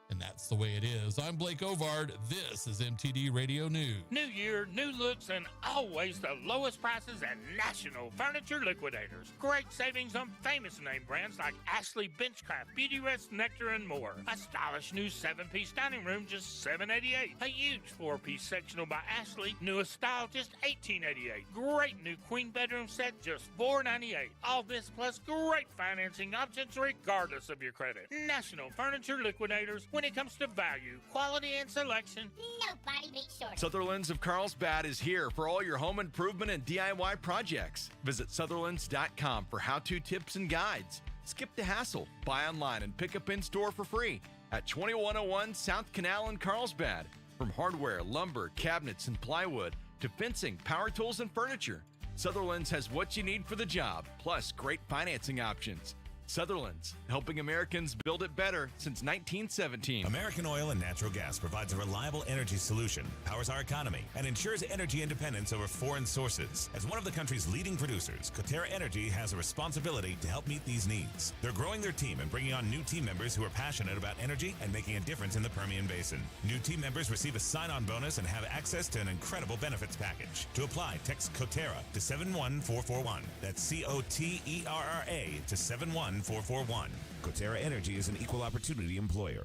And that's the way it is. I'm Blake Ovard. This is MTD Radio News. New year, new looks, and always the lowest prices at National Furniture Liquidators. Great savings on famous name brands like Ashley Benchcraft, Beauty Rest, Nectar, and more. A stylish new 7-piece dining room, just $788. A huge 4-piece sectional by Ashley, newest style, just $1888. Great new queen bedroom set, just $498. All this plus great financing options regardless of your credit. National Furniture Liquidators. When it comes to value, quality, and selection, nobody beats short. Sutherland's of Carlsbad is here for all your home improvement and DIY projects. Visit Sutherlands.com for how-to tips and guides. Skip the hassle. Buy online and pick up in-store for free at 2101 South Canal in Carlsbad. From hardware, lumber, cabinets, and plywood to fencing, power tools, and furniture, Sutherland's has what you need for the job, plus great financing options. Sutherland's, helping Americans build it better since 1917. American Oil and Natural Gas provides a reliable energy solution, powers our economy, and ensures energy independence over foreign sources. As one of the country's leading producers, Coterra Energy has a responsibility to help meet these needs. They're growing their team and bringing on new team members who are passionate about energy and making a difference in the Permian Basin. New team members receive a sign-on bonus and have access to an incredible benefits package. To apply, text Coterra to 71441. That's COTERRA to 71441. Coterra Energy is an equal opportunity employer.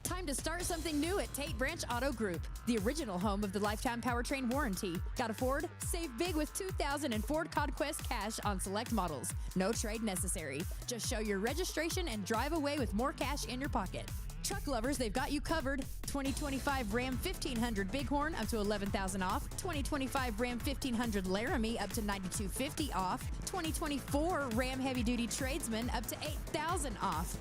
Time to start something new at Tate Branch Auto Group, the original home of the lifetime powertrain warranty. Got a Ford? Save big with 2000 Ford Conquest cash on select models. No trade necessary. Just show your registration and drive away with more cash in your pocket. Truck lovers, they've got you covered. 2025 Ram 1500 Bighorn up to $11,000 off. 2025 Ram 1500 Laramie up to $9,250 off. 2024 Ram Heavy Duty Tradesman up to $8,000 off.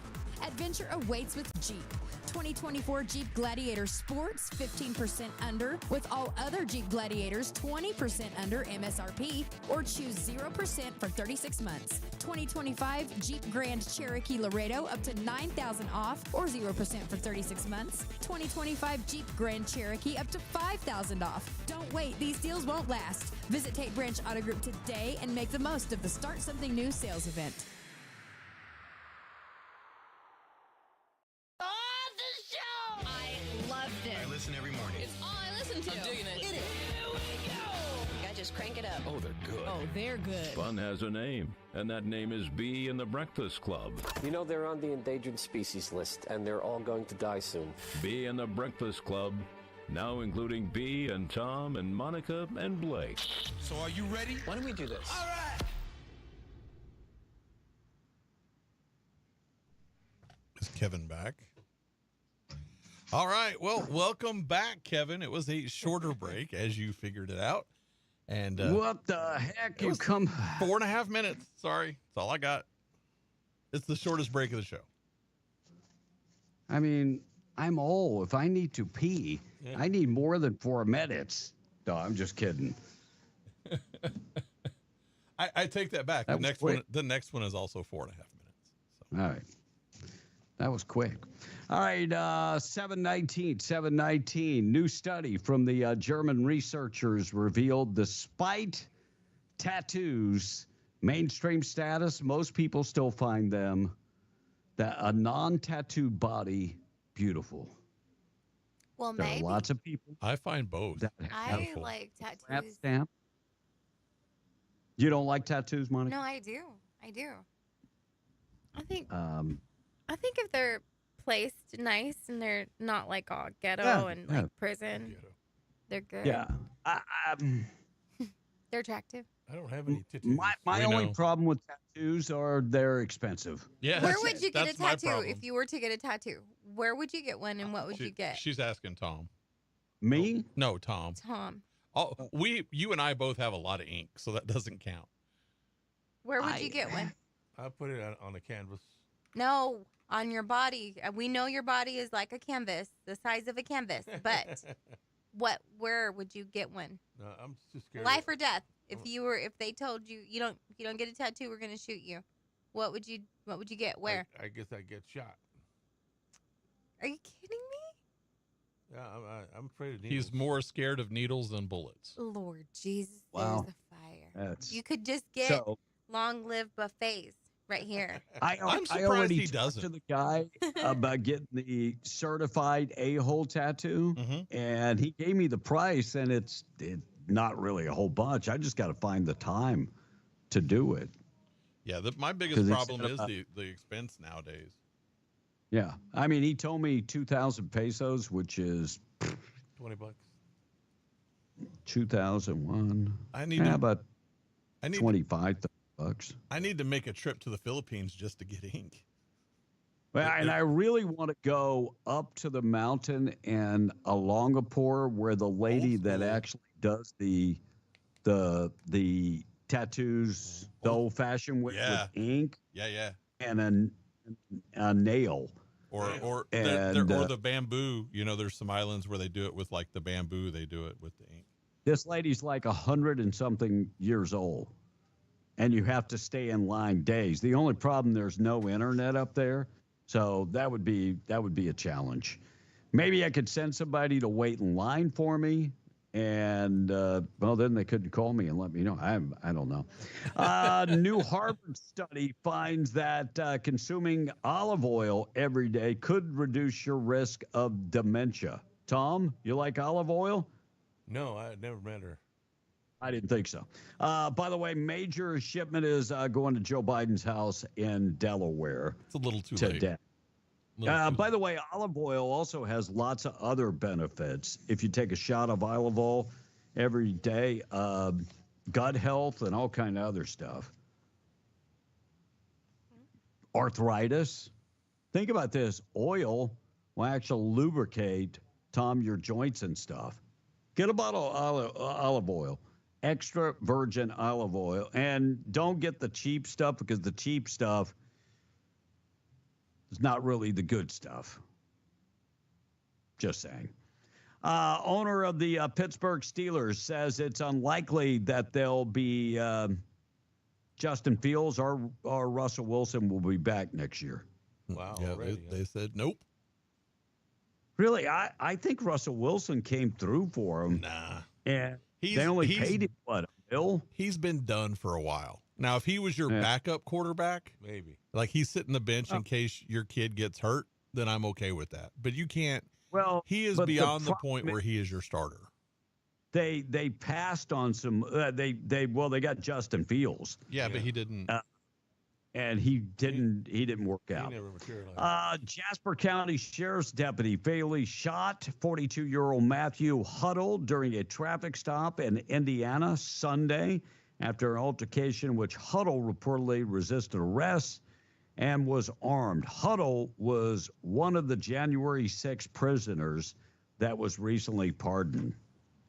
Adventure awaits with Jeep. 2024 Jeep Gladiator Sports 15% under, with all other Jeep Gladiators 20% under MSRP, or choose 0% for 36 months. 2025 Jeep Grand Cherokee Laredo up to $9,000 off, or 0% for 36 months. 2025 Jeep Grand Cherokee up to $5,000 off. Don't wait, these deals won't last. Visit Tate Branch Auto Group today and make the most of the Start Something New sales event. Listen every morning. It's all I listen to. I'm digging it. Here we go. Guy, just crank it up. Oh, they're good. Oh, they're good. Fun has a name, and that name is Bee and the Breakfast Club. You know they're on the endangered species list, and they're all going to die soon. Bee and the Breakfast Club, now including Bee and Tom and Monica and Blake. So are you ready? Why don't we do this? All right. Is Kevin back? All right. Well, welcome back, Kevin. It was a shorter break, as you figured it out. And what the heck? You come 4.5 minutes. Sorry. That's all I got. It's the shortest break of the show. I mean, I'm old. If I need to pee, I need more than 4 minutes. No, I'm just kidding. I take that back. The next one is also 4.5 minutes. So. All right. That was quick. All right, 719. New study from the German researchers revealed despite tattoos' mainstream status, most people still find them, that a non-tattooed body, beautiful. Well, there maybe. are lots of people. I find both. I like tattoos. Stamp. You don't like tattoos, Monica? No, I do. I think if they're placed nice and they're not like all ghetto and like prison, they're good. Yeah. They're attractive. I don't have any tattoos. My only problem with tattoos are they're expensive. Yeah. Where would you get a tattoo if you were to get a tattoo? Where would you get one and what would you get? She's asking Tom. Me? No, Tom. Tom. Oh, you and I both have a lot of ink, so that doesn't count. Where would you get one? I put it on a canvas. No, on your body. We know your body is like a canvas, the size of a canvas. But where would you get one? No, I'm just scared. Life or death. If they told you you don't get a tattoo, we're gonna shoot you. What would you get? Where? I guess I get shot. Are you kidding me? Yeah, I'm afraid of needles. He's more scared of needles than bullets. Lord Jesus, Wow. there's a fire. You could just get long live buffets right here. I'm surprised already he talked doesn't. to the guy about getting the certified a-hole tattoo, and he gave me the price, and it's not really a whole bunch. I just got to find the time to do it. Yeah, my biggest problem is the expense nowadays. Yeah, I mean, he told me 2,000 pesos, which is $20. 2001. I need about 25 bucks. I need to make a trip to the Philippines just to get ink. Well, and I really want to go up to the mountain in Olongapo, where the lady that actually does the tattoos the old-fashioned with ink. Yeah. And a nail. Or the bamboo. You know, there's some islands where they do it with like the bamboo. They do it with the ink. This lady's like 100 and something years old, and you have to stay in line days. The only problem, there's no internet up there, so that would be a challenge. Maybe I could send somebody to wait in line for me, and then they couldn't call me and let me know. I don't know. New Harvard study finds that consuming olive oil every day could reduce your risk of dementia. Tom, you like olive oil? No, I never met her. I didn't think so. By the way, major shipment is going to Joe Biden's house in Delaware. It's a little too today. late. By the way, olive oil also has lots of other benefits. If you take a shot of olive oil every day, gut health and all kind of other stuff. Arthritis. Think about this. Oil will actually lubricate, Tom, your joints and stuff. Get a bottle of olive oil, extra virgin olive oil, and don't get the cheap stuff because the cheap stuff is not really the good stuff. Just saying. Owner of the Pittsburgh Steelers says it's unlikely that they'll be Justin Fields or Russell Wilson will be back next year. Wow. Yeah, they said nope. Really, I think Russell Wilson came through for him. Nah. And they only paid him, what, $1 million? He's been done for a while. Now, if he was your backup quarterback, maybe. Like he's sitting the bench in case your kid gets hurt, then I'm okay with that. But you can't. Well, he is beyond the point where he is your starter. They passed on some. They got Justin Fields. Yeah, but he didn't. And he didn't work out. He never materialized. Jasper County Sheriff's Deputy fatally shot 42-year-old Matthew Huddle during a traffic stop in Indiana Sunday after an altercation in which Huddle reportedly resisted arrest and was armed. Huddle was one of the January 6 prisoners that was recently pardoned.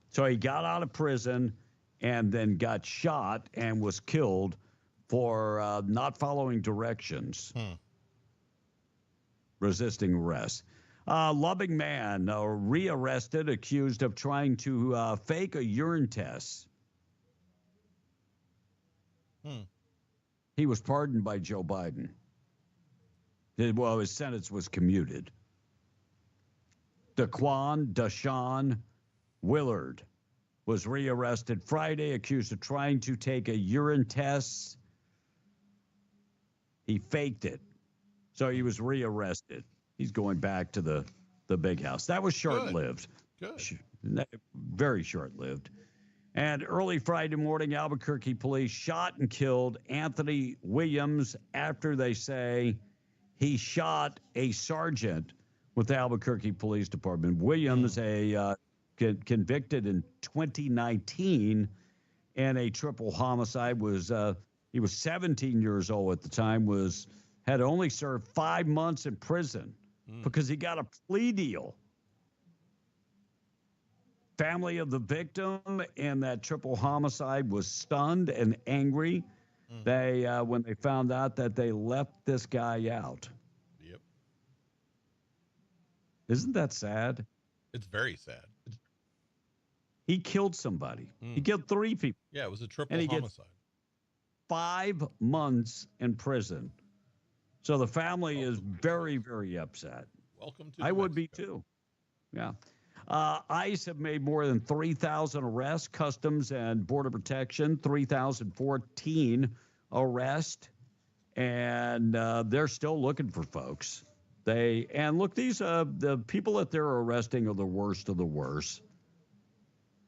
So he got out of prison and then got shot and was killed for not following directions, resisting arrest. Loving man rearrested, accused of trying to fake a urine test. He was pardoned by Joe Biden. Well, his sentence was commuted. Deshaun Willard was rearrested Friday, accused of trying to take a urine test. He faked it, so he was rearrested. He's going back to the big house. That was short-lived. Good. Very short-lived. And early Friday morning, Albuquerque police shot and killed Anthony Williams after they say he shot a sergeant with the Albuquerque Police Department. Williams, convicted in 2019 in a triple homicide, he was 17 years old at the time, had only served 5 months in prison because he got a plea deal. Family of the victim in that triple homicide was stunned and angry. They when they found out that they left this guy out. Yep. Isn't that sad? It's very sad. He killed somebody. He killed 3 people. Yeah, it was a triple and he homicide. Gets 5 months in prison. So the family is very, very upset. Welcome to I would be too. Yeah. ICE have made more than 3,000 arrests, Customs and Border Protection, 3,014 arrests, and they're still looking for folks. Look, these the people that they're arresting are the worst of the worst.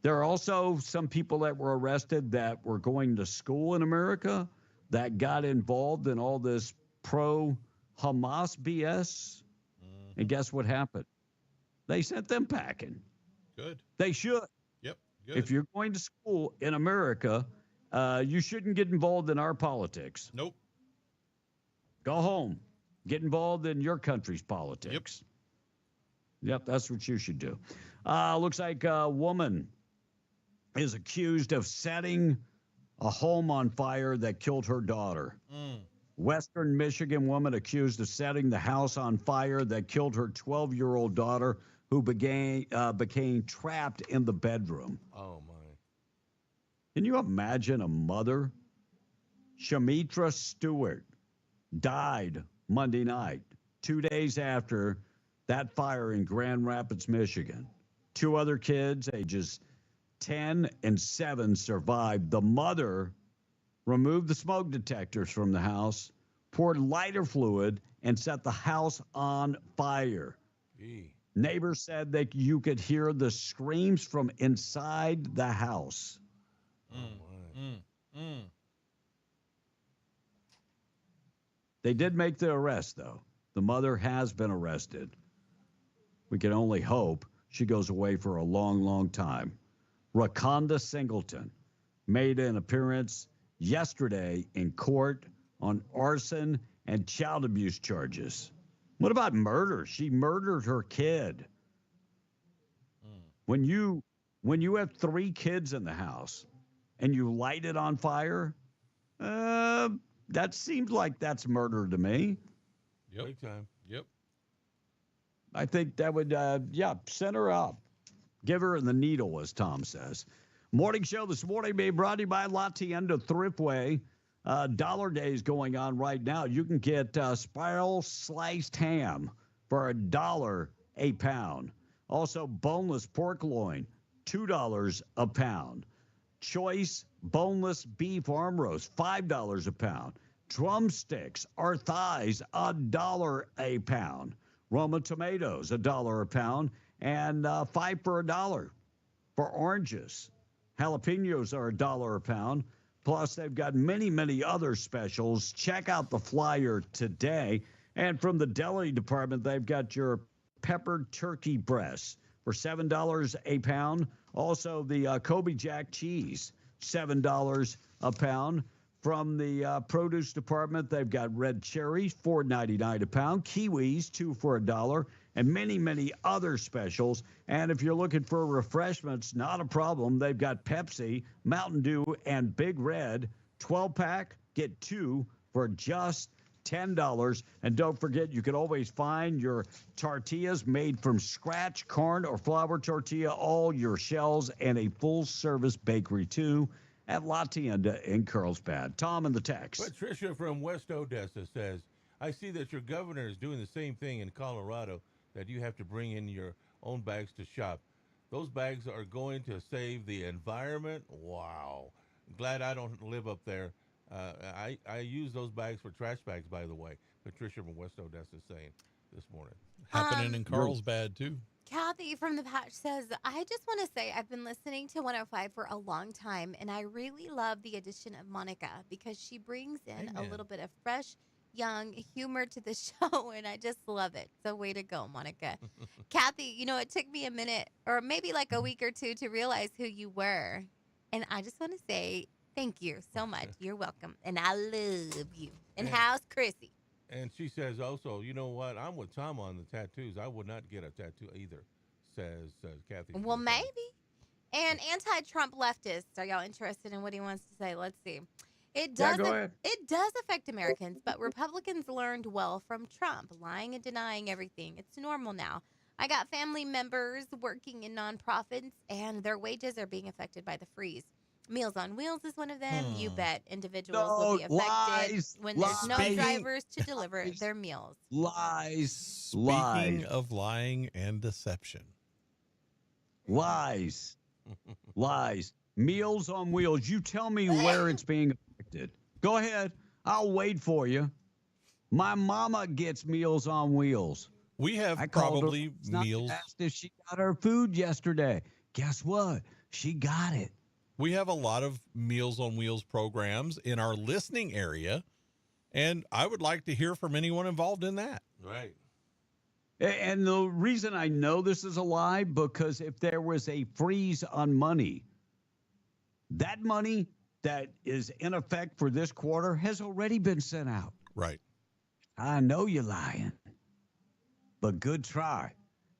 There are also some people that were arrested that were going to school in America that got involved in all this pro-Hamas BS. And guess what happened? They sent them packing. Good. They should. Yep. Good. If you're going to school in America, you shouldn't get involved in our politics. Nope. Go home. Get involved in your country's politics. Yep, that's what you should do. Looks like a woman is accused of setting a home on fire that killed her daughter. Western Michigan woman accused of setting the house on fire that killed her 12-year-old daughter, who became trapped in the bedroom. Oh, my. Can you imagine a mother? Shamitra Stewart died Monday night, 2 days after that fire in Grand Rapids, Michigan. 2 other kids, ages 10 and 7, survived. The mother removed the smoke detectors from the house, poured lighter fluid, and set the house on fire. Gee. Neighbors said that you could hear the screams from inside the house. They did make the arrest, though. The mother has been arrested. We can only hope she goes away for a long, long time. Rakonda Singleton made an appearance yesterday in court on arson and child abuse charges. What about murder? She murdered her kid. When you have 3 kids in the house and you light it on fire, that seems like that's murder to me. Yep. Big time. Yep. I think that would, send her up. Give her the needle, as Tom says. Morning show this morning being brought to you by La Tienda Thriftway. Dollar Days going on right now. You can get spiral sliced ham for $1 a pound. Also, boneless pork loin, $2 a pound. Choice boneless beef arm roast, $5 a pound. Drumsticks or thighs, $1 a pound. Roma tomatoes, $1 a pound. And 5 for $1 for oranges. Jalapenos are $1 a pound. Plus, they've got many, many other specials. Check out the flyer today. And from the deli department, they've got your peppered turkey breasts for $7 a pound. Also, the Kobe Jack cheese, $7 a pound. From the produce department, they've got red cherries, $4.99 a pound. Kiwis, 2 for $1. And many, many other specials. And if you're looking for refreshments, not a problem. They've got Pepsi, Mountain Dew, and Big Red. 12-pack, get 2 for just $10. And don't forget, you can always find your tortillas made from scratch, corn or flour tortilla, all your shells, and a full-service bakery, too, at La Tienda in Carlsbad. Tom in the text. Patricia from West Odessa says, I see that your governor is doing the same thing in Colorado, that you have to bring in your own bags to shop. Those bags are going to save the environment. Wow. Glad I don't live up there. I use those bags for trash bags, by the way. Patricia from West Odessa saying this morning. Happening in Carlsbad, too. Kathy from the Patch says, I just want to say I've been listening to 105 for a long time, and I really love the addition of Monica because she brings in a little bit of fresh, young humor to the show, and I just love it. So way to go, Monica. Kathy, you know, it took me a minute or maybe like a week or two to realize who you were, and I just want to say thank you so much. You're welcome, and I love you. And how's Chrissy? And she says also, you know what? I'm with Tom on the tattoos. I would not get a tattoo either, says Kathy. Well, maybe. And anti-Trump leftists, are y'all interested in what he wants to say? Let's see. It does affect Americans, but Republicans learned well from Trump, lying and denying everything. It's normal now. I got family members working in nonprofits, and their wages are being affected by the freeze. Meals on Wheels is one of them. You bet individuals will be affected when there's no drivers to deliver their meals. Speaking of lying and deception. Lies. Meals on Wheels. You tell me where it's being affected. Go ahead. I'll wait for you. My mama gets Meals on Wheels. We have probably meals. Asked if she got her food yesterday. Guess what? She got it. We have a lot of Meals on Wheels programs in our listening area, and I would like to hear from anyone involved in that. Right. And the reason I know this is a lie, because if there was a freeze on money, that money that is in effect for this quarter has already been sent out. Right. I know you're lying, but good try.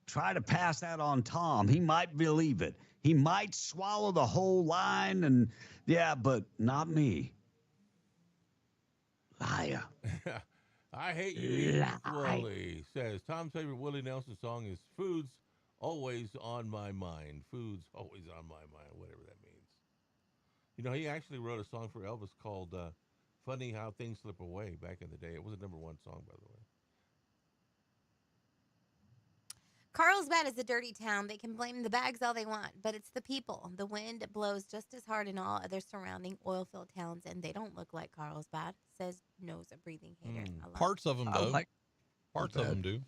Try to pass that on Tom. He might believe it. He might swallow the whole line, and but not me. Liar. I hate you, Willie. Says Tom's favorite Willie Nelson song is "Food's Always on My Mind." Food's always on my mind, whatever that means. You know, he actually wrote a song for Elvis called "Funny How Things Slip Away" back in the day. It was a #1 song, by the way. Carlsbad is a dirty town. They can blame the bags all they want, but it's the people. The wind blows just as hard in all other surrounding oil-filled towns, and they don't look like Carlsbad, says Nose a Breathing Hater. Parts of them do. Parts of them do.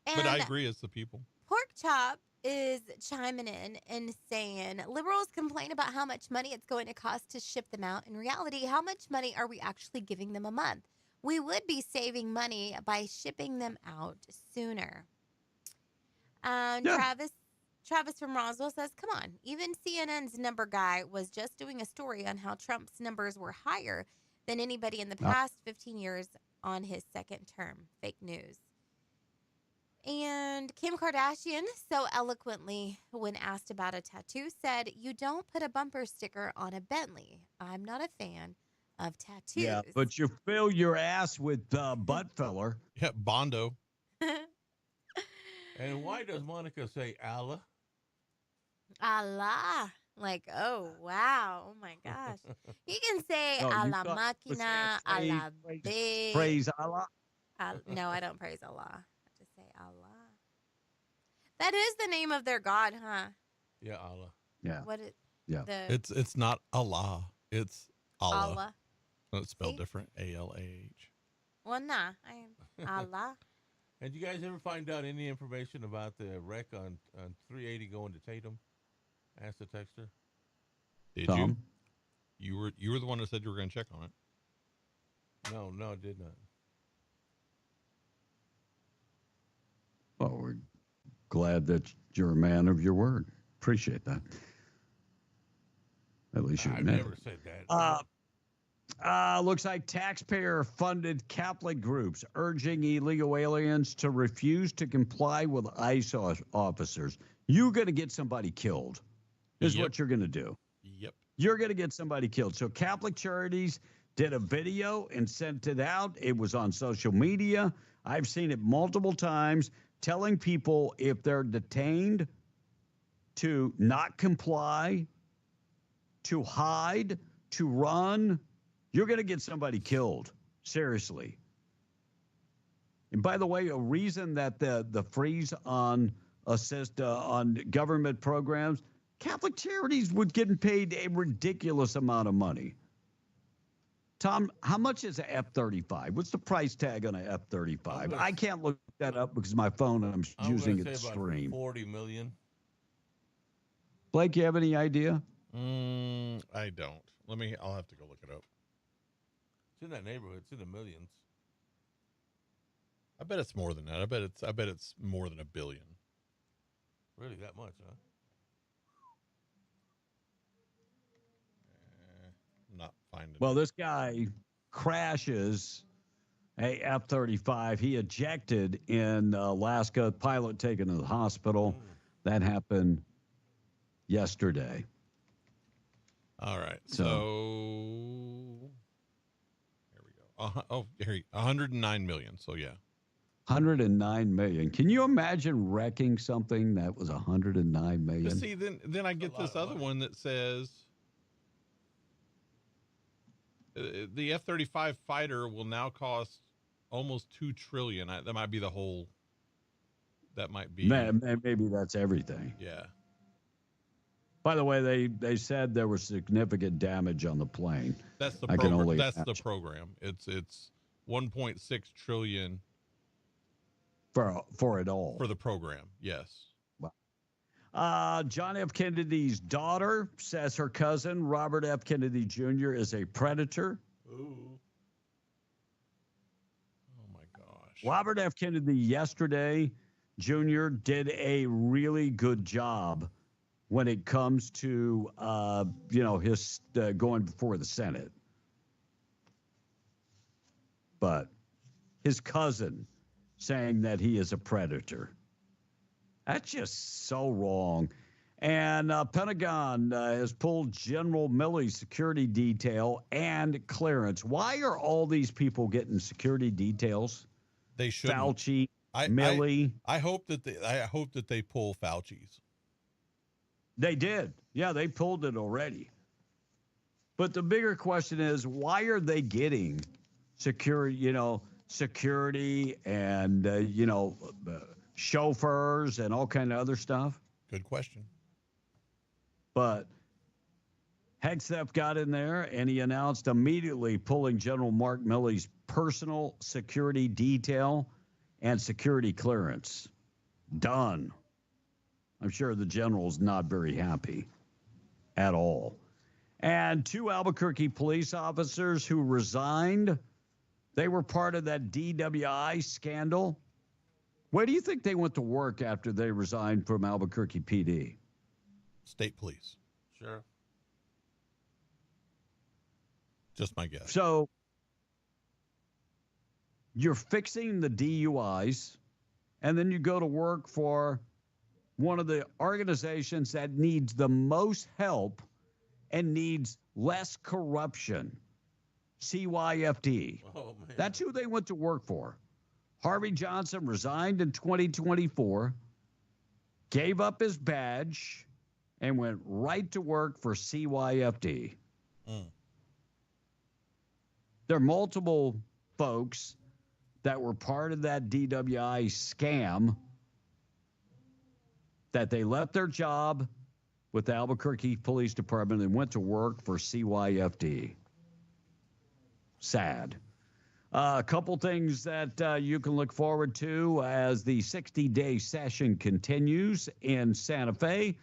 But I agree, it's the people. Pork Chop is chiming in and saying, liberals complain about how much money it's going to cost to ship them out. In reality, how much money are we actually giving them a month? We would be saving money by shipping them out sooner. Travis from Roswell says, come on, even CNN's number guy was just doing a story on how Trump's numbers were higher than anybody in the past 15 years on his second term. Fake news. And Kim Kardashian, so eloquently, when asked about a tattoo, said, you don't put a bumper sticker on a Bentley. I'm not a fan of tattoos. Yeah, but you fill your ass with butt filler. Yeah, Bondo. And why does Monica say Allah? Allah. Like, oh, wow. Oh, my gosh. You can say Allah Machina, Allah Big. Praise Allah? No, I don't praise Allah. I just say Allah. That is the name of their God, huh? Yeah, Allah. Yeah. What is It's not Allah. It's Allah. Allah. It's spelled different. A-L-A-H. Well, nah. I am Allah. And you guys ever find out any information about the wreck on 380 going to Tatum? Ask the texter. Did Tom? You were the one that said you were going to check on it. No, I did not. Well, we're glad that you're a man of your word. Appreciate that. At least you admit. I've never said that. Looks like taxpayer-funded Catholic groups urging illegal aliens to refuse to comply with ICE officers. You're going to get somebody killed, is what you're going to do. Yep. You're going to get somebody killed. So Catholic Charities did a video and sent it out. It was on social media. I've seen it multiple times, telling people if they're detained to not comply, to hide, to run. You're going to get somebody killed. Seriously. And by the way, a reason that the freeze on on government programs, Catholic Charities were getting paid a ridiculous amount of money. Tom, how much is an F-35? What's the price tag on an F-35? I can't look that up because my phone, I'm using it to stream. 40 million. Blake, you have any idea? I don't. I'll have to go look it up. It's in that neighborhood. It's in the millions. I bet it's more than that. I bet it's more than $1 billion. Really, that much, huh? Not finding. Well, this guy crashes a F-35. He ejected in Alaska. Pilot taken to the hospital. That happened yesterday. All right. So here we go. Here 109 million. So yeah. 109 million. Can you imagine wrecking something that was 109 million? But see, then I get this other one that says the F-35 fighter will now cost almost $2 trillion. That might be the whole. That might be. Maybe that's everything. Yeah. By the way, they said there was significant damage on the plane. That's the program. That's the program. It's 1.6 trillion. For it all. For the program, yes. Wow. John F. Kennedy's daughter says her cousin, Robert F. Kennedy Jr., is a predator. Ooh. Oh, my gosh. Robert F. Kennedy yesterday, Jr., did a really good job when it comes to, his going before the Senate. But his cousin saying that he is a predator. That's just so wrong. And Pentagon has pulled General Milley's security detail and clearance. Why are all these people getting security details? They should. Fauci, Milley. I hope that they pull Fauci's. They did. Yeah, they pulled it already. But the bigger question is, why are they getting security and, chauffeurs and all kind of other stuff? Good question. But Hegseth got in there and he announced immediately pulling General Mark Milley's personal security detail and security clearance. Done. I'm sure the general's not very happy at all. And 2 Albuquerque police officers who resigned, they were part of that DWI scandal. Where do you think they went to work after they resigned from Albuquerque PD? State police. Sure. Just my guess. So you're fixing the DUIs, and then you go to work for one of the organizations that needs the most help and needs less corruption. CYFD. Oh, man. That's who they went to work for. Harvey Johnson resigned in 2024, gave up his badge, and went right to work for CYFD. There are multiple folks that were part of that DWI scam that they left their job with the Albuquerque Police Department and went to work for CYFD. Sad. A couple things that you can look forward to as the 60-day session continues in Santa Fe.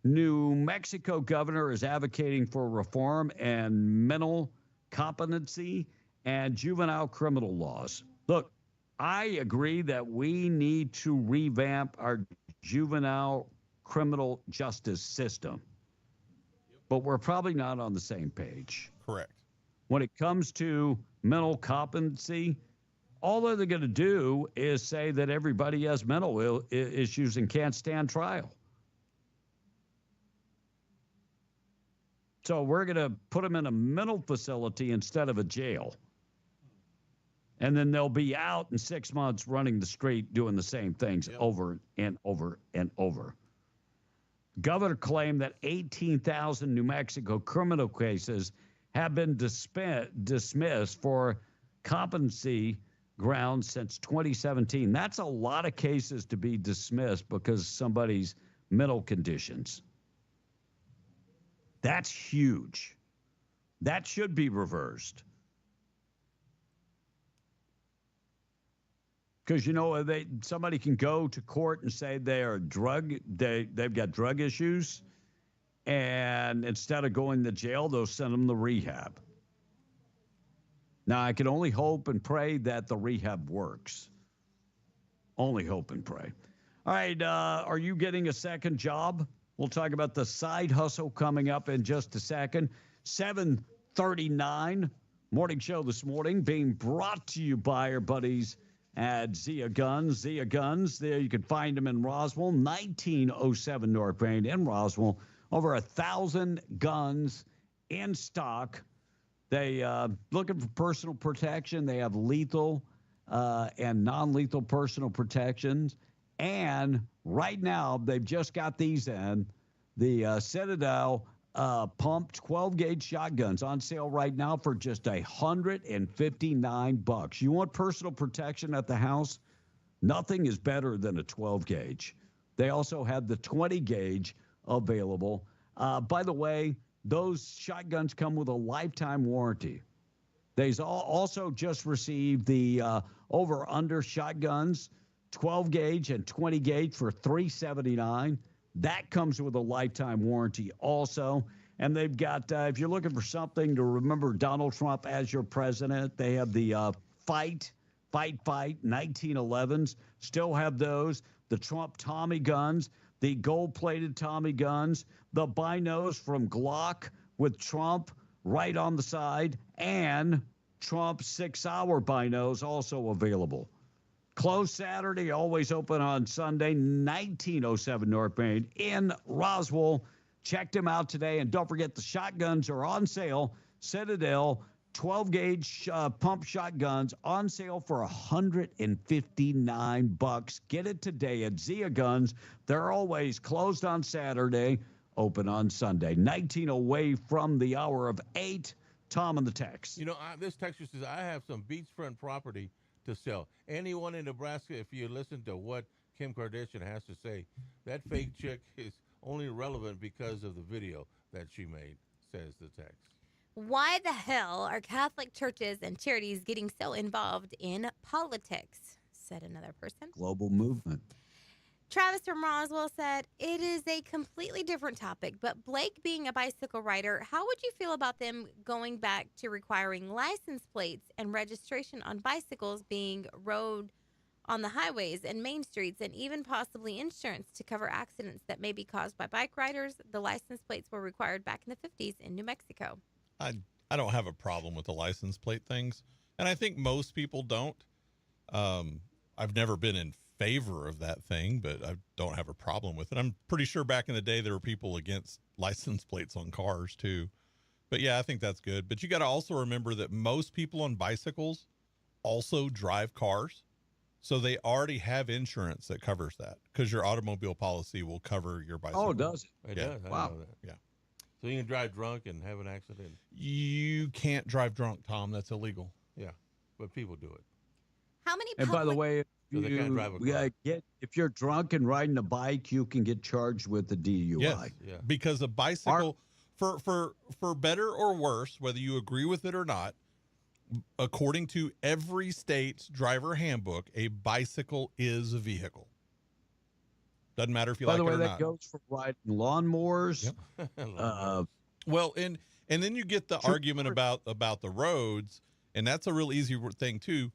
New Mexico governor is advocating for reform and mental competency and juvenile criminal laws. Look, I agree that we need to revamp our juvenile criminal justice system, but we're probably not on the same page. Correct. When it comes to mental competency, all they're going to do is say that everybody has mental issues and can't stand trial. So we're going to put them in a mental facility instead of a jail. And then they'll be out in 6 months running the street doing the same things over and over and over. Governor claimed that 18,000 New Mexico criminal cases have been dismissed for competency grounds since 2017. That's a lot of cases to be dismissed because of somebody's mental conditions. That's huge. That should be reversed. Because, you know, somebody can go to court and say they've got drug issues, and instead of going to jail, they'll send them to rehab. Now, I can only hope and pray that the rehab works. Only hope and pray. All right, are you getting a second job? We'll talk about the side hustle coming up in just a second. 7:39 morning show this morning being brought to you by our buddies at Zia Guns. Zia Guns, there you can find them in Roswell, 1907 North Main in Roswell. Over 1,000 guns in stock. They looking for personal protection. They have lethal and non-lethal personal protections. And right now, they've just got these in. The Citadel pumped 12-gauge shotguns on sale right now for just $159. You want personal protection at the house? Nothing is better than a 12-gauge. They also have the 20-gauge available. By the way, those shotguns come with a lifetime warranty. They also just received the over-under shotguns, 12-gauge and 20-gauge for $379. That comes with a lifetime warranty also. And they've got, if you're looking for something to remember Donald Trump as your president, they have the Fight 1911s. Still have those. The Trump Tommy guns, the gold-plated Tommy guns, the binos from Glock with Trump right on the side, and Trump 6-hour binos also available. Closed Saturday, always open on Sunday, 1907 North Main in Roswell. Check them out today. And don't forget, the shotguns are on sale. Citadel 12-gauge pump shotguns on sale for $159. Get it today at Zia Guns. They're always closed on Saturday, open on Sunday. 19 away from the hour of 8. Tom on the text. You know, this texter says, I have some beachfront property to sell. Anyone in Nebraska, if you listen to what Kim Kardashian has to say, that fake chick is only relevant because of the video that she made, says the text. Why the hell are Catholic churches and charities getting so involved in politics? Said another person. Global movement. Travis from Roswell said, it is a completely different topic, but Blake being a bicycle rider, how would you feel about them going back to requiring license plates and registration on bicycles being rode on the highways and main streets, and even possibly insurance to cover accidents that may be caused by bike riders? The license plates were required back in the 50s in New Mexico. I don't have a problem with the license plate things, and I think most people don't. I've never been in favor of that thing, but I don't have a problem with it. I'm pretty sure back in the day there were people against license plates on cars too. But yeah, I think that's good. But you got to also remember that most people on bicycles also drive cars. So they already have insurance that covers that, because your automobile policy will cover your bicycle. Oh, does it? It does. I know that. Yeah. So you can drive drunk and have an accident? You can't drive drunk, Tom. That's illegal. Yeah, but people do it. How many And by the way, So they can't drive a car. if you're drunk and riding a bike, you can get charged with the DUI. Yes, yeah. Because a bicycle, for better or worse, whether you agree with it or not, according to every state's driver handbook, a bicycle is a vehicle. Doesn't matter if you like it or not. By the way, that goes for riding lawnmowers. Yep. Well, and then you get the argument about the roads, and that's a real easy thing too.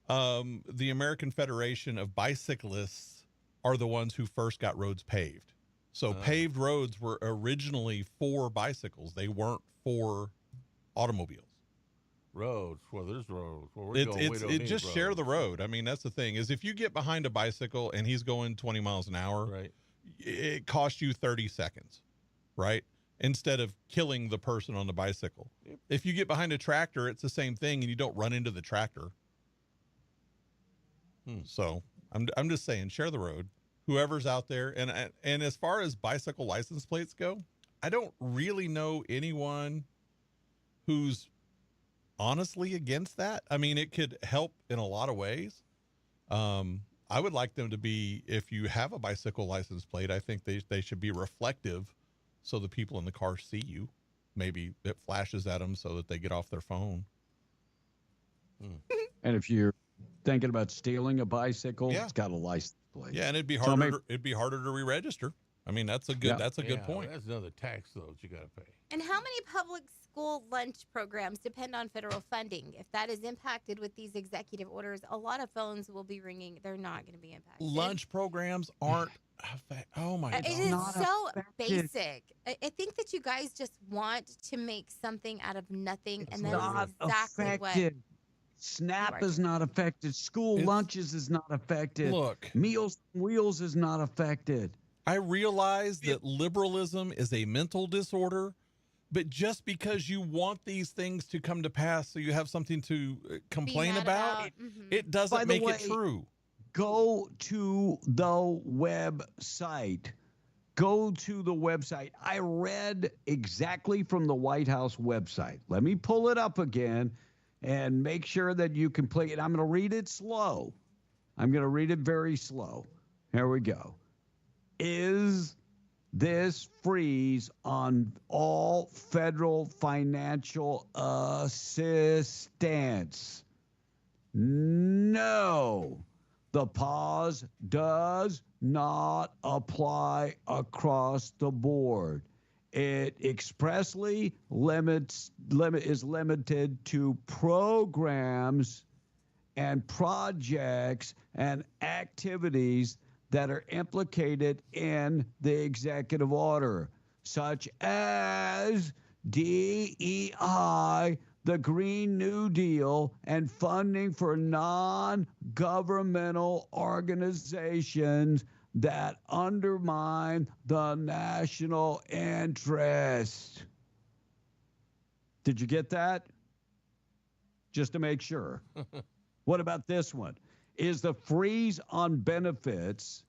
The American Federation of Bicyclists are the ones who first got roads paved. So paved roads were originally for bicycles. They weren't for automobiles. Roads. Well, there's roads. Well, we don't Just need share roads. the road. I mean, that's the thing, is if you get behind a bicycle and he's going 20 miles an hour, right, it costs you 30 seconds, right? Instead of killing the person on the bicycle. Yep. If you get behind a tractor, it's the same thing, and you don't run into the tractor. So I'm just saying, share the road. Whoever's out there, and as far as bicycle license plates go, I don't really know anyone who's honestly against that. I mean, it could help in a lot of ways. I would like them to be, if you have a bicycle license plate, I think they should be reflective so the people in the car see you. Maybe it flashes at them so that they get off their phone. And if you're thinking about stealing a bicycle, it's got a license plate. Yeah, and it'd be harder to re-register. I mean, that's a good good point. That's another tax though that you got to pay. And how many public school lunch programs depend on federal funding? If that is impacted with these executive orders, a lot of phones will be ringing. They're not going to be impacted. Lunch programs aren't. Oh my God! It is so basic. I think that you guys just want to make something out of nothing, and that is exactly what. SNAP is not affected. School lunches is not affected. Look, Meals on Wheels is not affected. I realize that liberalism is a mental disorder, but just because you want these things to come to pass so you have something to complain about, it doesn't make it true. Go to the website. Go to the website. I read exactly from the White House website. Let me pull it up again and make sure that you can play it. I'm going to read it slow. I'm going to read it very slow. Here we go. Is this freeze on all federal financial assistance? No. The pause does not apply across the board. It expressly is limited to programs and projects and activities that are implicated in the executive order, such as DEI, the Green New Deal, and funding for non-governmental organizations that undermine the national interest. Did you get that? Just to make sure. What about this one? Is the freeze on benefits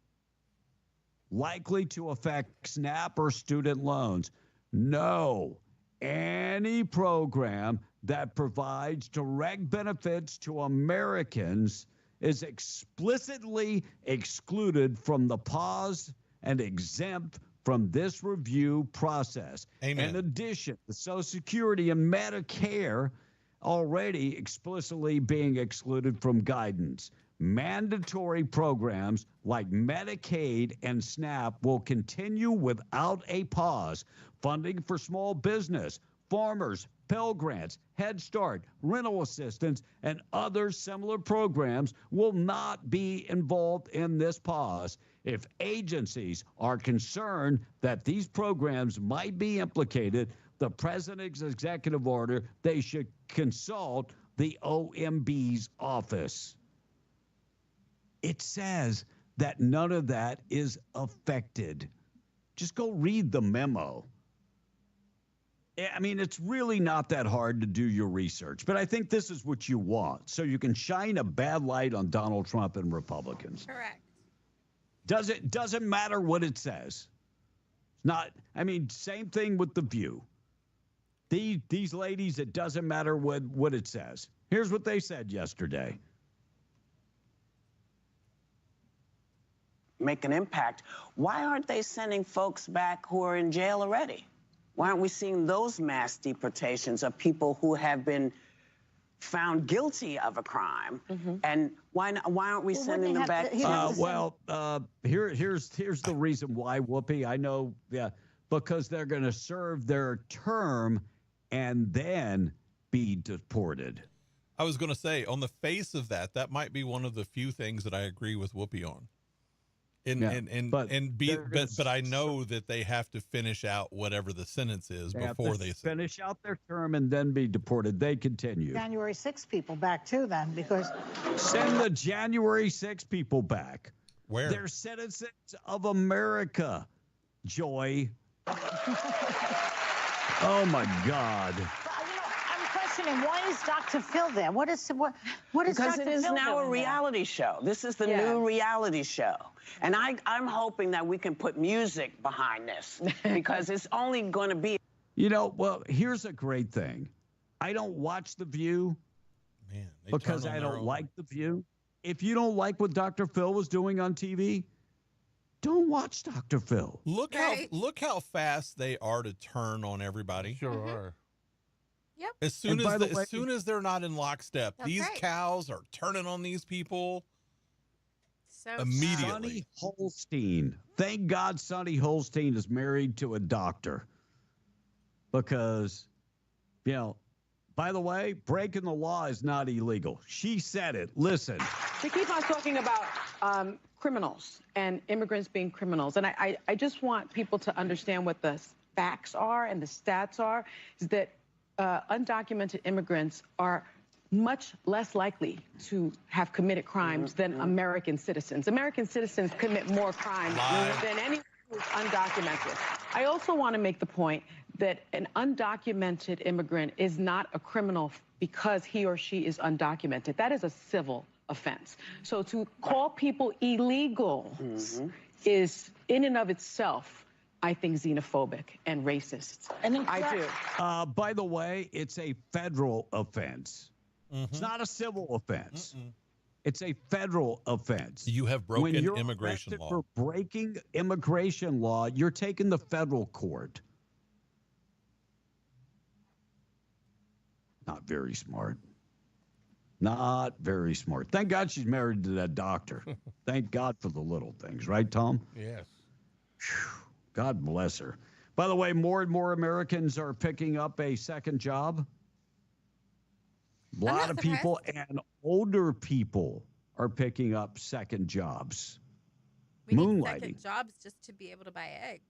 likely to affect SNAP or student loans? No. Any program that provides direct benefits to Americans is explicitly excluded from the pause and exempt from this review process. Amen. In addition, the Social Security and Medicare already explicitly being excluded from guidance. Mandatory programs like Medicaid and SNAP will continue without a pause. Funding for small business, farmers, Pell Grants, Head Start, rental assistance, and other similar programs will not be involved in this pause. If agencies are concerned that these programs might be implicated, the president's executive order, they should consult the OMB's office. It says that none of that is affected. Just go read the memo. I mean, it's really not that hard to do your research, but I think this is what you want, so you can shine a bad light on Donald Trump and Republicans. Correct. Doesn't matter what it says. Same thing with The View. These ladies, it doesn't matter what it says. Here's what they said yesterday. Make an impact. Why aren't they sending folks back who are in jail already? Why aren't we seeing those mass deportations of people who have been found guilty of a crime? And why aren't we sending them back? Here's the reason why, Whoopi. I know, because they're going to serve their term and then be deported. I was going to say, on the face of that might be one of the few things that I agree with Whoopi on. But I know that they have to finish out whatever the sentence is before they finish out their term and then be deported. They continue. January 6 people back too, then, because send the January 6 people back. Where? They're citizens of America. Joy. Oh my God. Why is Dr. Phil there? What is because Dr. it is Phil now a doing reality show. This is the new reality show. And I'm hoping that we can put music behind this because it's only going to be. Well, here's a great thing. I don't watch The View they because turn on I their don't own. like The View. If you don't like what Dr. Phil was doing on TV, don't watch Dr. Phil. Look how fast they are to turn on everybody. Sure are. Yep. As soon And by the way- as soon as they're not in lockstep, That's these right. cows are turning on these people So immediately. Sonny Holstein. Thank God Sonny Holstein is married to a doctor. Because, by the way, breaking the law is not illegal. She said it. Listen. We keep on talking about criminals and immigrants being criminals. And I just want people to understand what the facts are and the stats are, is that undocumented immigrants are much less likely to have committed crimes than American citizens. American citizens commit more crimes than anyone who's undocumented. I also want to make the point that an undocumented immigrant is not a criminal because he or she is undocumented. That is a civil offense. So to call people illegal is, in and of itself, I think, xenophobic and racist. And I do. By the way, it's a federal offense. It's not a civil offense. It's a federal offense. You have When broken you're immigration arrested law. for breaking immigration law, you're taking the federal court. Not very smart. Not very smart. Thank God she's married to that doctor. Thank God for the little things, right, Tom? Yes. God bless her. By the way, more and more Americans are picking up a second job. A lot of people and older people are picking up second jobs. We need Moonlighting. second jobs just to be able to buy eggs.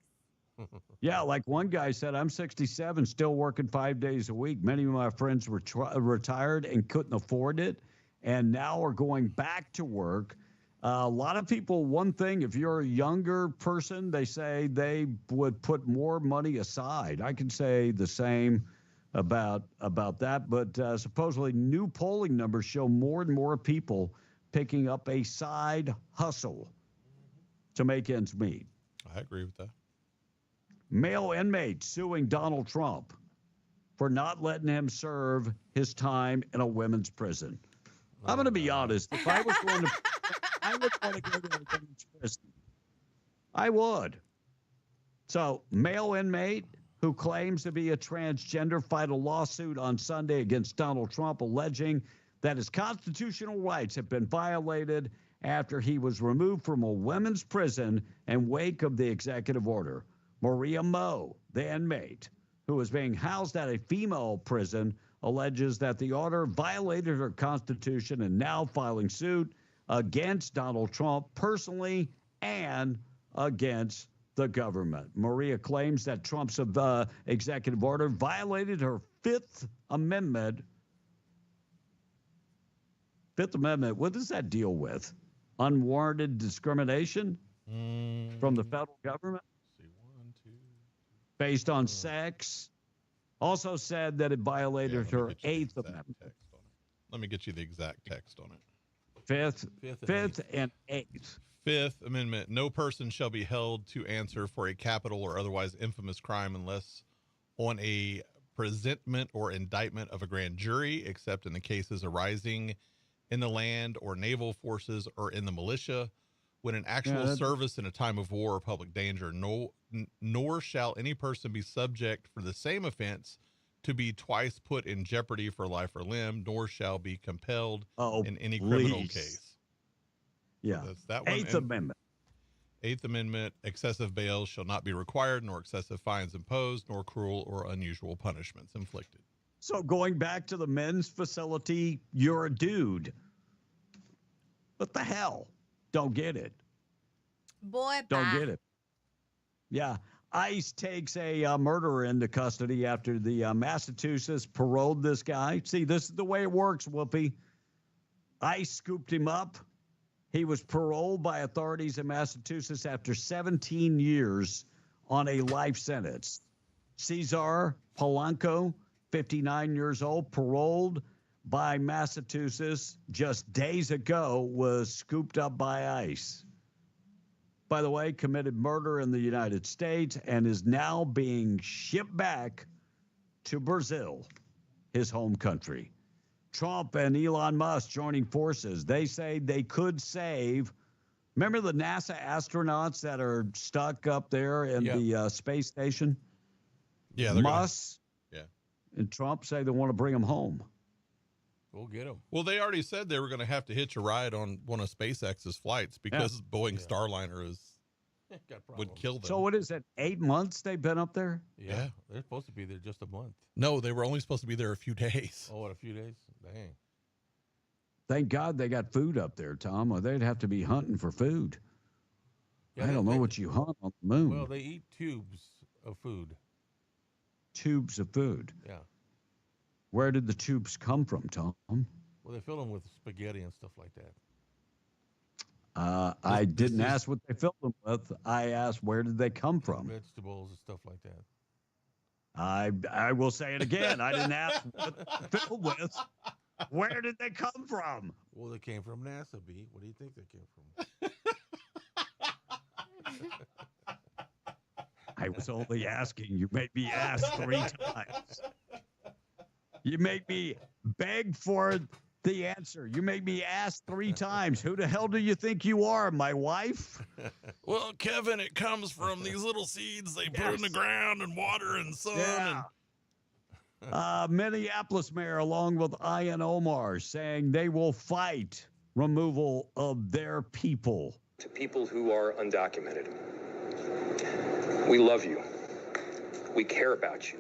Yeah, like one guy said, I'm 67, still working 5 days a week. Many of my friends were retired and couldn't afford it, and now are going back to work. A lot of people, one thing, if you're a younger person, they say they would put more money aside. I can say the same about that, but supposedly new polling numbers show more and more people picking up a side hustle to make ends meet. I agree with that. Male inmate suing Donald Trump for not letting him serve his time in a women's prison. I'm going to be honest. If I was going to, I would want to go to a women's prison. I would. So, male inmate who claims to be a transgender filed a lawsuit on Sunday against Donald Trump, alleging that his constitutional rights have been violated after he was removed from a women's prison in wake of the executive order. Maria Moe, the inmate, who was being housed at a female prison, alleges that the order violated her constitution and now filing suit against Donald Trump personally and against the government. Maria claims that Trump's executive order violated her Fifth Amendment. Fifth Amendment, what does that deal with? Unwarranted discrimination from the federal government? Based on sex. Also said that it violated her Eighth Amendment. Let me get you the exact text on it. Fifth and Eighth. Fifth Amendment, no person shall be held to answer for a capital or otherwise infamous crime unless on a presentment or indictment of a grand jury, except in the cases arising in the land or naval forces or in the militia, when in actual service in a time of war or public danger, nor shall any person be subject for the same offense to be twice put in jeopardy for life or limb, nor shall be compelled in any criminal case. Yeah. So that's that one. Eighth Amendment. Eighth Amendment, excessive bail shall not be required, nor excessive fines imposed, nor cruel or unusual punishments inflicted. So going back to the men's facility, you're a dude. What the hell? Don't get it. Boy, Don't get it. Yeah. ICE takes a murderer into custody after the Massachusetts paroled this guy. See, this is the way it works, Whoopi. ICE scooped him up. He was paroled by authorities in Massachusetts after 17 years on a life sentence. Cesar Polanco, 59 years old, paroled by Massachusetts just days ago, was scooped up by ICE. By the way, committed murder in the United States and is now being shipped back to Brazil. his home country. Trump and Elon Musk joining forces. They say they could save. Remember the NASA astronauts that are stuck up there in the space station? Yeah, Musk and Trump say they want to bring them home. We'll get them. Well, they already said they were going to have to hitch a ride on one of SpaceX's flights because Boeing Starliner would kill them. So what is it, 8 months they've been up there? Yeah. They're supposed to be there just a month. No, they were only supposed to be there a few days. Oh, what, a few days? Dang. Thank God they got food up there, Tom, or they'd have to be hunting for food. Yeah, I don't know what you hunt on the moon. Well, they eat tubes of food. Tubes of food. Yeah. Where did the tubes come from, Tom? Well, they fill them with spaghetti and stuff like that. I didn't ask what they filled them with. I asked where did they come from? Vegetables and stuff like that. I will say it again. I didn't ask what they're filled with. Where did they come from? Well, they came from NASA, B. What do you think they came from? I was only asking. You made me ask 3 times. You made me beg for the answer. You made me ask 3 times. Who the hell do you think you are, my wife? Well, Kevin, it comes from these little seeds they put in the ground and water and sun. Yeah. Minneapolis mayor, along with Ian Omar, saying they will fight removal of their people. To people who are undocumented, we love you. We care about you.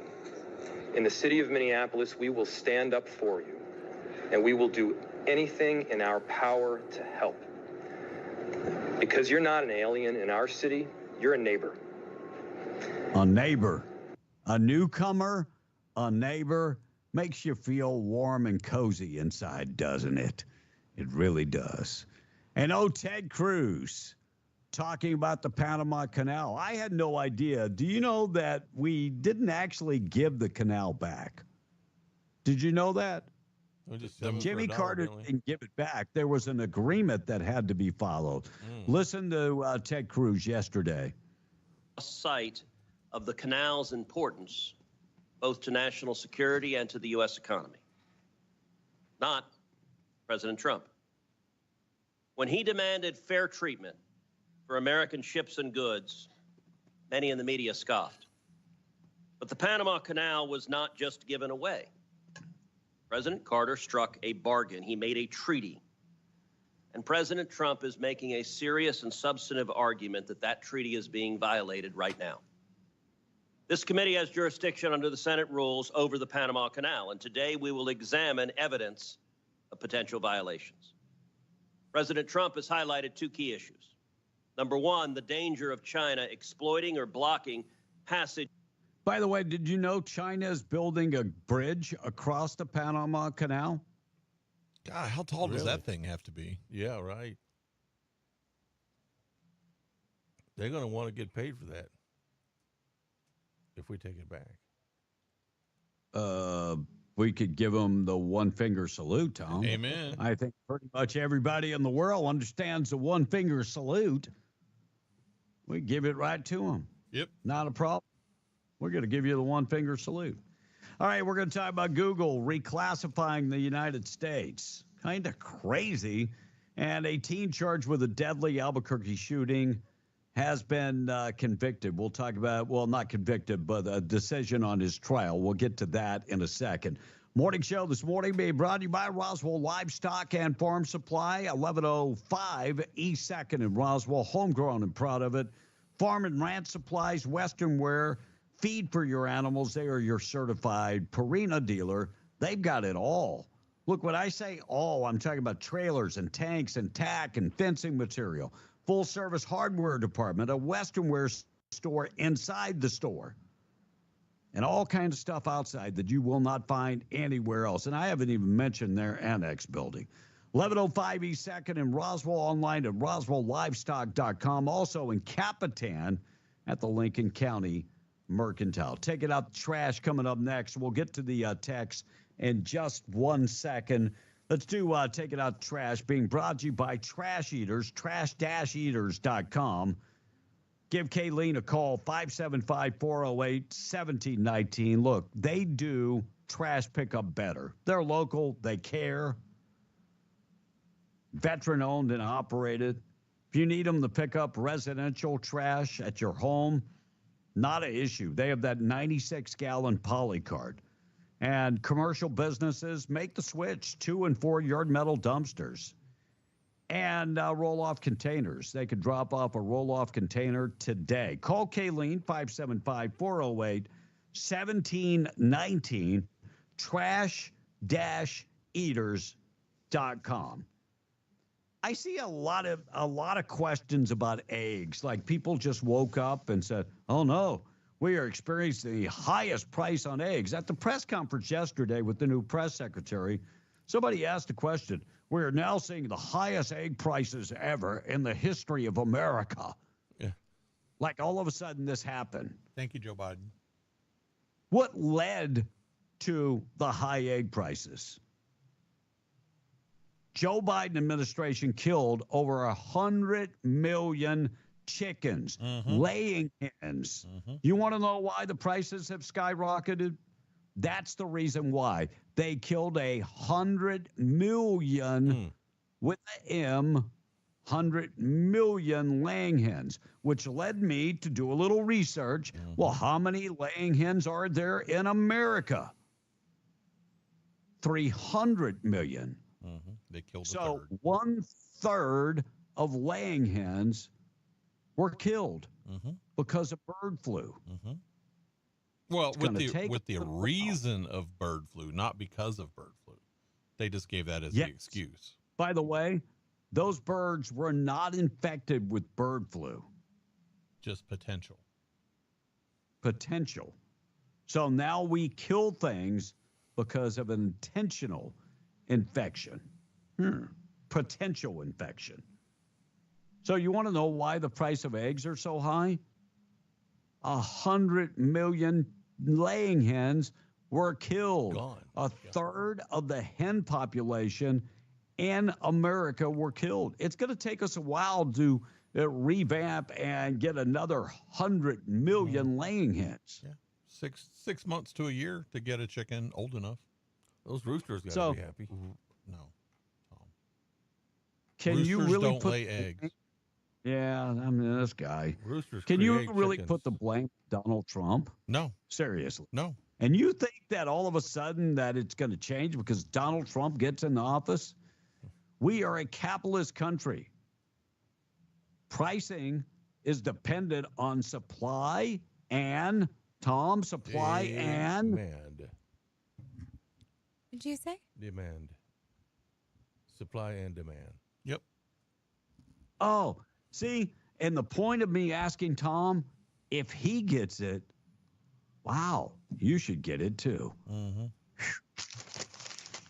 In the city of Minneapolis, we will stand up for you, and we will do anything in our power to help. Because you're not an alien in our city, you're a neighbor. A neighbor, a newcomer, a neighbor makes you feel warm and cozy inside, doesn't it? It really does. And Ted Cruz talking about the Panama Canal. I had no idea. Do you know that we didn't actually give the canal back? Did you know that? Jimmy Carter didn't give it back. There was an agreement that had to be followed. Listen to Ted Cruz yesterday. Sight of the canal's importance, both to national security and to the U.S. economy. Not President Trump. When he demanded fair treatment for American ships and goods, many in the media scoffed. But the Panama Canal was not just given away. President Carter struck a bargain. He made a treaty. And President Trump is making a serious and substantive argument that that treaty is being violated right now. This committee has jurisdiction under the Senate rules over the Panama Canal, and today we will examine evidence of potential violations. President Trump has highlighted 2 key issues. Number 1, the danger of China exploiting or blocking passage. By the way, did you know China is building a bridge across the Panama Canal? God, how tall does that thing have to be? Yeah, right. They're going to want to get paid for that if we take it back. We could give them the 1-finger salute, Tom. Amen. I think pretty much everybody in the world understands the 1-finger salute. We give it right to them. Yep. Not a problem. We're going to give you the 1-finger salute. All right, we're going to talk about Google reclassifying the United States. Kind of crazy. And a teen charged with a deadly Albuquerque shooting has been convicted. We'll talk about, well, not convicted, but a decision on his trial. We'll get to that in a second. Morning show this morning being brought to you by Roswell Livestock and Farm Supply, 1105 East 2nd in Roswell. Homegrown and proud of it. Farm and Ranch Supplies, Western Wear, feed for your animals. They are your certified Purina dealer. They've got it all. Look, when I say all, I'm talking about trailers and tanks and tack and fencing material. Full-service hardware department, a Western Wear store inside the store, and all kinds of stuff outside that you will not find anywhere else. And I haven't even mentioned their annex building. 1105 East 2nd in Roswell, online at roswelllivestock.com. Also in Capitan at the Lincoln County Mercantile. Taking out the trash coming up next. We'll get to the text in just 1 second. Let's do Take It Out Trash, being brought to you by Trash Eaters, trash-eaters.com. Give Kayleen a call, 575-408-1719. Look, they do trash pickup better. They're local. They care. Veteran owned and operated. If you need them to pick up residential trash at your home, not an issue. They have that 96-gallon polycart. And commercial businesses make the switch, 2 and 4 yard metal dumpsters and roll-off containers. They could drop off a roll-off container today. Call Kayleen, 575-408-1719, trash-eaters.com. I see a lot of questions about eggs. Like people just woke up and said, "Oh no, we are experiencing the highest price on eggs." At the press conference yesterday with the new press secretary, somebody asked the question, "We are now seeing the highest egg prices ever in the history of America." Yeah. Like all of a sudden this happened. Thank you, Joe Biden. What led to the high egg prices? Joe Biden administration killed over 100 million chickens, laying hens. You want to know why the prices have skyrocketed? That's the reason why. They killed 100 million with an M, 100 million laying hens, which led me to do a little research. Well, how many laying hens are there in America? 300 million. They killed so 1/3 of laying hens were killed because of bird flu. Well, with the reason of bird flu, not because of bird flu. They just gave that as the excuse. By the way, those birds were not infected with bird flu. Just potential. Potential. So now we kill things because of an intentional infection. Potential infection. So you want to know why the price of eggs are so high? 100 million laying hens were killed. Gone. A third of the hen population in America were killed. It's going to take us a while to revamp and get another 100 million laying hens. Yeah. Six months to a year to get a chicken old enough. Those roosters got to be happy. No. Can roosters you really don't put lay eggs? Yeah, I mean this guy. Roosters Can you create really chickens. put the blame on Donald Trump? No. Seriously. No. And you think that all of a sudden that it's going to change because Donald Trump gets in office? We are a capitalist country. Pricing is dependent on supply and supply and demand. Did you say? Demand. Supply and demand. Yep. Oh, see, and the point of me asking Tom if he gets it, wow, you should get it too.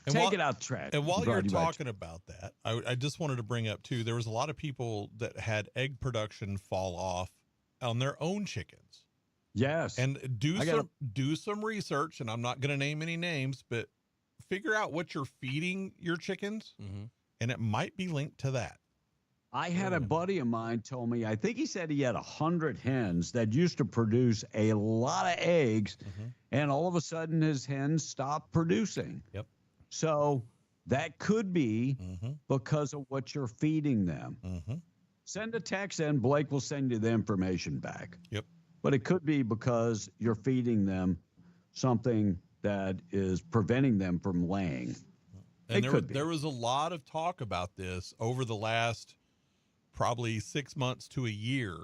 Take it out, trash. And while you're talking about that, I just wanted to bring up too, there was a lot of people that had egg production fall off on their own chickens. Yes. And do some research, and I'm not going to name any names, but figure out what you're feeding your chickens, and it might be linked to that. I had a buddy of mine told me, I think he said he had 100 hens that used to produce a lot of eggs, and all of a sudden his hens stopped producing. Yep. So that could be because of what you're feeding them. Send a text in, Blake will send you the information back. Yep. But it could be because you're feeding them something that is preventing them from laying. And there was a lot of talk about this over the last probably 6 months to a year,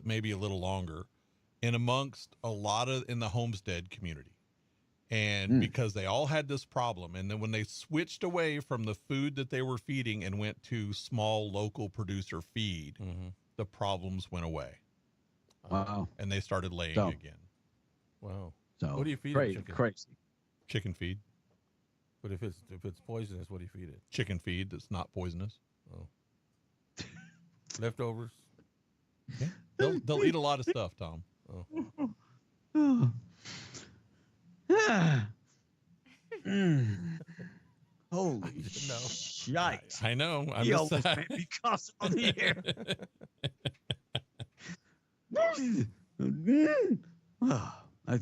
maybe a little longer, and amongst a lot in the homestead community. And because they all had this problem. And then when they switched away from the food that they were feeding and went to small local producer feed, the problems went away. Wow. And they started laying again. Wow. So what do you feed crazy, a chicken? crazy. Chicken feed. But if it's poisonous, what do you feed it? Chicken feed that's not poisonous. Oh. Leftovers. Yeah. They'll eat a lot of stuff, Tom. Oh. Holy shite. I know. I'm He just almost made me cuss on the air.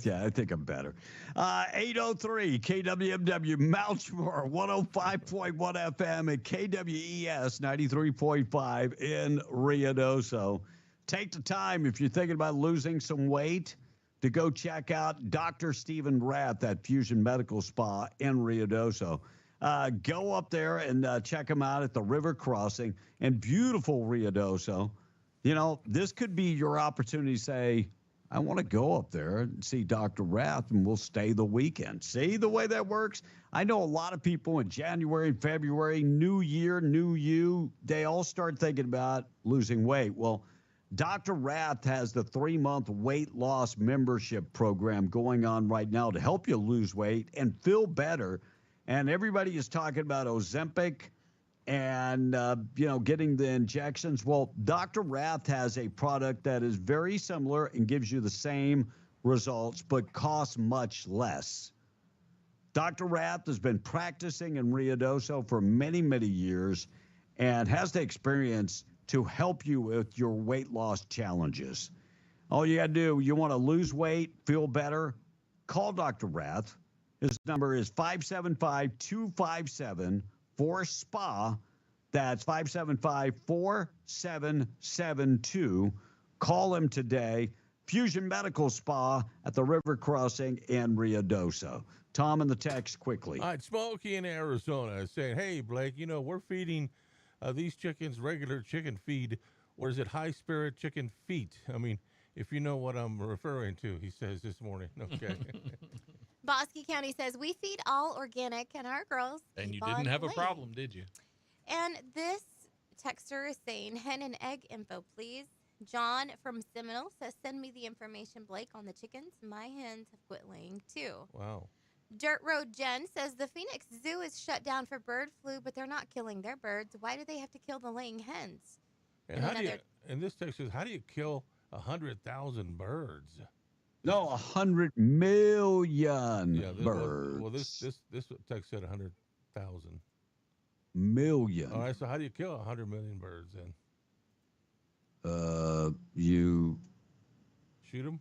Yeah, I think I'm better. 803 KWMW Malchmore 105.1 FM and KWES 93.5 in Ruidoso. Take the time if you're thinking about losing some weight to go check out Dr. Stephen Rath at Fusion Medical Spa in Ruidoso. Go up there and check him out at the river crossing in beautiful Ruidoso. You know, this could be your opportunity to say, I want to go up there and see Dr. Rath, and we'll stay the weekend. See the way that works? I know a lot of people in January and February, new year, new you, they all start thinking about losing weight. Well, Dr. Rath has the 3-month weight loss membership program going on right now to help you lose weight and feel better. And everybody is talking about Ozempic and, getting the injections. Well, Dr. Rath has a product that is very similar and gives you the same results, but costs much less. Dr. Rath has been practicing in Ruidoso for many, many years and has the experience to help you with your weight loss challenges. All you got to do, you want to lose weight, feel better, call Dr. Rath. His number is 575-257-4SPA. That's 575-4772. Call him today. Fusion Medical Spa at the River Crossing in Ruidoso. Tom in the text quickly. All right, Smokey in Arizona is saying, hey, Blake, we're feeding these chickens regular chicken feed, or is it high-spirit chicken feet? I mean, if you know what I'm referring to, he says this morning. Okay. Bosque County says, we feed all organic and our girls. And you didn't have a problem, did you? And this texter is saying, hen and egg info, please. John from Seminole says, send me the information, Blake, on the chickens. My hens have quit laying too. Wow. Dirt Road Jen says, the Phoenix Zoo is shut down for bird flu, but they're not killing their birds. Why do they have to kill the laying hens? And and this text says, how do you kill 100,000 birds? No, 100 million birds. Well, this text said 100,000. Million. All right, so how do you kill 100 million birds then? You shoot them?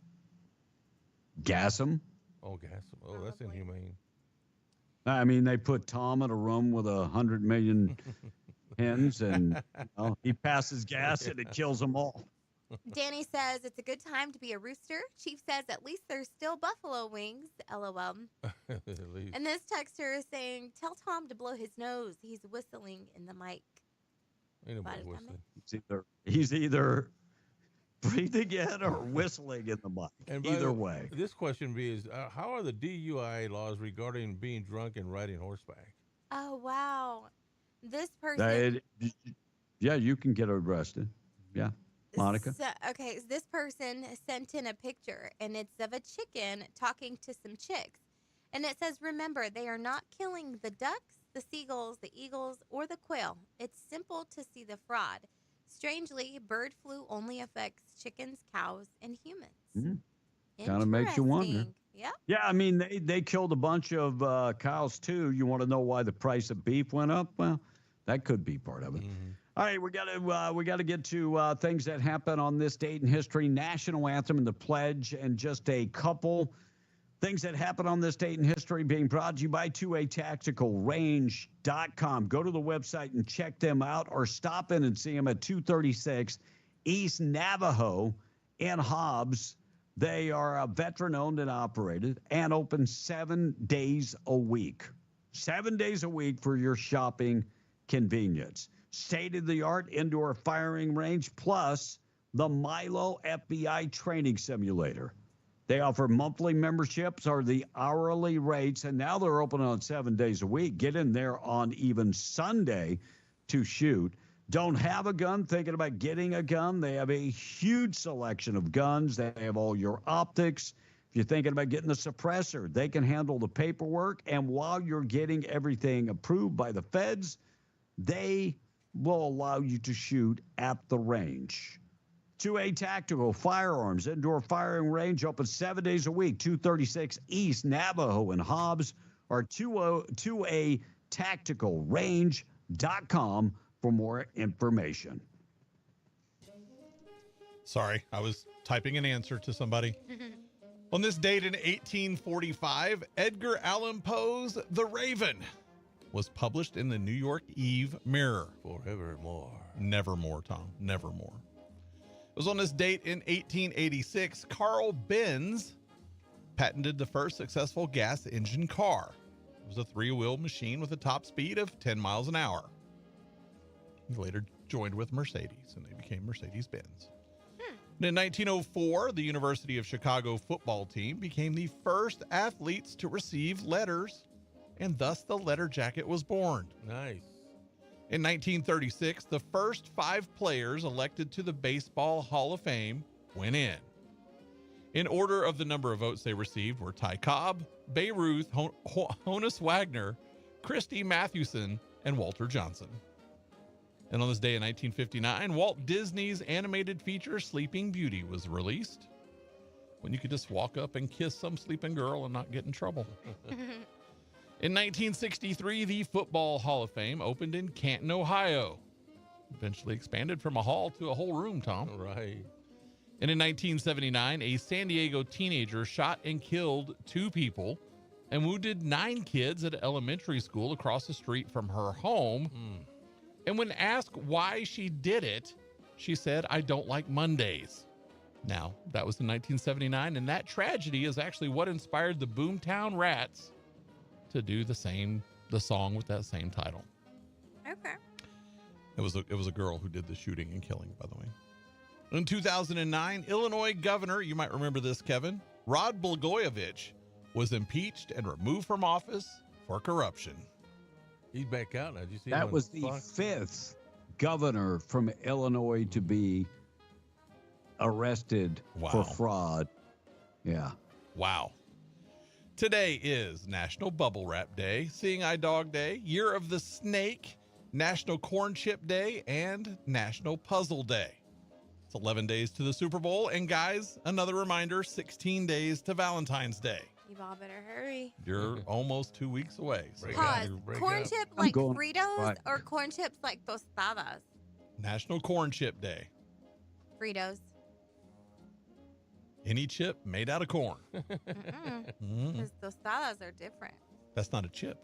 Gas them? Oh, gas them. Oh, that's inhumane. I mean, they put Tom in a room with 100 million hens, and he passes gas and it kills them all. Danny says it's a good time to be a rooster. Chief says at least there's still buffalo wings. LOL. And this texter is saying, tell Tom to blow his nose. He's whistling in the mic. Ain't nobody whistling. He's either breathing in or whistling in the mic. And either way. This question is, how are the DUI laws regarding being drunk and riding horseback? Oh, wow. This person. You can get arrested. Yeah. Monica? So, okay, this person sent in a picture, and it's of a chicken talking to some chicks. And it says, remember, they are not killing the ducks, the seagulls, the eagles, or the quail. It's simple to see the fraud. Strangely, bird flu only affects chickens, cows, and humans. Mm-hmm. Kind of makes you wonder. Yeah. Yeah, I mean, they killed a bunch of cows, too. You want to know why the price of beef went up? Well, that could be part of it. Mm-hmm. All right, we got to get to things that happen on this date in history, national anthem and the pledge, and just a couple things that happen on this date in history being brought to you by 2atacticalrange.com. Go to the website and check them out, or stop in and see them at 236 East Navajo in Hobbs. They are veteran-owned and operated and open 7 days a week. 7 days a week for your shopping convenience. State-of-the-art indoor firing range, plus the Milo FBI training simulator. They offer monthly memberships or the hourly rates, and now they're open on 7 days a week. Get in there on even Sunday to shoot. Don't have a gun, thinking about getting a gun? They have a huge selection of guns. They have all your optics. If you're thinking about getting a suppressor, they can handle the paperwork. And while you're getting everything approved by the feds, they will allow you to shoot at the range. 2A Tactical Firearms Indoor Firing Range open 7 days a week, 236 East Navajo and Hobbs, or 2atacticalrange.com for more information. Sorry, I was typing an answer to somebody. On this date in 1845, Edgar Allan Poe's The Raven was published in the New York Eve Mirror. Forevermore. Nevermore, Tom. Nevermore. It was on this date in 1886, Carl Benz patented the first successful gas engine car. It was a three-wheel machine with a top speed of 10 miles an hour. He later joined with Mercedes, and they became Mercedes-Benz. In 1904, the University of Chicago football team became the first athletes to receive letters, and thus the letter jacket was born. Nice. In 1936, the first 5 players elected to the Baseball Hall of Fame went in. In order of the number of votes they received were Ty Cobb, Babe Ruth, Honus Wagner, Christy Mathewson, and Walter Johnson. And on this day in 1959, Walt Disney's animated feature Sleeping Beauty was released, when you could just walk up and kiss some sleeping girl and not get in trouble. In 1963, the Football Hall of Fame opened in Canton, Ohio. Eventually expanded from a hall to a whole room, Tom. Right. And in 1979, a San Diego teenager shot and killed 2 people and wounded 9 kids at an elementary school across the street from her home. And when asked why she did it, she said, "I don't like Mondays." Now, that was in 1979, and that tragedy is actually what inspired the Boomtown Rats to do the song with that same title. Okay. It was a girl who did the shooting and killing, by the way. In 2009, Illinois governor, you might remember this, Kevin, Rod Blagojevich, was impeached and removed from office for corruption. He's back out now. Did you see that was the 5th governor from Illinois to be arrested for fraud. Yeah. Wow. Today is National Bubble Wrap Day, Seeing Eye Dog Day, Year of the Snake, National Corn Chip Day, and National Puzzle Day. It's 11 days to the Super Bowl. And guys, another reminder, 16 days to Valentine's Day. You all better hurry. You're almost 2 weeks away. So Pause. Corn chip like Fritos or corn chips like tostadas? National Corn Chip Day. Fritos. Any chip made out of corn. Because tostadas are different. That's not a chip.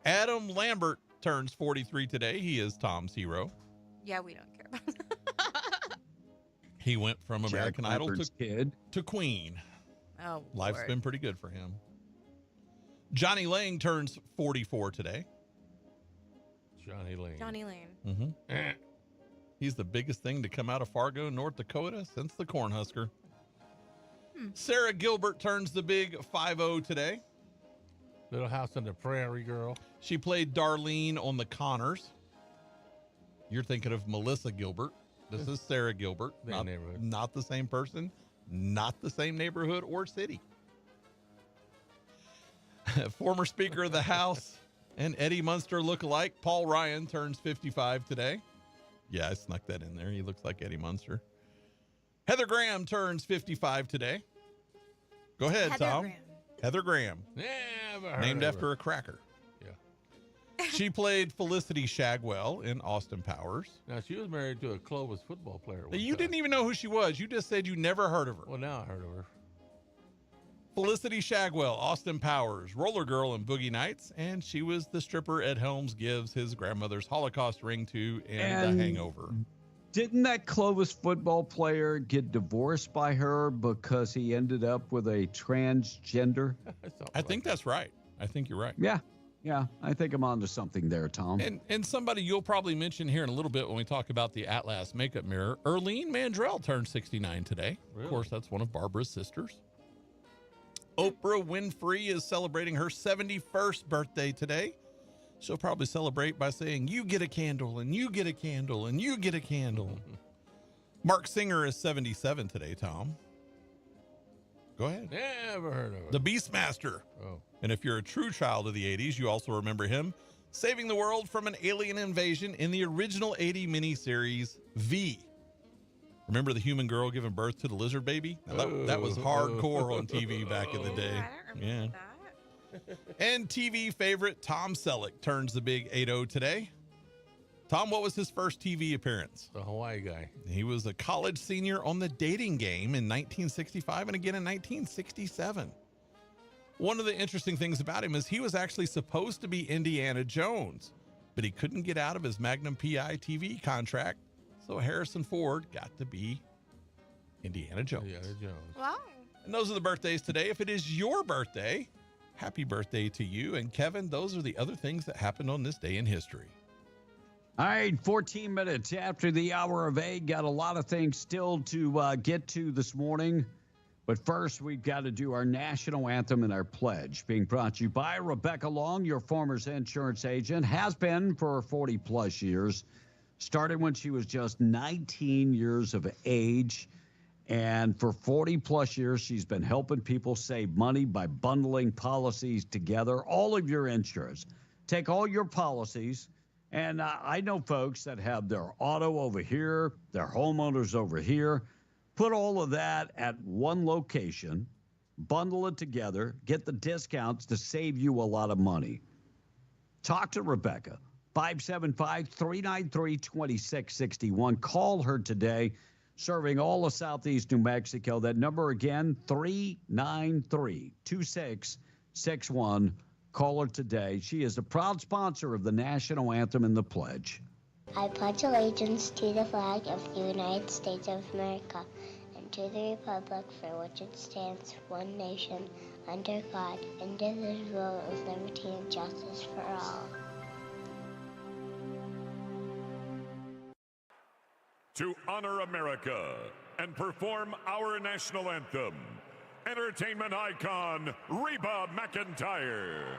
Adam Lambert turns 43 today. He is Tom's hero. Yeah, we don't care about that. He went from American Idol to Queen. Oh, Life's Lord. been pretty good for him. Johnny Lang turns 44 today. Johnny Lane. Johnny Lane. He's the biggest thing to come out of Fargo, North Dakota since the Cornhusker. Sarah Gilbert turns the big 50 today. Little House on the Prairie girl. She played Darlene on The Connors. You're thinking of Melissa Gilbert. This is Sarah Gilbert. Not the same person, not the same neighborhood or city. Former Speaker of the House and Eddie Munster lookalike Paul Ryan turns 55 today. Yeah, I snuck that in there. He looks like Eddie Munster. Heather Graham turns 55 today. Go ahead, Tom. Heather Graham. Named after a cracker. She played Felicity Shagwell in Austin Powers. Now, she was married to a Clovis football player. You didn't even know who she was. You just said you never heard of her. Well, now I heard of her. Felicity Shagwell, Austin Powers, Roller Girl in Boogie Nights, and she was the stripper Ed Helms gives his grandmother's Holocaust ring to in The Hangover. Didn't that Clovis football player get divorced by her because he ended up with a transgender? I think that's right. I think you're right. Yeah, I think I'm onto something there, Tom. And somebody you'll probably mention here in a little bit when we talk about the Atlas makeup mirror, Erlene Mandrell turned 69 today. Really? Of course, that's one of Barbara's sisters. Oprah Winfrey is celebrating her 71st birthday today. She'll probably celebrate by saying, "You get a candle, and you get a candle, and you get a candle." Mark Singer is 77 today, Tom. Go ahead. Never heard of it. The Beastmaster. Oh. And if you're a true child of the 80s, you also remember him saving the world from an alien invasion in the original 80 miniseries V. Remember the human girl giving birth to the lizard baby? Now that was hardcore on TV back in the day. Yeah. And TV favorite Tom Selleck turns the big 80 today. Tom, what was his first TV appearance? The Hawaii guy. He was a college senior on The Dating Game in 1965 and again in 1967. One of the interesting things about him is he was actually supposed to be Indiana Jones, but he couldn't get out of his Magnum PI TV contract, so Harrison Ford got to be Indiana Jones. Indiana Jones. Wow. And those are the birthdays today. If it is your birthday, happy birthday to you. And Kevin, those are the other things that happened on this day in history. All right, 14 minutes after the hour of 8. Got a lot of things still to get to this morning. But first, we've got to do our national anthem and our pledge. Being brought to you by Rebecca Long, your former insurance agent, has been for 40-plus years. Started when she was just 19 years of age. And for 40-plus years, she's been helping people save money by bundling policies together. All of your insurance. Take all your policies. And I know folks that have their auto over here, their homeowners over here. Put all of that at one location, bundle it together, get the discounts to save you a lot of money. Talk to Rebecca, 575-393-2661. Call her today, serving all of Southeast New Mexico. That number again, 393-2661. Call her today. She is a proud sponsor of the national anthem and the pledge. I pledge allegiance to the flag of the United States of America and to the republic for which it stands, one nation, under God, indivisible, with liberty and justice for all. To honor America and perform our national anthem, entertainment icon Reba McEntire.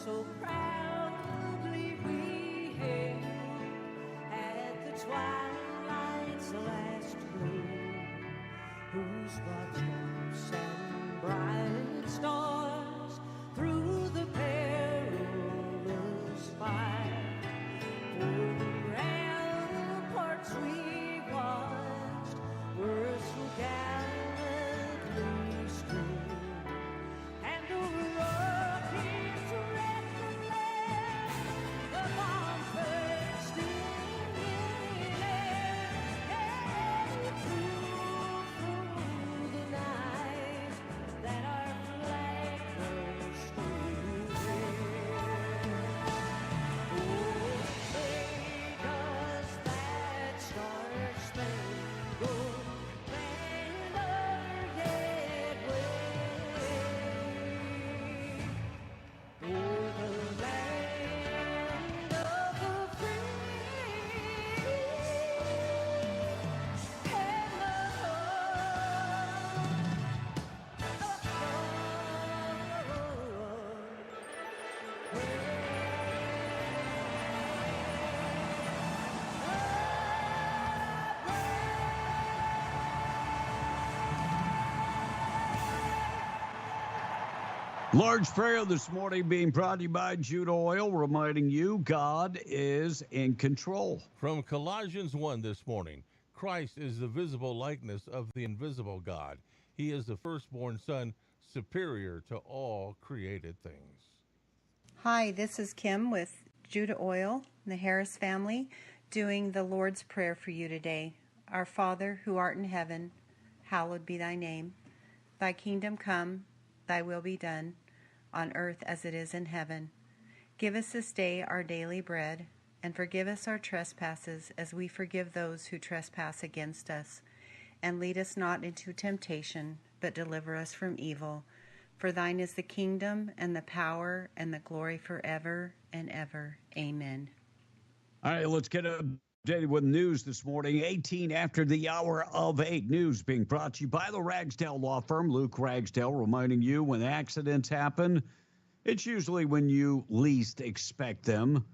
So proudly we hailed at the twilight's last glow, whose broad stripes and bright stars through the perilous fight, o'er the ramparts we watched were so gallantly strewn, and over Large prayer this morning being brought to you by Jude Oil, reminding you God is in control. From Colossians 1 this morning, Christ is the visible likeness of the invisible God. He is the firstborn Son, superior to all created things. Hi, this is Kim with Jude Oil, the Harris family, doing the Lord's Prayer for you today. Our Father, who art in heaven, hallowed be thy name. Thy kingdom come, thy will be done, on earth as it is in heaven. Give us this day our daily bread, and forgive us our trespasses as we forgive those who trespass against us. And lead us not into temptation, but deliver us from evil. For thine is the kingdom, and the power, and the glory forever and ever. Amen. All right, let's get updated with news this morning. 18 after the hour of 8. News being brought to you by the Ragsdale Law Firm. Luke Ragsdale reminding you when accidents happen, it's usually when you least expect them.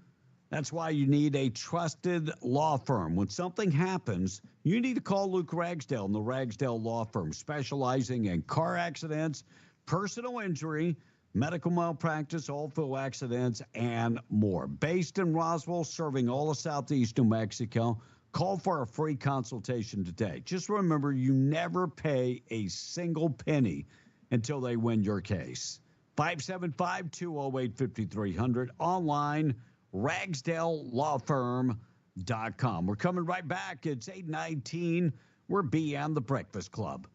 That's why you need a trusted law firm. When something happens, you need to call Luke Ragsdale and the Ragsdale Law Firm, specializing in car accidents, personal injury, medical malpractice, oil accidents, and more. Based in Roswell, serving all of Southeast New Mexico. Call for a free consultation today. Just remember, you never pay a single penny until they win your case. 575-208-5300. Online, RagsdaleLawFirm.com. We're coming right back. It's 8:19. We're Beyond the Breakfast Club.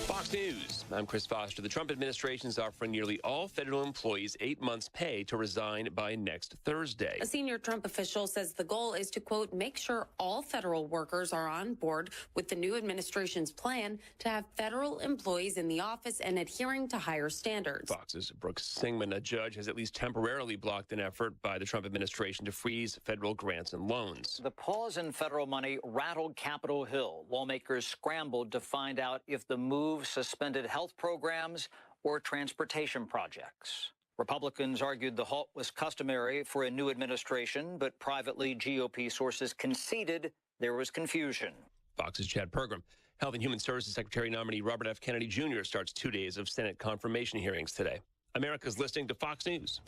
Fox News. I'm Chris Foster. The Trump administration is offering nearly all federal employees 8 months' pay to resign by next Thursday. A senior Trump official says the goal is to, quote, make sure all federal workers are on board with the new administration's plan to have federal employees in the office and adhering to higher standards. Fox's Brooks Singman, a judge, has at least temporarily blocked an effort by the Trump administration to freeze federal grants and loans. The pause in federal money rattled Capitol Hill. Lawmakers scrambled to find out if the move suspended health programs or transportation projects. Republicans argued the halt was customary for a new administration, but privately GOP sources conceded there was confusion. Fox's Chad Pergram. Health and Human Services Secretary nominee Robert F. Kennedy Jr. starts 2 days of Senate confirmation hearings today. America's listening to Fox News.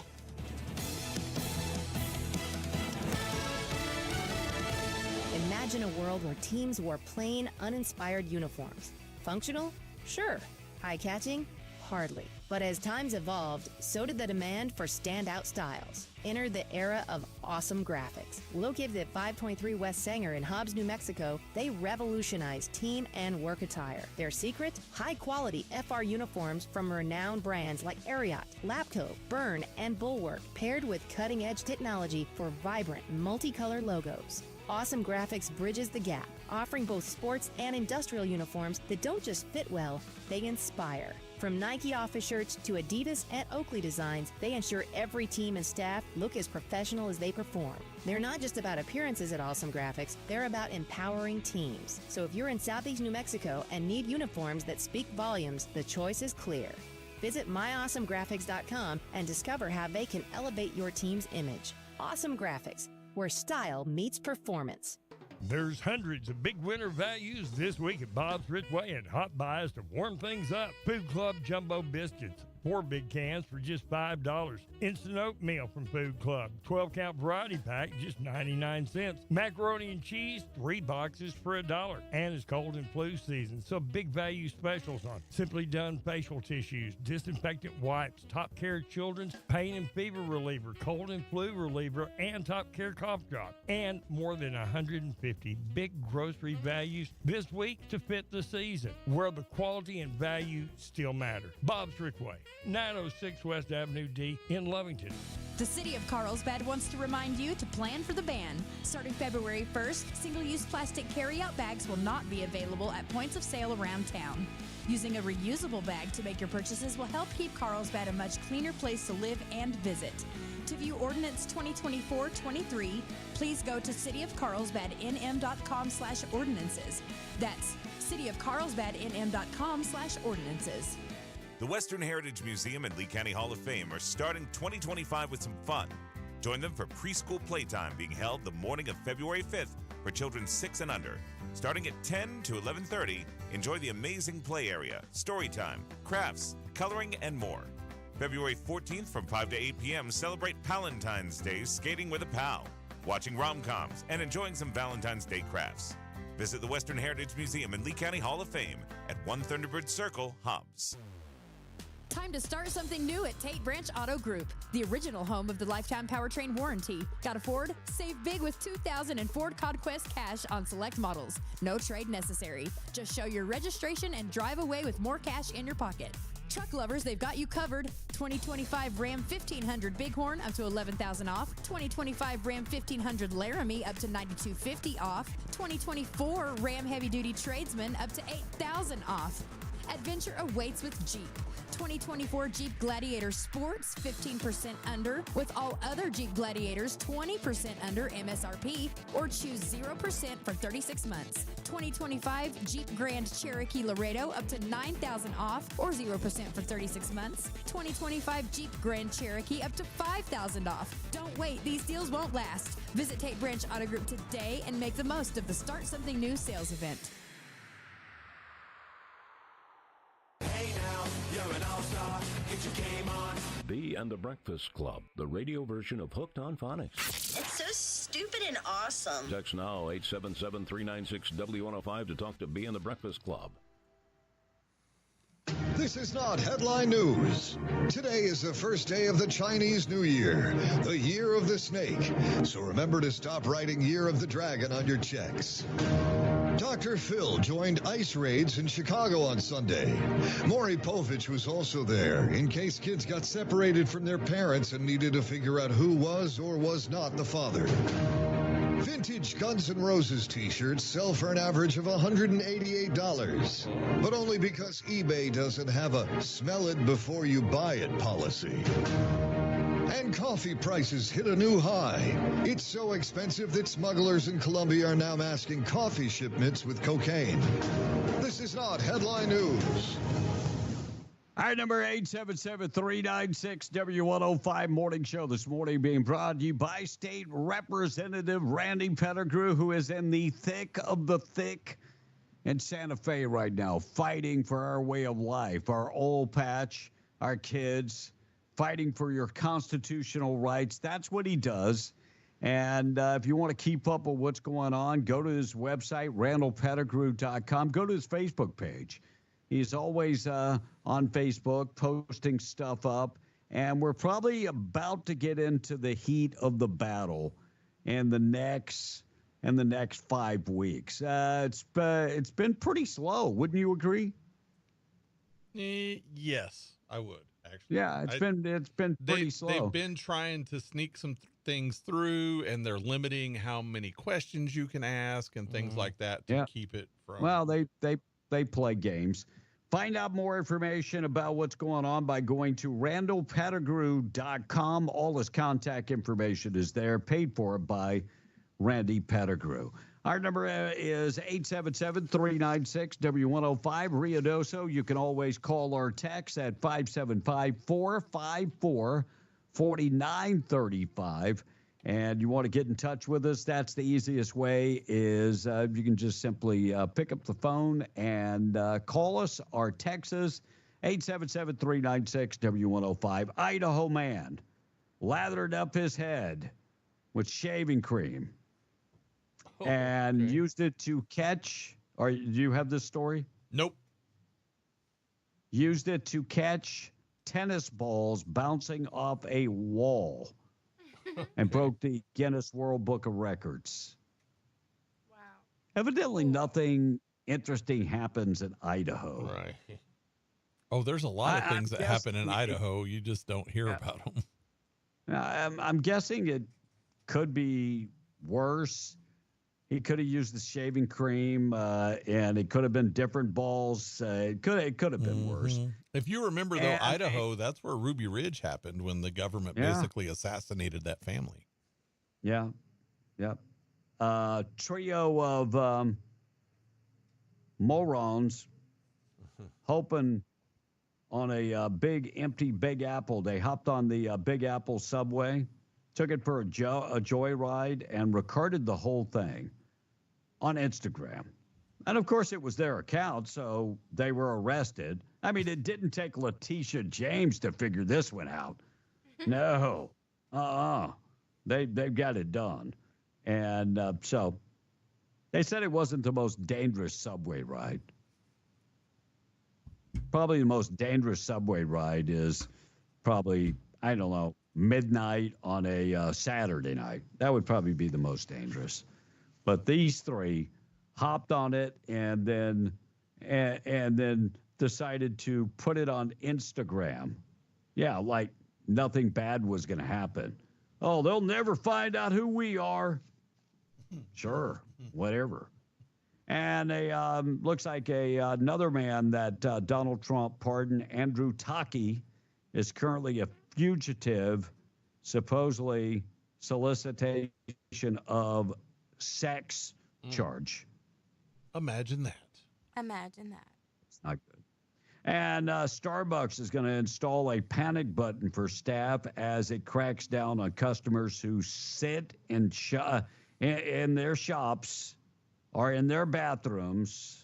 Imagine a world where teams wore plain, uninspired uniforms. Functional? Sure. Eye-catching? Hardly. But as times evolved, so did the demand for standout styles. Enter the era of awesome graphics. Located at 523 West Sanger in Hobbs, New Mexico, they revolutionized team and work attire. Their secret? High-quality FR uniforms from renowned brands like Ariat, Lapco, Byrne, and Bulwark, paired with cutting-edge technology for vibrant, multicolor logos. Awesome Graphics bridges the gap, offering both sports and industrial uniforms that don't just fit well, they inspire. From Nike office shirts to Adidas and Oakley designs, they ensure every team and staff look as professional as they perform. They're not just about appearances at Awesome Graphics, they're about empowering teams. So if you're in Southeast New Mexico and need uniforms that speak volumes, the choice is clear. Visit myawesomegraphics.com and discover how they can elevate your team's image. Awesome Graphics, where style meets performance. There's hundreds of big winter values this week at Bob's Ritway and hot buys to warm things up. Food Club Jumbo Biscuits, 4 big cans for just $5. Instant oatmeal from Food Club, 12-count variety pack, just 99 cents. Macaroni and cheese, 3 boxes for $1. And it's cold and flu season, so big value specials on Simply Done facial tissues, disinfectant wipes, Top Care Children's pain and fever reliever, cold and flu reliever, and Top Care cough drop. And more than 150 big grocery values this week to fit the season, where the quality and value still matter. Bob's Ritway, 906 West Avenue D in Lovington. The City of Carlsbad wants to remind you to plan for the ban. Starting February 1st, single-use plastic carry-out bags will not be available at points of sale around town. Using a reusable bag to make your purchases will help keep Carlsbad a much cleaner place to live and visit. To view Ordinance 2024-23, please go to cityofcarlsbadnm.com/ordinances. That's cityofcarlsbadnm.com/ordinances. The Western Heritage Museum and Lee County Hall of Fame are starting 2025 with some fun. Join them for preschool playtime being held the morning of February 5th for children 6 and under. Starting at 10 to 11:30, enjoy the amazing play area, story time, crafts, coloring, and more. February 14th from 5 to 8 p.m., celebrate Palentine's Day skating with a pal, watching rom-coms, and enjoying some Valentine's Day crafts. Visit the Western Heritage Museum and Lee County Hall of Fame at 1 Thunderbird Circle, Hobbs. Time to start something new at Tate Branch Auto Group, the original home of the lifetime powertrain warranty. Got a Ford? Save big with 2000 Ford Conquest cash on select models. No trade necessary. Just show your registration and drive away with more cash in your pocket. Truck lovers, they've got you covered. 2025 Ram 1500 Bighorn up to $11,000 off. 2025 Ram 1500 Laramie up to $9,250 off. 2024 Ram Heavy Duty Tradesman up to $8,000 off. Adventure awaits with Jeep. 2024 Jeep Gladiator Sports 15% under, with all other Jeep Gladiators 20% under MSRP, or choose 0% for 36 months. 2025 Jeep Grand Cherokee Laredo up to $9,000 off, or 0% for 36 months. 2025 Jeep Grand Cherokee up to $5,000 off. Don't wait, these deals won't last. Visit Tate Branch Auto Group today and make the most of the Start Something New sales event. Hey now, You're an all-star, get your game on. Bee and the Breakfast Club, the radio version of Hooked on Phonics. It's so stupid and awesome. Text now 877-396-W105 to talk to Bee and the Breakfast Club. This is not headline news. Today is the first day of the Chinese New Year, the year of the snake. So remember to stop writing Year of the Dragon on your checks. Dr. Phil joined ICE raids in Chicago on Sunday. Maury Povich was also there in case kids got separated from their parents and needed to figure out who was or was not the father. Vintage Guns N' Roses t-shirts sell for an average of $188, but only because eBay doesn't have a smell it before you buy it policy. And coffee prices hit a new high. It's so expensive that smugglers in Colombia are now masking coffee shipments with cocaine. This is not headline news. Our number 877-396-W105 morning show this morning being brought to you by State Representative Randy Pettigrew, who is in the thick of the thick in Santa Fe right now, fighting for our way of life, our oil patch, our kids, fighting for your constitutional rights. That's what he does. And if you want to keep up with what's going on, go to his website, randallpettigrew.com. Go to his Facebook page. He's always on Facebook posting stuff up, and we're probably about to get into the heat of the battle in the next 5 weeks. It's been pretty slow, wouldn't you agree? Yes, I would actually. Yeah, it's been pretty slow. They've been trying to sneak some things through, and they're limiting how many questions you can ask and things like that to keep it from. Well, they play games. Find out more information about what's going on by going to randallpettigrew.com. All his contact information is there, paid for by Randy Pettigrew. Our number is 877-396-W105. Ruidoso, you can always call or text at 575-454-4935. And you want to get in touch with us, that's the easiest way is you can just simply pick up the phone and call us or text us, 877-396-W105. Idaho man lathered up his head with shaving cream and used it to catch, or do you have this story? Nope. Used it to catch tennis balls bouncing off a wall. And broke the Guinness World Book of Records. Wow. Evidently, nothing interesting happens in Idaho. Right. Oh, there's a lot of things that happen in Idaho. You just don't hear about them. I'm guessing it could be worse. He could have used the shaving cream, and it could have been different balls. It could have been worse. If you remember, though, Idaho, that's where Ruby Ridge happened when the government basically assassinated that family. Yeah. Yep. Trio of morons hoping on a big, empty Big Apple. They hopped on the Big Apple subway, took it for a joyride, and recorded the whole thing on Instagram. And, of course, it was their account, so they were arrested. I mean, it didn't take Letitia James to figure this one out. No. They've got it done. And so they said it wasn't the most dangerous subway ride. Probably the most dangerous subway ride is probably, I don't know, midnight on a Saturday night. That would probably be the most dangerous. But these three hopped on it and then decided to put it on Instagram. Yeah, like nothing bad was going to happen. Oh, they'll never find out who we are. Sure, whatever. And looks like another man that Donald Trump pardoned, Andrew Taki, is currently a fugitive, supposedly solicitation of sex charge. Imagine that. Imagine that. It's not good. And Starbucks is going to install a panic button for staff as it cracks down on customers who sit in their shops or in their bathrooms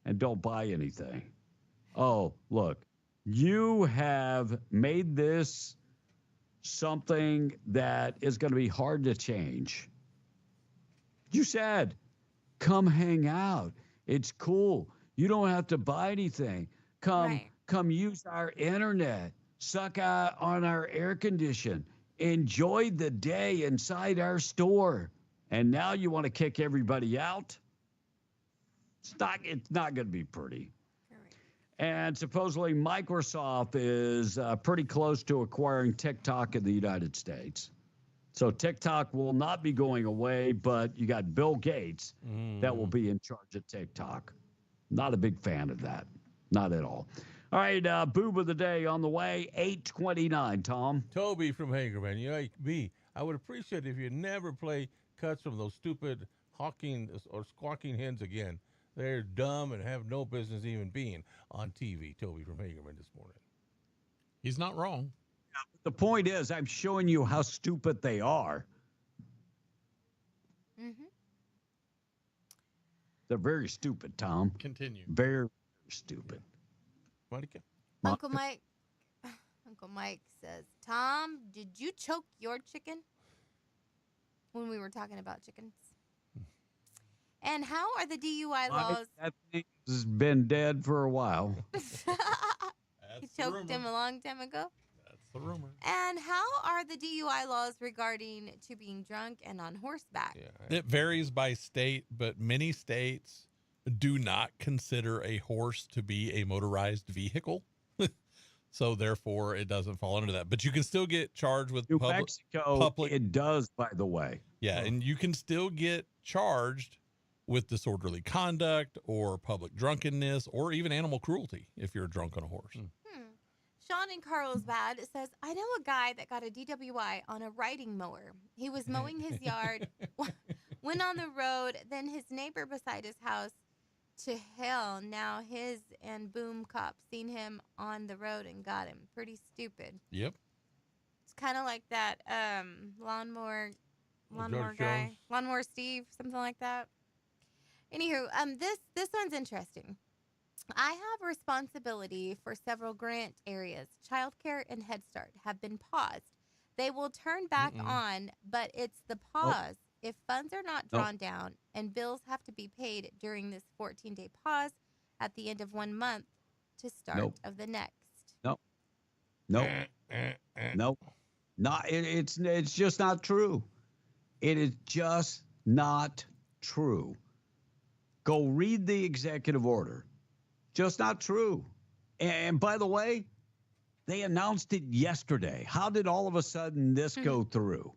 and don't buy anything. Oh, look, You have made this something that is going to be hard to change. You said, come hang out. It's cool. You don't have to buy anything. Come use our internet. Suck out on our air condition. Enjoy the day inside our store. And now you want to kick everybody out? It's not going to be pretty. And supposedly Microsoft is pretty close to acquiring TikTok in the United States. So TikTok will not be going away, but you got Bill Gates that will be in charge of TikTok. Not a big fan of that. Not at all. All right, boob of the day on the way, 8:29, Tom. Toby from Hagerman. You know, me, I would appreciate if you never play cuts from those stupid hawking or squawking hens again. They're dumb and have no business even being on TV. Toby from Hagerman this morning. He's not wrong. The point is, I'm showing you how stupid they are. Mm-hmm. They're very stupid, Tom. Continue. Very stupid. Monica? Uncle Mike says, Tom, did you choke your chicken? When we were talking about chickens. And how are the DUI laws? That thing has been dead for a while. He choked him a long time ago. That's the rumor. And how are the DUI laws regarding to being drunk and on horseback? Yeah, it varies by state, but many states do not consider a horse to be a motorized vehicle. So therefore it doesn't fall under that, but you can still get charged with New Mexico. It does, by the way. Yeah. And you can still get charged with disorderly conduct or public drunkenness or even animal cruelty if you're drunk on a horse. Sean in Carlsbad says, I know a guy that got a DWI on a riding mower. He was mowing his yard, went on the road, then his neighbor beside his house to hell. Now his and boom cop seen him on the road and got him. Pretty stupid. Yep. It's kind of like that lawnmower George guy, Jones. Lawnmower Steve, something like that. Anywho, this one's interesting. I have responsibility for several grant areas. Childcare and Head Start have been paused. They will turn back on, but it's the pause. If funds are not drawn down and bills have to be paid during this 14-day pause at the end of 1 month to start of the next. It's just not true. It is just not true. Go read the executive order. Just not true. And by the way, they announced it yesterday. How did all of a sudden this go through?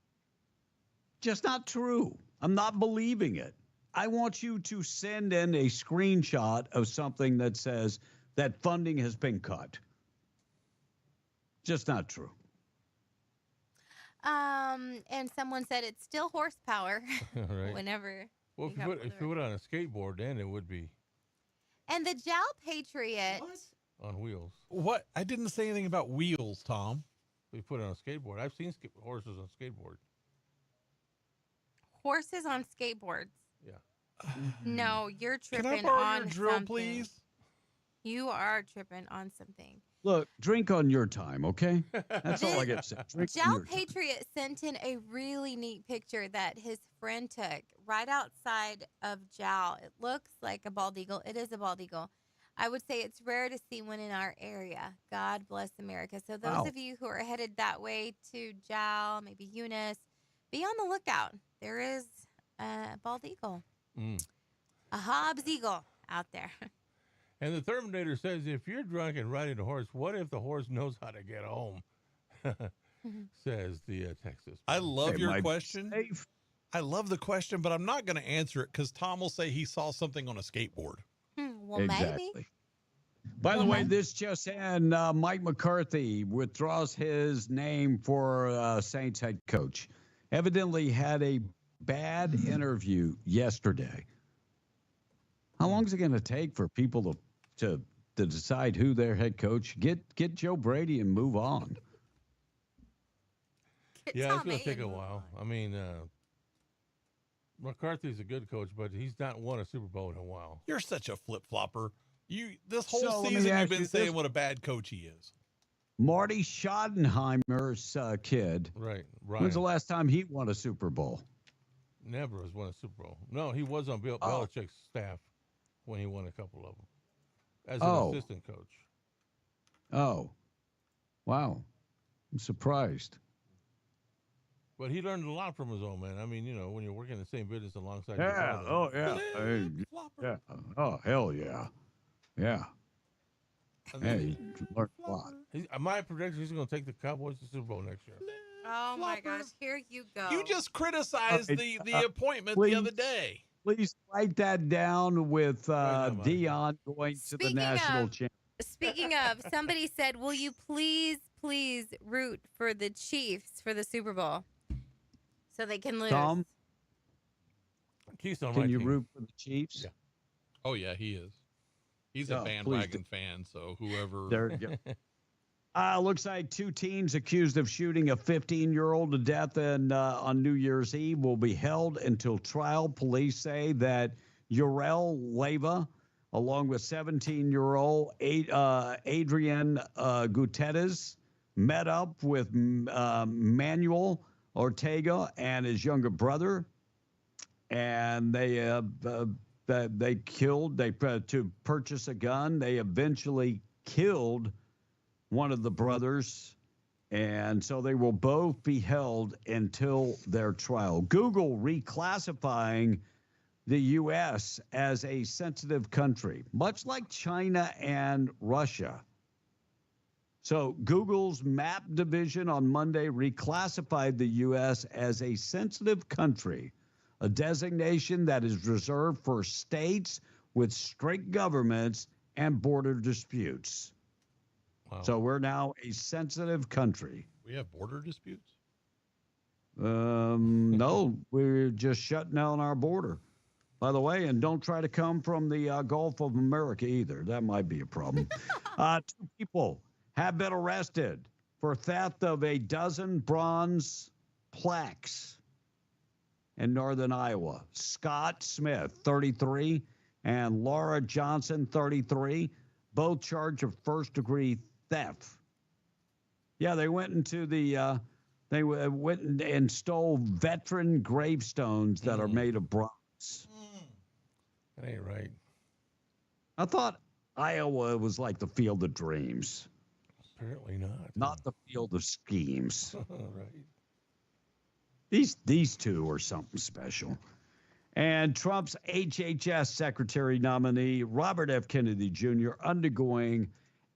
Just not true. I'm not believing it. I want you to send in a screenshot of something that says that funding has been cut. Just not true. And someone said it's still horsepower. Right. Whenever. Well, if you put it on a skateboard, then it would be And the Jowl Patriot. on wheels. What? I didn't say anything about wheels, Tom. We put it on a skateboard. I've seen horses on skateboards. Horses on skateboards. Yeah. No, you're Can tripping I borrow on your drill, something. please? You are tripping on something. Look, drink on your time, okay? That's all I got to say. Drink on Jowl your time. Patriot sent in a really neat picture that his friend took right outside of Jowl. It looks like a bald eagle. It is a bald eagle. I would say it's rare to see one in our area. God bless America. So those of you who are headed that way to Jowl, maybe Eunice, be on the lookout. There is a bald eagle, a Hobbs eagle out there. And the Terminator says, if you're drunk and riding a horse, what if the horse knows how to get home? Says the Texas. I love your question. I love the question, but I'm not going to answer it because Tom will say he saw something on a skateboard. Well, maybe. By the way, this just in, Mike McCarthy withdraws his name for Saints head coach. Evidently had a bad interview yesterday. How long is it going to take for people to decide who their head coach? Get Joe Brady and move on. Yeah, it's going to take a while. I mean, McCarthy's a good coach, but he's not won a Super Bowl in a while. You're such a flip-flopper. This whole So let me season ask you've been you saying this. what a bad coach he is. Marty Schottenheimer's kid. Right. When's the last time he won a Super Bowl? Never has won a Super Bowl. No, he was on Bill Belichick's staff when he won a couple of them as an assistant coach. Oh, wow. I'm surprised. But he learned a lot from his own man. I mean, you know, when you're working in the same business alongside Yeah. your father. Oh, yeah. Yeah. Oh, hell yeah. Yeah. Hey, you learned a lot. My prediction is going to take the Cowboys to the Super Bowl next year. Oh my gosh, here you go. You just criticized the appointment please, the other day. Please write that down with Dion going to the national championship. Speaking of, somebody said, will you please root for the Chiefs for the Super Bowl so they can lose? Tom, Keystone, can you root for the Chiefs? Yeah. Oh, yeah, he is. He's a bandwagon fan, so whoever. There you go. Looks like two teens accused of shooting a 15-year-old to death on New Year's Eve will be held until trial. Police say that Uriel Leyva, along with 17-year-old Adrian Gutierrez, met up with Manuel Ortega and his younger brother, and they killed. To purchase a gun. They eventually killed one of the brothers, and so they will both be held until their trial. Google reclassifying the U.S. as a sensitive country, much like China and Russia. So Google's map division on Monday reclassified the U.S. as a sensitive country, a designation that is reserved for states with strict governments and border disputes. Wow. So we're now a sensitive country. We have border disputes? No, we're just shutting down our border. By the way, and don't try to come from the Gulf of America either. That might be a problem. 2 people have been arrested for theft of a dozen bronze plaques in northern Iowa. Scott Smith, 33, and Laura Johnson, 33, both charged of first-degree theft. Yeah, they went into the they went and stole veteran gravestones that are made of bronze. That ain't right. I thought Iowa was like the field of dreams. Apparently not. Not the field of schemes. Right. These two are something special. And Trump's HHS Secretary nominee, Robert F. Kennedy Jr., undergoing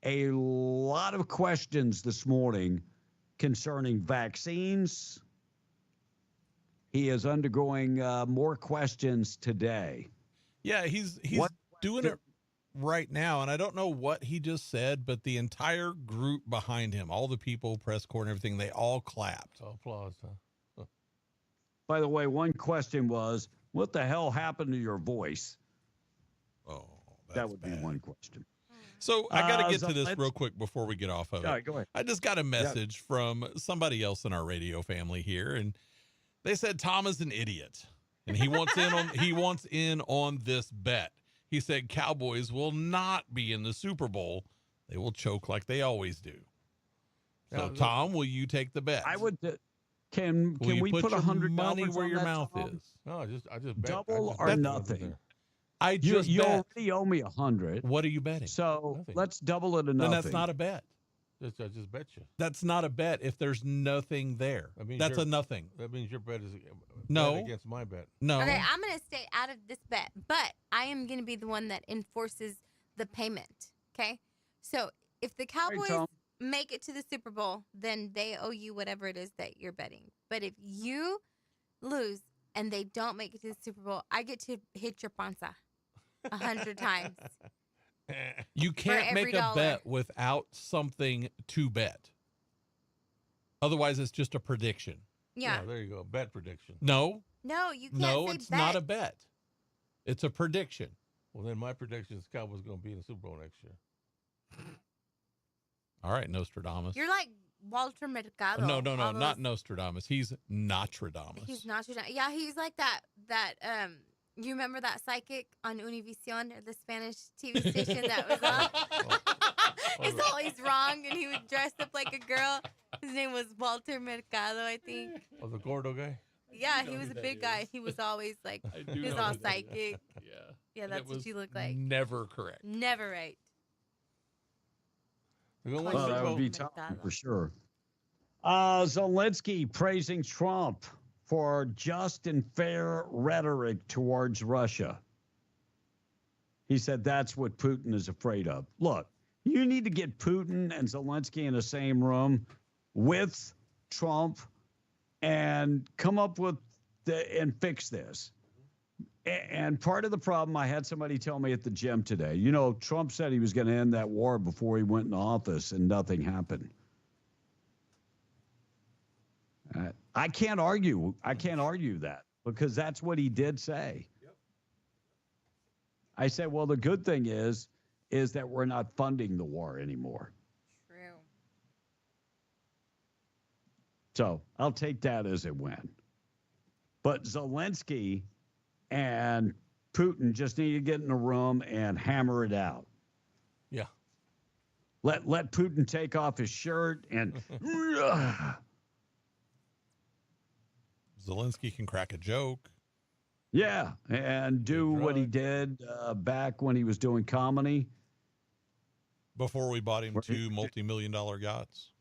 a lot of questions this morning concerning vaccines. He is undergoing more questions today. Yeah, he's doing it right now, and I don't know what he just said, but the entire group behind him, all the people, press corps and everything, they all clapped. Oh, applause, huh? By the way, one question was, what the hell happened to your voice? Oh, that would be one question. So I got to get to this real quick before we get off of it. All right, go ahead. I just got a message from somebody else in our radio family here, and they said Tom is an idiot, and he wants in on this bet. He said Cowboys will not be in the Super Bowl. They will choke like they always do. So, Tom, will you take the bet? I would. Can we put $100 money where your mouth Tom? is? No, I just bet. Double or nothing. You already owe me 100. What are you betting? So Nothing. let's double it to nothing. Then that's not a bet. I just bet you. That's not a bet if there's nothing there. That's a nothing. That means your bet is No. bet against my bet. No. Okay, I'm going to stay out of this bet, but I am going to be the one that enforces the payment. Okay? So if the Cowboys make it to the Super Bowl, then they owe you whatever it is that you're betting. But if you lose and they don't make it to the Super Bowl, I get to hit your panza 100 times. You can't make a bet without something to bet. Otherwise, it's just a prediction. Yeah. There you go. Bet prediction. No. No, you can't No, say it's bet. not a bet. It's a prediction. Well, then my prediction is Cowboys going to be in the Super Bowl next year. All right, Nostradamus. You're like Walter Mercado. No, not Nostradamus. He's Nostradamus. He's Nostradamus. Yeah, he's like that You remember that psychic on Univision, or the Spanish TV station that was on? He's always wrong, and he would dress up like a girl. His name was Walter Mercado, I think. Oh, the gordo guy? Yeah, he was a big guy. He was always like, he was all psychic. Yeah. Yeah, that's what you look like. Never correct. Never right. Well, that would be Tom for sure. Zelensky praising Trump for just and fair rhetoric towards Russia. He said that's what Putin is afraid of. Look, you need to get Putin and Zelensky in the same room with Trump and come up with and fix this. And part of the problem, I had somebody tell me at the gym today, you know, Trump said he was going to end that war before he went in office, and nothing happened. I can't argue. I can't argue that, because that's what he did say. Yep. I said, well, the good thing is that we're not funding the war anymore. True. So I'll take that as a win. But Zelensky and Putin just need to get in a room and hammer it out. Yeah. Let Putin take off his shirt and Zelensky can crack a joke. yeah, and do what he did back when he was doing comedy. Before we bought him 2 multi-million-dollar yachts.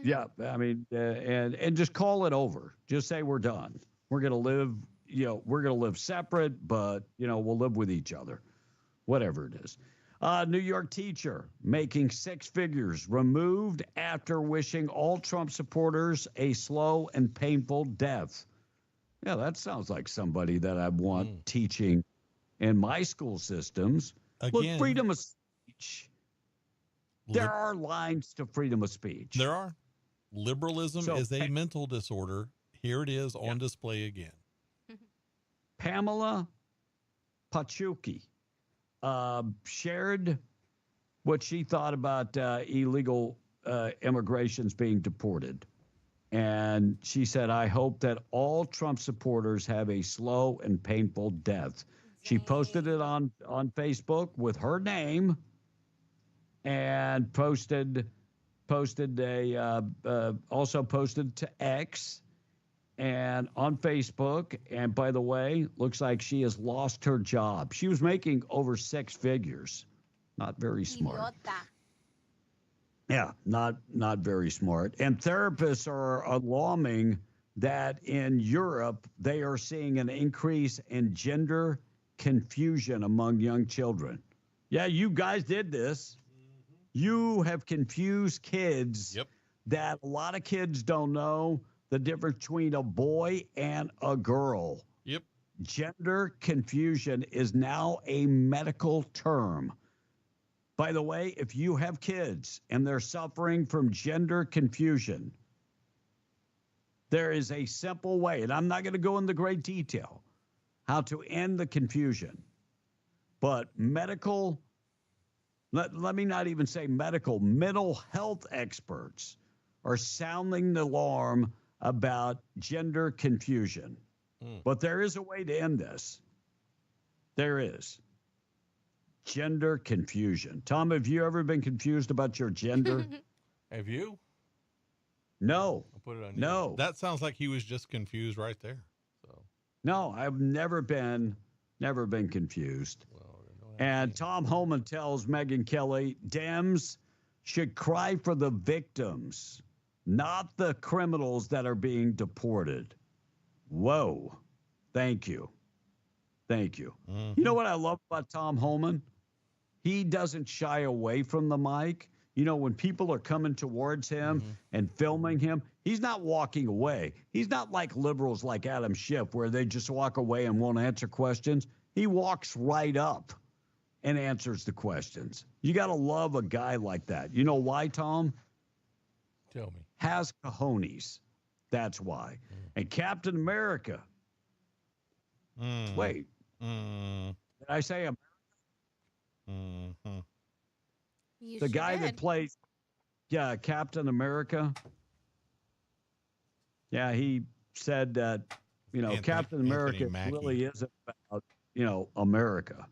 Yeah, I mean, and just call it over. Just say we're done. We're gonna live. We're going to live separate, but, we'll live with each other, whatever it is. New York teacher making 6 figures removed after wishing all Trump supporters a slow and painful death. Yeah, that sounds like somebody that I want teaching in my school systems. Look, freedom of speech. There are lines to freedom of speech. There are. Liberalism is a mental disorder. Here it is on display again. Pamela Pachuki shared what she thought about illegal immigrations being deported. And she said, I hope that all Trump supporters have a slow and painful death. She posted it on Facebook with her name and also posted to X and on Facebook. And by the way, looks like she has lost her job. She was making over 6 figures. Not very smart. Yeah, not very smart. And therapists are alarming that in Europe, they are seeing an increase in gender confusion among young children. Yeah, you guys did this. You have confused kids that a lot of kids don't know the difference between a boy and a girl. Yep. Gender confusion is now a medical term. By the way, if you have kids and they're suffering from gender confusion, there is a simple way, and I'm not going to go into great detail, how to end the confusion. But let me not even say medical, mental health experts are sounding the alarm about gender confusion. But there is a way to end this. There is. Gender confusion. Tom, have you ever been confused about your gender? Have you? No. I'll put it on you. No. That sounds like he was just confused right there. No, I've never been confused. And Tom Homan tells Megyn Kelly, Dems should cry for the victims, not the criminals that are being deported. Whoa. Thank you. Thank you. You know what I love about Tom Homan? He doesn't shy away from the mic. You know, when people are coming towards him and filming him, he's not walking away. He's not like liberals like Adam Schiff, where they just walk away and won't answer questions. He walks right up and answers the questions. You got to love a guy like that. You know why, Tom? Tell me. Has cojones. That's why. And Captain America. Wait. Did I say America? The guy that plays Captain America. Yeah, he said that, Captain America really isn't about America.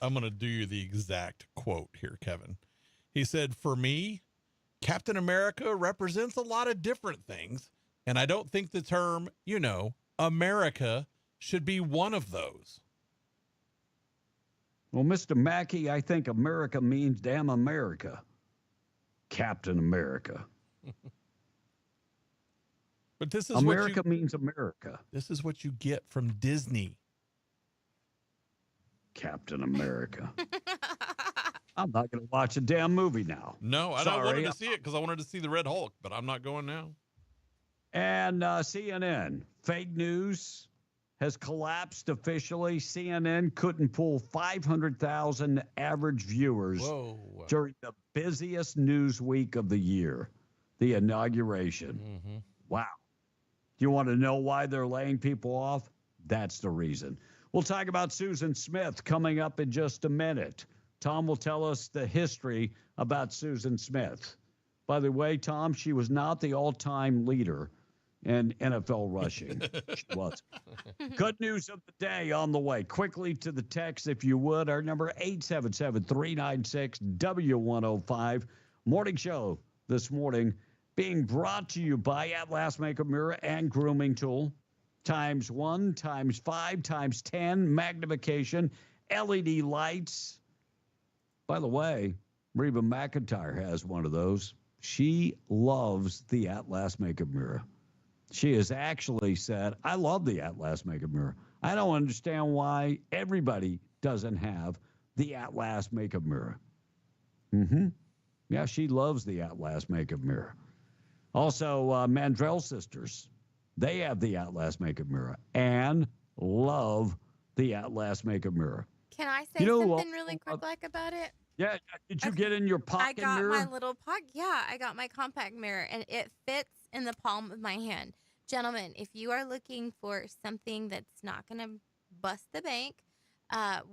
I'm going to do you the exact quote here, Kevin. He said, "For me, Captain America represents a lot of different things, and I don't think the term, America should be one of those." Well, Mr. Mackey, I think America means damn America. Captain America. But this is America means America. This is what you get from Disney. Captain America. I'm not going to watch a damn movie now. No, I wanted to see it because I wanted to see the Red Hulk, but I'm not going now. And CNN, fake news has collapsed officially. CNN couldn't pull 500,000 average viewers during the busiest news week of the year, the inauguration. Mm-hmm. Wow. Do you want to know why they're laying people off? That's the reason. We'll talk about Susan Smith coming up in just a minute. Tom will tell us the history about Susan Smith. By the way, Tom, she was not the all-time leader in NFL rushing. She was. Good news of the day on the way. Quickly to the text, if you would. Our number 877-396-W105. Morning show this morning being brought to you by Atlas Makeup Mirror and Grooming Tool. ×1, ×5, ×10 magnification, LED lights. By the way, Reba McEntire has one of those. She loves the Atlas Makeup Mirror. She has actually said, I love the Atlas Makeup Mirror. I don't understand why everybody doesn't have the Atlas Makeup Mirror. Yeah, she loves the Atlas Makeup Mirror. Also, Mandrell Sisters. They have the Atlas Makeup Mirror and love the Atlas Makeup Mirror. Can I say something really quick about it? Yeah. Did you get in your pocket mirror? I got my little pocket. Yeah, I got my compact mirror, and it fits in the palm of my hand. Gentlemen, if you are looking for something that's not going to bust the bank,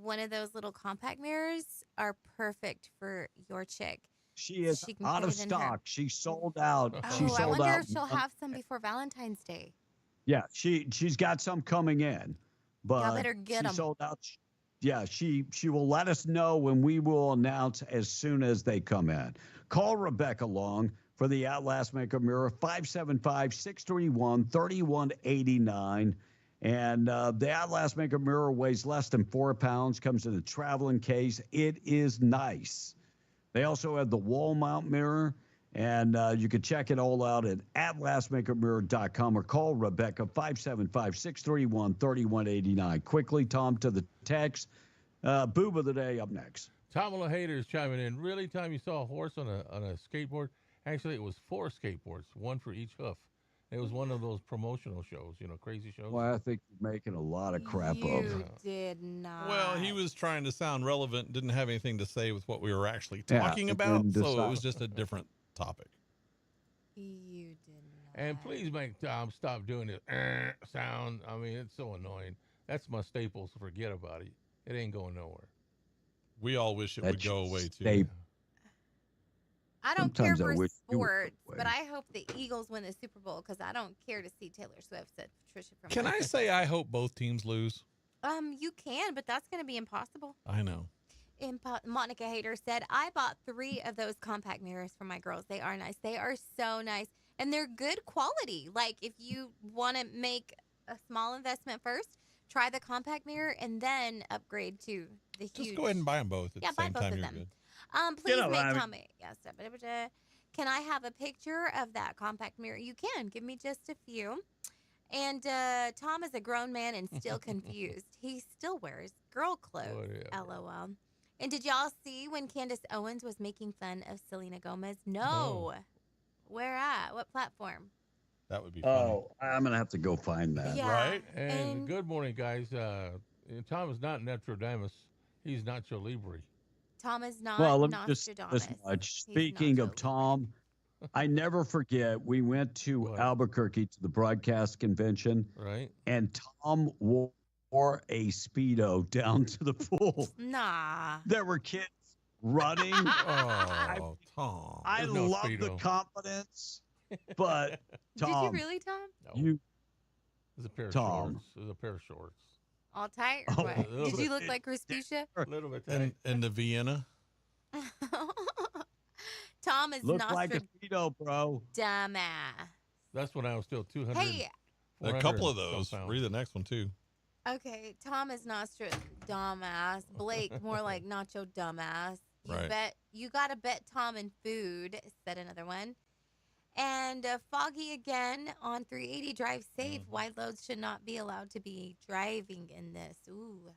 one of those little compact mirrors are perfect for your chick. She is out of stock. She sold out. I wonder if she'll have some before Valentine's Day. Yeah, she's got some coming in, but y'all better get them. Sold out. Yeah, she will let us know when we will announce as soon as they come in. Call Rebecca Long for the Atlas Makeup Mirror, 575-631-3189. And the Atlas Makeup Mirror weighs less than 4 pounds, comes in a traveling case. It is nice. They also have the wall mount mirror, and you can check it all out at atlasmakeupmirror.com or call Rebecca, 575-631-3189. Quickly, Tom, to the text. Boob of the day up next. Tamala Hader is chiming in. Really, Tom, you saw a horse on a skateboard? Actually, it was 4 skateboards, one for each hoof. It was one of those promotional shows, crazy shows. Well, I think you're making a lot of crap up. You did not. Well, he was trying to sound relevant, didn't have anything to say with what we were actually talking about, so it was just a different topic. You did not. And please make Tom stop doing this sound. I mean, it's so annoying. That's my staple, so forget about it. It ain't going nowhere. We all wish it would go away, too. I don't care for sports, but I hope the Eagles win the Super Bowl because I don't care to see Taylor Swift, said Patricia from Can I say I hope both teams lose? You can, but that's going to be impossible. I know. Monica Hader said, I bought 3 of those compact mirrors for my girls. They are nice. They are so nice. And they're good quality. Like, if you want to make a small investment first, try the compact mirror and then upgrade to the huge. Just go ahead and buy them both at the same time. You're good. Please make comment. Yes. Can I have a picture of that compact mirror? You can. Give me just a few. And Tom is a grown man and still confused. He still wears girl clothes. LOL. And did y'all see when Candace Owens was making fun of Selena Gomez? No. Where at? What platform? That would be funny. Oh, I'm going to have to go find that. Yeah. Right? And good morning, guys. Tom is not Nostradamus. He's Nacho Libre. Tom is not Nostradamus. Speaking of Tom, I never forget, we went to Albuquerque to the broadcast convention. Right. And Tom wore a Speedo down to the pool. Nah. There were kids running. Tom. I love the confidence, but Tom. Did you really, Tom? No. It was a pair of shorts. It was a pair of shorts. All tight or what? Did you look like Crispicia? A little bit tight. And the Vienna. Tom is Look like a Nostradamus. Speedo, bro. Dumbass. That's when I was still 200. Hey. A couple of 400 those. pounds. Read the next one, too. Okay, Tom is Nostradamus. Blake, more like Nacho Dumbass. Right. You gotta bet Tom in food, said another one. And Foggy again on 380, drive safe. Wide loads should not be allowed to be driving in this. Ooh.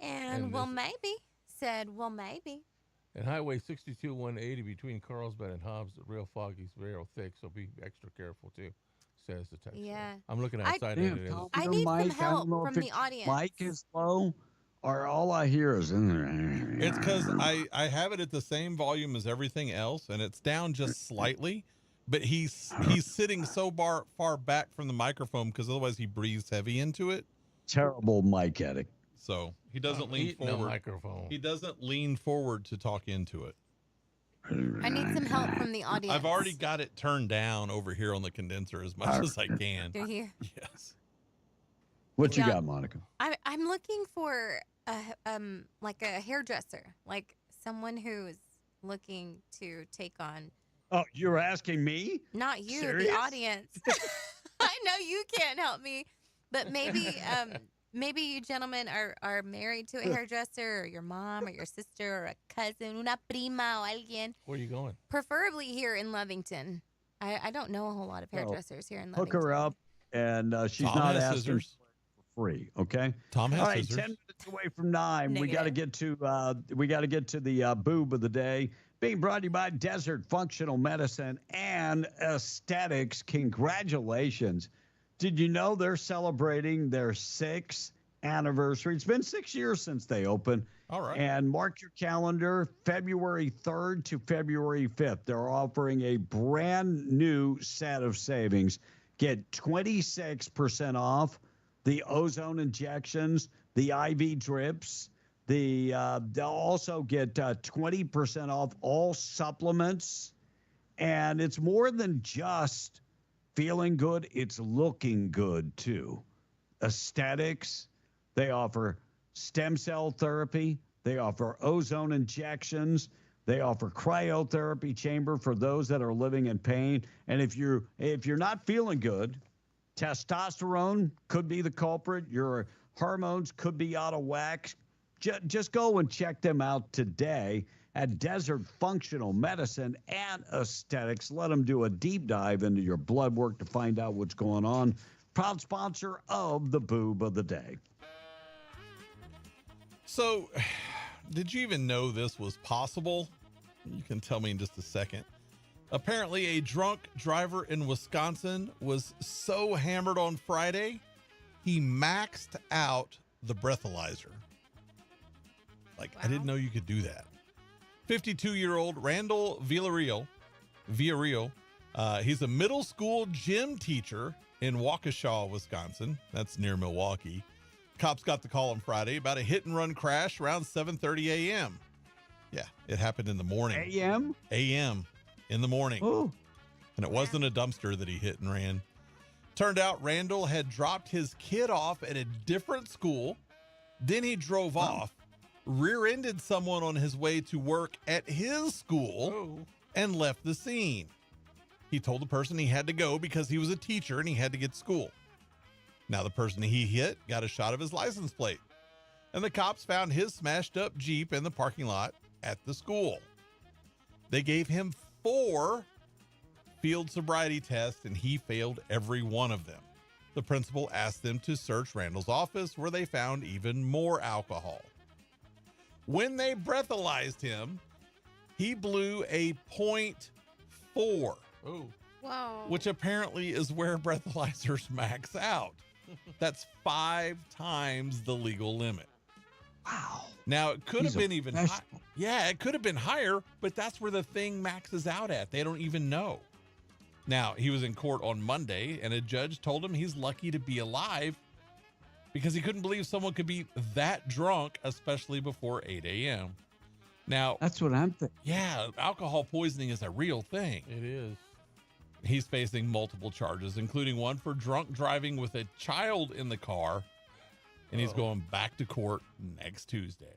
And well, maybe, said, well, maybe. And Highway 62 180 between Carlsbad and Hobbs, the real foggy's real thick, so be extra careful too, says the text. Yeah. I'm looking outside. and it is. I need some help from the audience. Mike is low, or all I hear is in there. It's because I have it at the same volume as everything else, and it's down just slightly. But he's sitting so far back from the microphone because otherwise he breathes heavy into it. Terrible mic edit. So he doesn't lean No forward. microphone. He doesn't lean forward to talk into it. I need some help from the audience. I've already got it turned down over here on the condenser as much as I can. Do you? Yes. What you Yeah. got, Monica? I'm looking for like a hairdresser, like someone who's looking to take on. Oh, you're asking me? Not you, Serious? the audience. I know you can't help me, but maybe maybe you gentlemen are married to a hairdresser, or your mom, or your sister, or a cousin, una prima, o alguien. Where are you going? Preferably here in Lovington. I don't know a whole lot of hairdressers here in Hook Lovington. her up, and she's Tom not has asking scissors. for free. Okay. Tom has All right, scissors. 10 minutes away from 9. We got to get to the boob of the day. Being brought to you by Desert Functional Medicine and Aesthetics. Congratulations. Did you know they're celebrating their 6th anniversary? It's been 6 years since they opened. All right. And mark your calendar, February 3rd to February 5th. They're offering a brand new set of savings. Get 26% off the ozone injections, the IV drips. They'll also get 20% off all supplements. And it's more than just feeling good, it's looking good too. Aesthetics, they offer stem cell therapy, they offer ozone injections, they offer cryotherapy chamber for those that are living in pain. And if you're not feeling good, testosterone could be the culprit, your hormones could be out of whack. Just go and check them out today at Desert Functional Medicine and Aesthetics. Let them do a deep dive into your blood work to find out what's going on. Proud sponsor of the Boob of the Day. So, did you even know this was possible? You can tell me in just a second. Apparently, a drunk driver in Wisconsin was so hammered on Friday, he maxed out the breathalyzer. I didn't know you could do that. 52-year-old Randall Villarreal, he's a middle school gym teacher in Waukesha, Wisconsin. That's near Milwaukee. Cops got the call on Friday about a hit-and-run crash around 7:30 a.m. Yeah, it happened in the morning. A.M.? A.m. in the morning. Ooh. And it wasn't a dumpster that he hit and ran. Turned out Randall had dropped his kid off at a different school. Then he drove off, rear-ended someone on his way to work at his school, and left the scene. He told the person he had to go because he was a teacher and he had to get to school. Now the person he hit got a shot of his license plate, and the cops found his smashed up Jeep in the parking lot at the school. They gave him 4 field sobriety tests, and he failed every one of them. The principal asked them to search Randall's office, where they found even more alcohol. When they breathalyzed him, he blew a .4, Whoa. which apparently is where breathalyzers max out. That's 5 times the legal limit. Wow. Now, it could have He's a been even higher. professional. Yeah, it could have been higher, but that's where the thing maxes out at. They don't even know. Now, he was in court on Monday, and a judge told him he's lucky to be alive because he couldn't believe someone could be that drunk, especially before 8 a.m. Now, That's what I'm thinking. yeah, alcohol poisoning is a real thing. It is. He's facing multiple charges, including one for drunk driving with a child in the car and he's going back to court next Tuesday.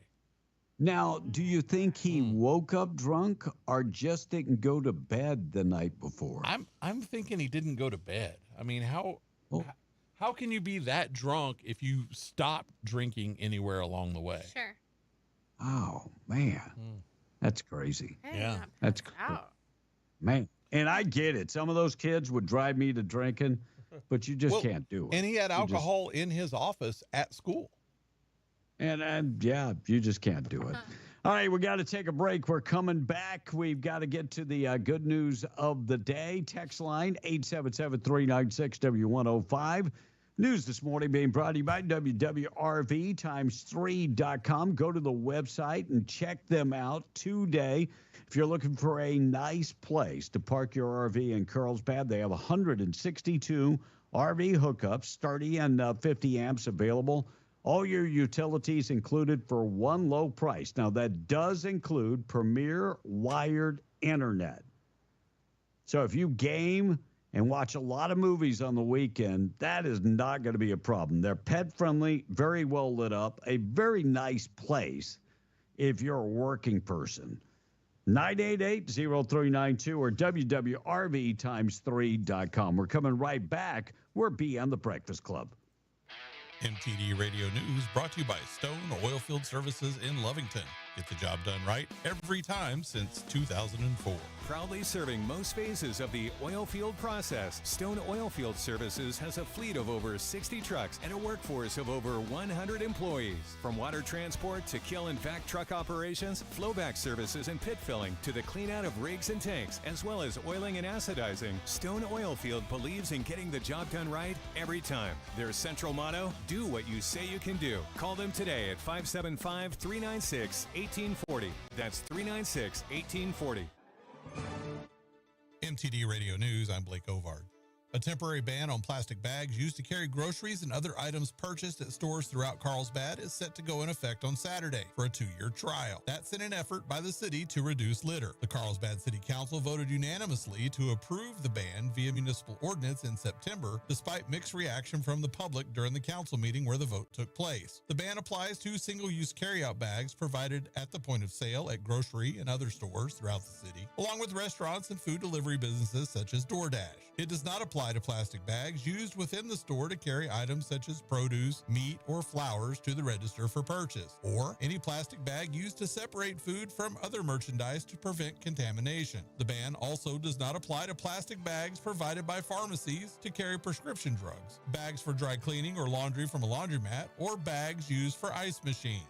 Now, do you think he woke up drunk or just didn't go to bed the night before? I'm thinking he didn't go to bed. I mean, how can you be that drunk if you stop drinking anywhere along the way? Sure. Oh, man. That's crazy. Yeah. That's crazy. Man. And I get it. Some of those kids would drive me to drinking, but you just can't do it. And he had alcohol in his office at school. And yeah, you just can't do it. All right, we got to take a break. We're coming back. We've got to get to the good news of the day. Text line 877-396-W105. News this morning being brought to you by WWRV3.com. Go to the website and check them out today. If you're looking for a nice place to park your RV in Carlsbad, they have 162 RV hookups, 30 and 50 amps available. All your utilities included for one low price. Now, that does include Premier wired internet. So if you game and watch a lot of movies on the weekend, that is not going to be a problem. They're pet-friendly, very well lit up, a very nice place if you're a working person. 988-0392 or WWRV3.com. We're coming right back. We're Beyond the Breakfast Club. MTD Radio News brought to you by Stone Oilfield Services in Lovington. Get the job done right every time since 2004. Proudly serving most phases of the oil field process, Stone Oilfield Services has a fleet of over 60 trucks and a workforce of over 100 employees. From water transport to kill and vac truck operations, flowback services and pit filling to the clean out of rigs and tanks, as well as oiling and acidizing, Stone Oilfield believes in getting the job done right every time. Their central motto, do what you say you can do. Call them today at 575-396-1840. That's 396-1840. MTD Radio News, I'm Blake Ovard. A temporary ban on plastic bags used to carry groceries and other items purchased at stores throughout Carlsbad is set to go in effect on Saturday for a 2-year trial. That's in an effort by the city to reduce litter. The Carlsbad City Council voted unanimously to approve the ban via municipal ordinance in September, despite mixed reaction from the public during the council meeting where the vote took place. The ban applies to single-use carryout bags provided at the point of sale at grocery and other stores throughout the city, along with restaurants and food delivery businesses such as DoorDash. It does not apply to plastic bags used within the store to carry items such as produce, meat, or flowers to the register for purchase, or any plastic bag used to separate food from other merchandise to prevent contamination. The ban also does not apply to plastic bags provided by pharmacies to carry prescription drugs, bags for dry cleaning or laundry from a laundromat, or bags used for ice machines.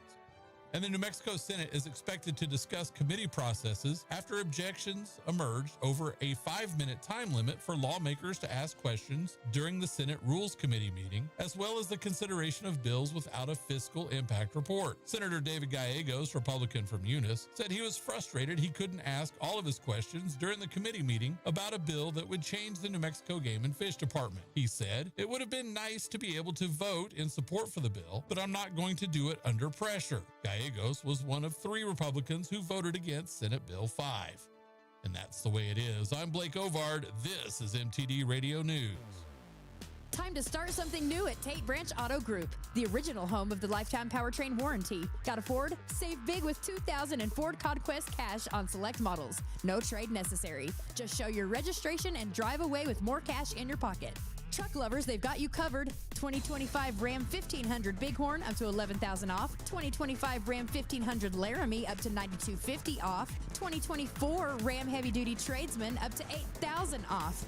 And the New Mexico Senate is expected to discuss committee processes after objections emerged over a 5-minute time limit for lawmakers to ask questions during the Senate Rules Committee meeting, as well as the consideration of bills without a fiscal impact report. Senator David Gallegos, Republican from Eunice, said he was frustrated he couldn't ask all of his questions during the committee meeting about a bill that would change the New Mexico Game and Fish Department. He said, "It would have been nice to be able to vote in support for the bill, but I'm not going to do it under pressure." Gallegos was one of 3 Republicans who voted against Senate Bill 5. And that's the way it is. I'm Blake Ovard. This is MTD Radio News. Time to start something new at Tate Branch Auto Group, the original home of the lifetime powertrain warranty. Got a Ford? Save big with 2000 and Ford Conquest cash on select models. No trade necessary. Just show your registration and drive away with more cash in your pocket. Truck lovers, they've got you covered. 2025 Ram 1500 Bighorn up to $11,000 off. 2025 Ram 1500 Laramie up to $9,250 off. 2024 Ram Heavy Duty Tradesman up to $8,000 off.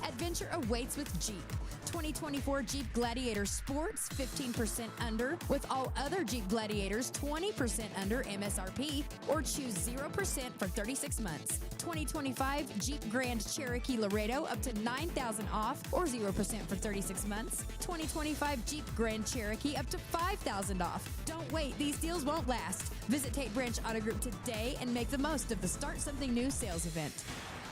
Adventure awaits with Jeep. 2024 Jeep Gladiator Sports 15% under, with all other Jeep Gladiators 20% under MSRP, or choose 0% for 36 months. 2025 Jeep Grand Cherokee Laredo up to $9,000 off, or 0% for 36 months. 2025 Jeep Grand Cherokee up to $5,000 off. Don't wait, these deals won't last. Visit Tate Branch Auto Group today and make the most of the Start Something New sales event.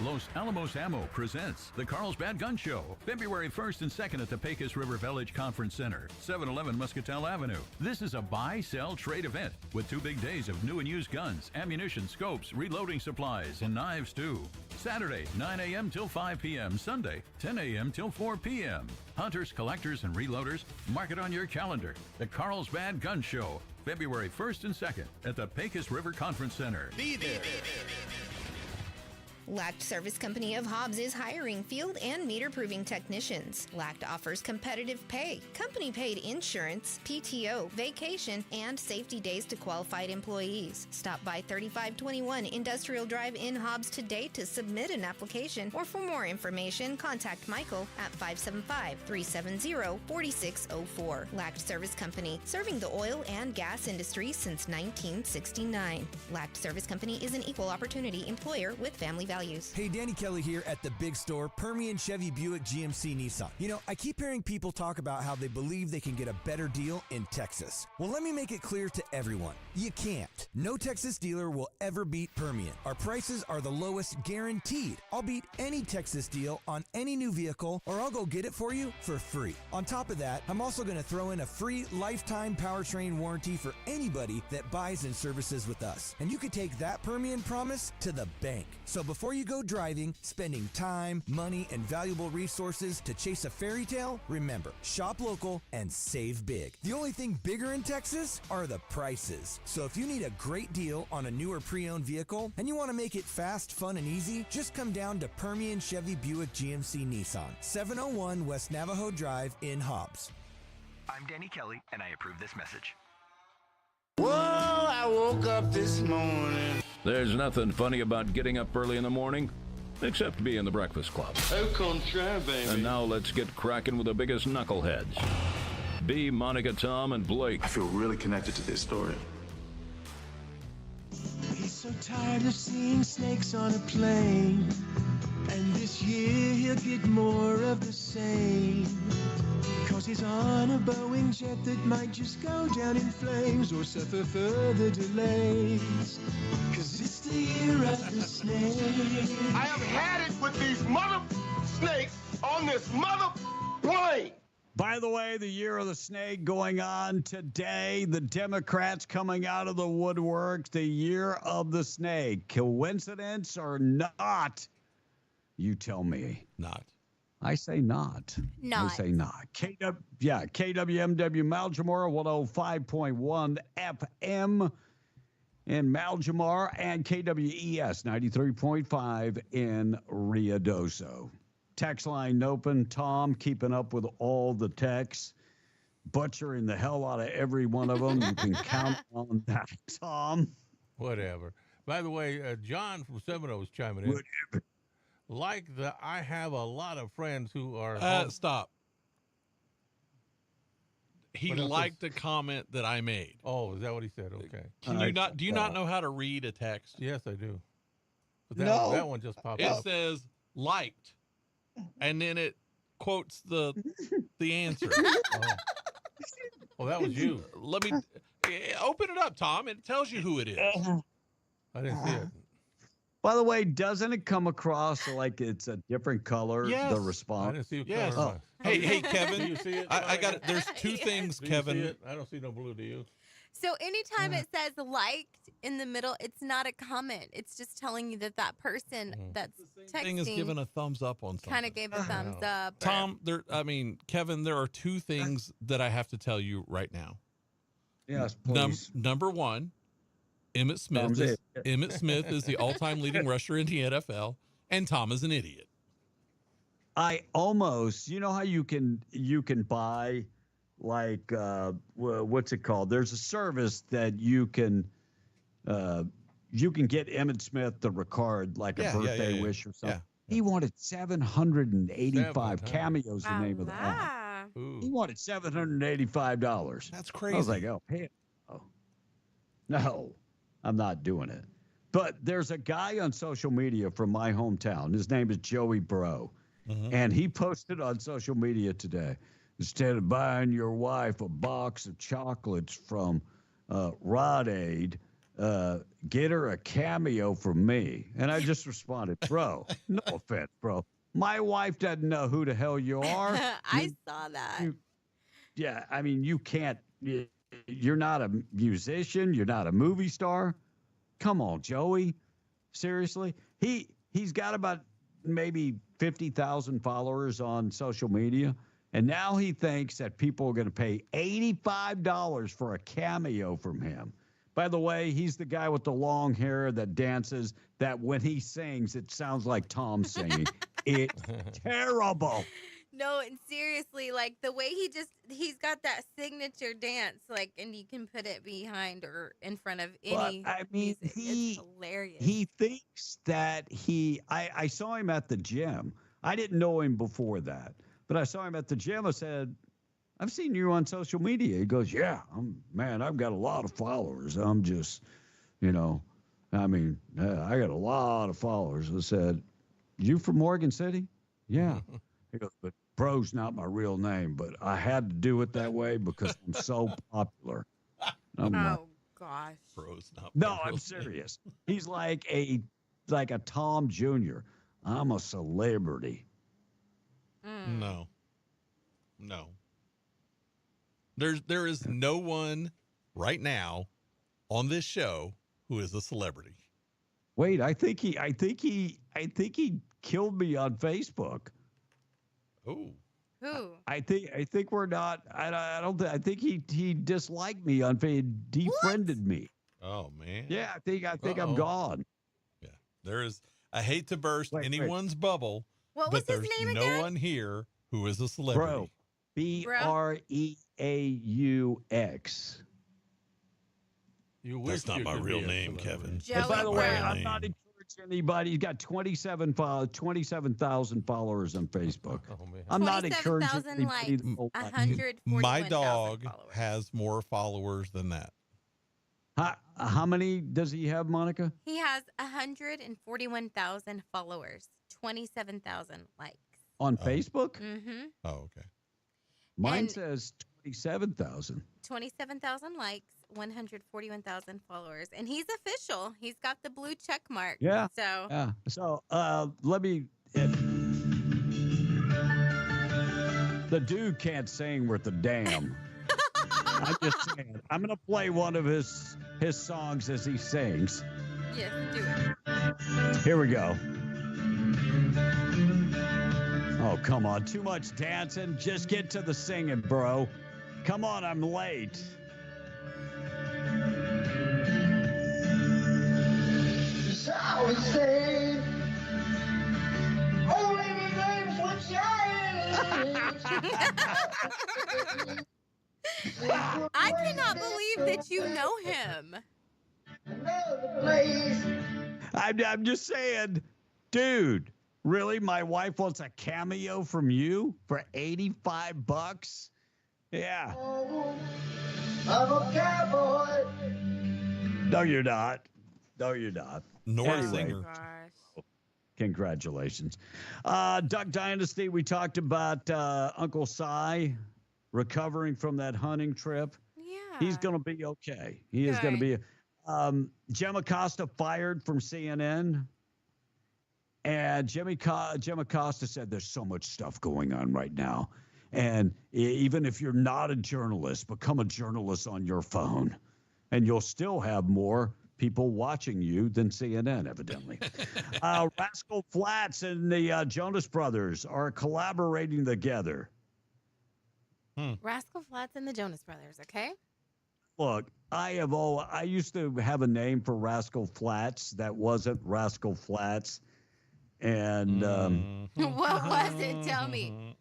Los Alamos Ammo presents the Carlsbad Gun Show, February 1st and 2nd at the Pecos River Village Conference Center, 711 Muscatel Avenue. This is a buy, sell, trade event with 2 big days of new and used guns, ammunition, scopes, reloading supplies, and knives too. Saturday, 9 a.m. till 5 p.m. Sunday, 10 a.m. till 4 p.m. Hunters, collectors, and reloaders, mark it on your calendar. The Carlsbad Gun Show, February 1st and 2nd at the Pecos River Conference Center. Be there. Lact Service Company of Hobbs is hiring field and meter proving technicians. Lact offers competitive pay, company paid insurance, PTO, vacation, and safety days to qualified employees. Stop by 3521 Industrial Drive in Hobbs today to submit an application, or for more information, contact Michael at 575-370-4604. Lact Service Company, serving the oil and gas industry since 1969. Lact Service Company is an equal opportunity employer with family values. Hey, Danny Kelly here at the big store, Permian Chevy Buick GMC Nissan. You know, I keep hearing people talk about how they believe they can get a better deal in Texas. Well, let me make it clear to everyone. You can't. No Texas dealer will ever beat Permian. Our prices are the lowest guaranteed. I'll beat any Texas deal on any new vehicle, or I'll go get it for you for free. On top of that, I'm also going to throw in a free lifetime powertrain warranty for anybody that buys and services with us. And you can take that Permian promise to the bank. So before you go driving, spending time, money, and valuable resources to chase a fairy tale, remember, shop local and save big. The only thing bigger in Texas are the prices. So if you need a great deal on a new or pre-owned vehicle and you want to make it fast, fun, and easy, just come down to Permian Chevy Buick GMC Nissan, 701 West Navajo Drive in Hobbs. I'm Danny Kelly, and I approve this message. Whoa, I woke up this morning. There's nothing funny about getting up early in the morning, except being the Breakfast Club. Au contraire, baby. And now let's get cracking with the biggest knuckleheads. B, Monica, Tom, and Blake. I feel really connected to this story. He's so tired of seeing snakes on a plane. And this year he'll get more of the same. Cause he's on a Boeing jet that might just go down in flames or suffer further delays. Cause it's the year of the snake. I have had it with these mother snakes on this mother plane. By the way, the year of the snake going on today. The Democrats coming out of the woodwork. The year of the snake. Coincidence or not? You tell me. Not. I say not. Not. I say not. KWMW Maljamora 105.1 FM in Maljamora and KWES 93.5 in Ruidoso. Text line open. Tom keeping up with all the texts, butchering the hell out of every one of them. You can count on that, Tom. Whatever. By the way, John from Seminole is chiming in. Whatever. I have a lot of friends who are. Stop. He liked a comment that I made. Oh, is that what he said? Okay. Can you not? Do you not know how to read a text? Yes, I do. But that one just popped It up. says liked, and then it quotes the answer. Well, that was you. Let me open it up, Tom. It tells you who it is. I didn't see it. By the way, doesn't it come across like it's a different color, Yes. the response? I didn't see what Yes. color it was. Hey, Kevin. Do you see it? I got it. There's two things, Do you Kevin. see it? I don't see no blue. Do you? So anytime it says liked in the middle, it's not a comment. It's just telling you that that person that's Thing is giving texting a thumbs up on something. kind of gave a thumbs up. or- Tom, Kevin, there are two things that I have to tell you right now. Yes, please. Number one, Emmitt Smith. Emmitt Smith is the all-time leading rusher in the NFL, and Tom is an idiot. I almost, you know how you can buy like what's it called? There's a service that you can get Emmitt Smith to record like a birthday wish or something. Yeah. He wanted 785 cameos. The name of the app. Ah. He wanted $785. That's crazy. I was like, oh, no, I'm not doing it. But there's a guy on social media from my hometown. His name is Joey Bro. And he posted on social media today, instead of buying your wife a box of chocolates from Rite Aid, get her a cameo from me. And I just responded, bro, no offense, bro. My wife doesn't know who the hell you are. I saw that. Yeah, I mean, you can't. You're not a musician. You're not a movie star. Come on, Joey. Seriously, he's got about maybe 50,000 followers on social media, And now he thinks that people are going to pay $85 for a cameo from him. By the way, he's the guy with the long hair that dances, that when he sings, it sounds like Tom singing. It's terrible. No, and seriously, like the way he's got that signature dance, like, and you can put it behind or in front of any music. It's hilarious. He thinks that I saw him at the gym. I didn't know him before that, but I saw him at the gym. I said, I've seen you on social media. He goes, yeah, I've got a lot of followers. I'm just, I got a lot of followers. I said, you from Morgan City? Yeah. He goes, but Bro's not my real name, but I had to do it that way because I'm so popular. Gosh. Bro's not. No, I'm serious. He's like a Tom Jr. I'm a celebrity. No. There is no one right now on this show who is a celebrity. Wait, I think he killed me on Facebook. Oh. Who? I think we're not. I think he disliked me on Facebook. Defriended me. Oh man. Yeah, I think I'm gone. Yeah. There is. I hate to burst anyone's bubble, what was but his there's name no again? one here who is a celebrity. Bro. Breaux. That's not my real name, Kevin. And by the way, I'm not encouraging anybody. He's got 27,000 followers on Facebook. Oh, man. I'm not encouraging 27,000 likes, anybody. 141,000 My dog followers. has more followers than that. How many does he have, Monica? He has 141,000 followers, 27,000 likes. On Facebook? Mm-hmm. Oh, okay. Mine says 27,000. 27,000 likes, 141,000 followers, and he's official. He's got the blue check mark. Yeah. So. Yeah. So let me. The dude can't sing worth a damn. I'm just saying. I'm gonna play one of his songs as he sings. Yes, do it. Here we go. Oh, come on. Too much dancing. Just get to the singing, bro. Come on, I'm late. I would say only the names would change. I cannot believe that you know him. I'm just saying, dude, really? My wife wants a cameo from you for $85? Yeah. I'm a cowboy. No, you're not. No, you're not. Nor singer. Congratulations. Duck Dynasty, we talked about Uncle Si recovering from that hunting trip. Yeah. He's going to be okay. He is going to be. Jim Acosta fired from CNN. And Jim Acosta said there's so much stuff going on right now. And even if you're not a journalist, become a journalist on your phone. And you'll still have more people watching you than CNN, evidently. Rascal Flatts and the Jonas Brothers are collaborating together. Rascal Flatts and the Jonas Brothers, okay? Look, I used to have a name for Rascal Flatts that wasn't Rascal Flatts. And what was it? Tell me.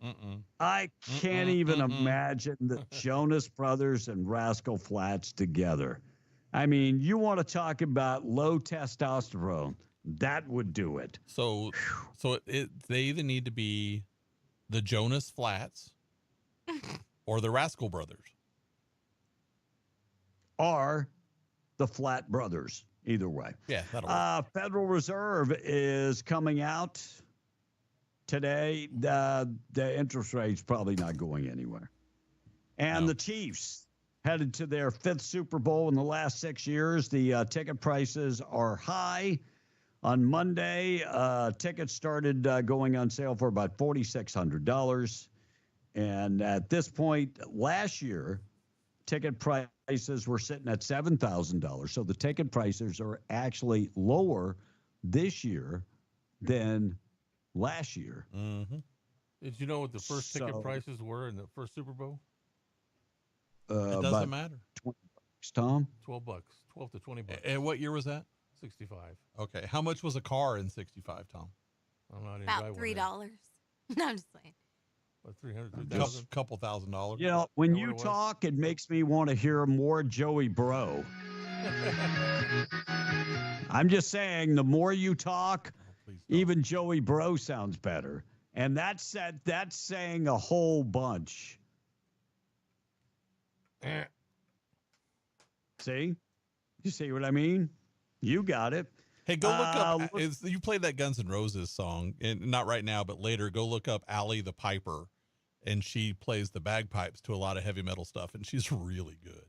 I can't even imagine the Jonas Brothers and Rascal Flatts together. I mean, you want to talk about low testosterone, that would do it. So they either need to be the Jonas Flats or the Rascal Brothers. Or the Flat Brothers. Either way. Yeah, that'll work. Federal Reserve is coming out today. The interest rate's probably not going anywhere. And the Chiefs headed to their 5th Super Bowl in the last 6 years. The ticket prices are high. On Monday, tickets started going on sale for about $4,600. And at this point, last year, ticket prices were sitting at $7,000. So the ticket prices are actually lower this year than last year. Mm-hmm. Did you know what the first ticket prices were in the first Super Bowl? It doesn't matter. $20, Tom. $12, $12 to $20. And what year was that? 65. Okay. How much was a car in 65, Tom? I'm not About $3. No, I'm just saying. What, 300, 3,000? Couple $1,000. You know, when you talk, it makes me want to hear more Joey Bro. I'm just saying, the more you talk, even Joey Bro sounds better. And that's saying a whole bunch. See? You see what I mean? You got it. Hey, go look up. You played that Guns N' Roses song, and not right now, but later. Go look up Allie the Piper, and she plays the bagpipes to a lot of heavy metal stuff, and she's really good.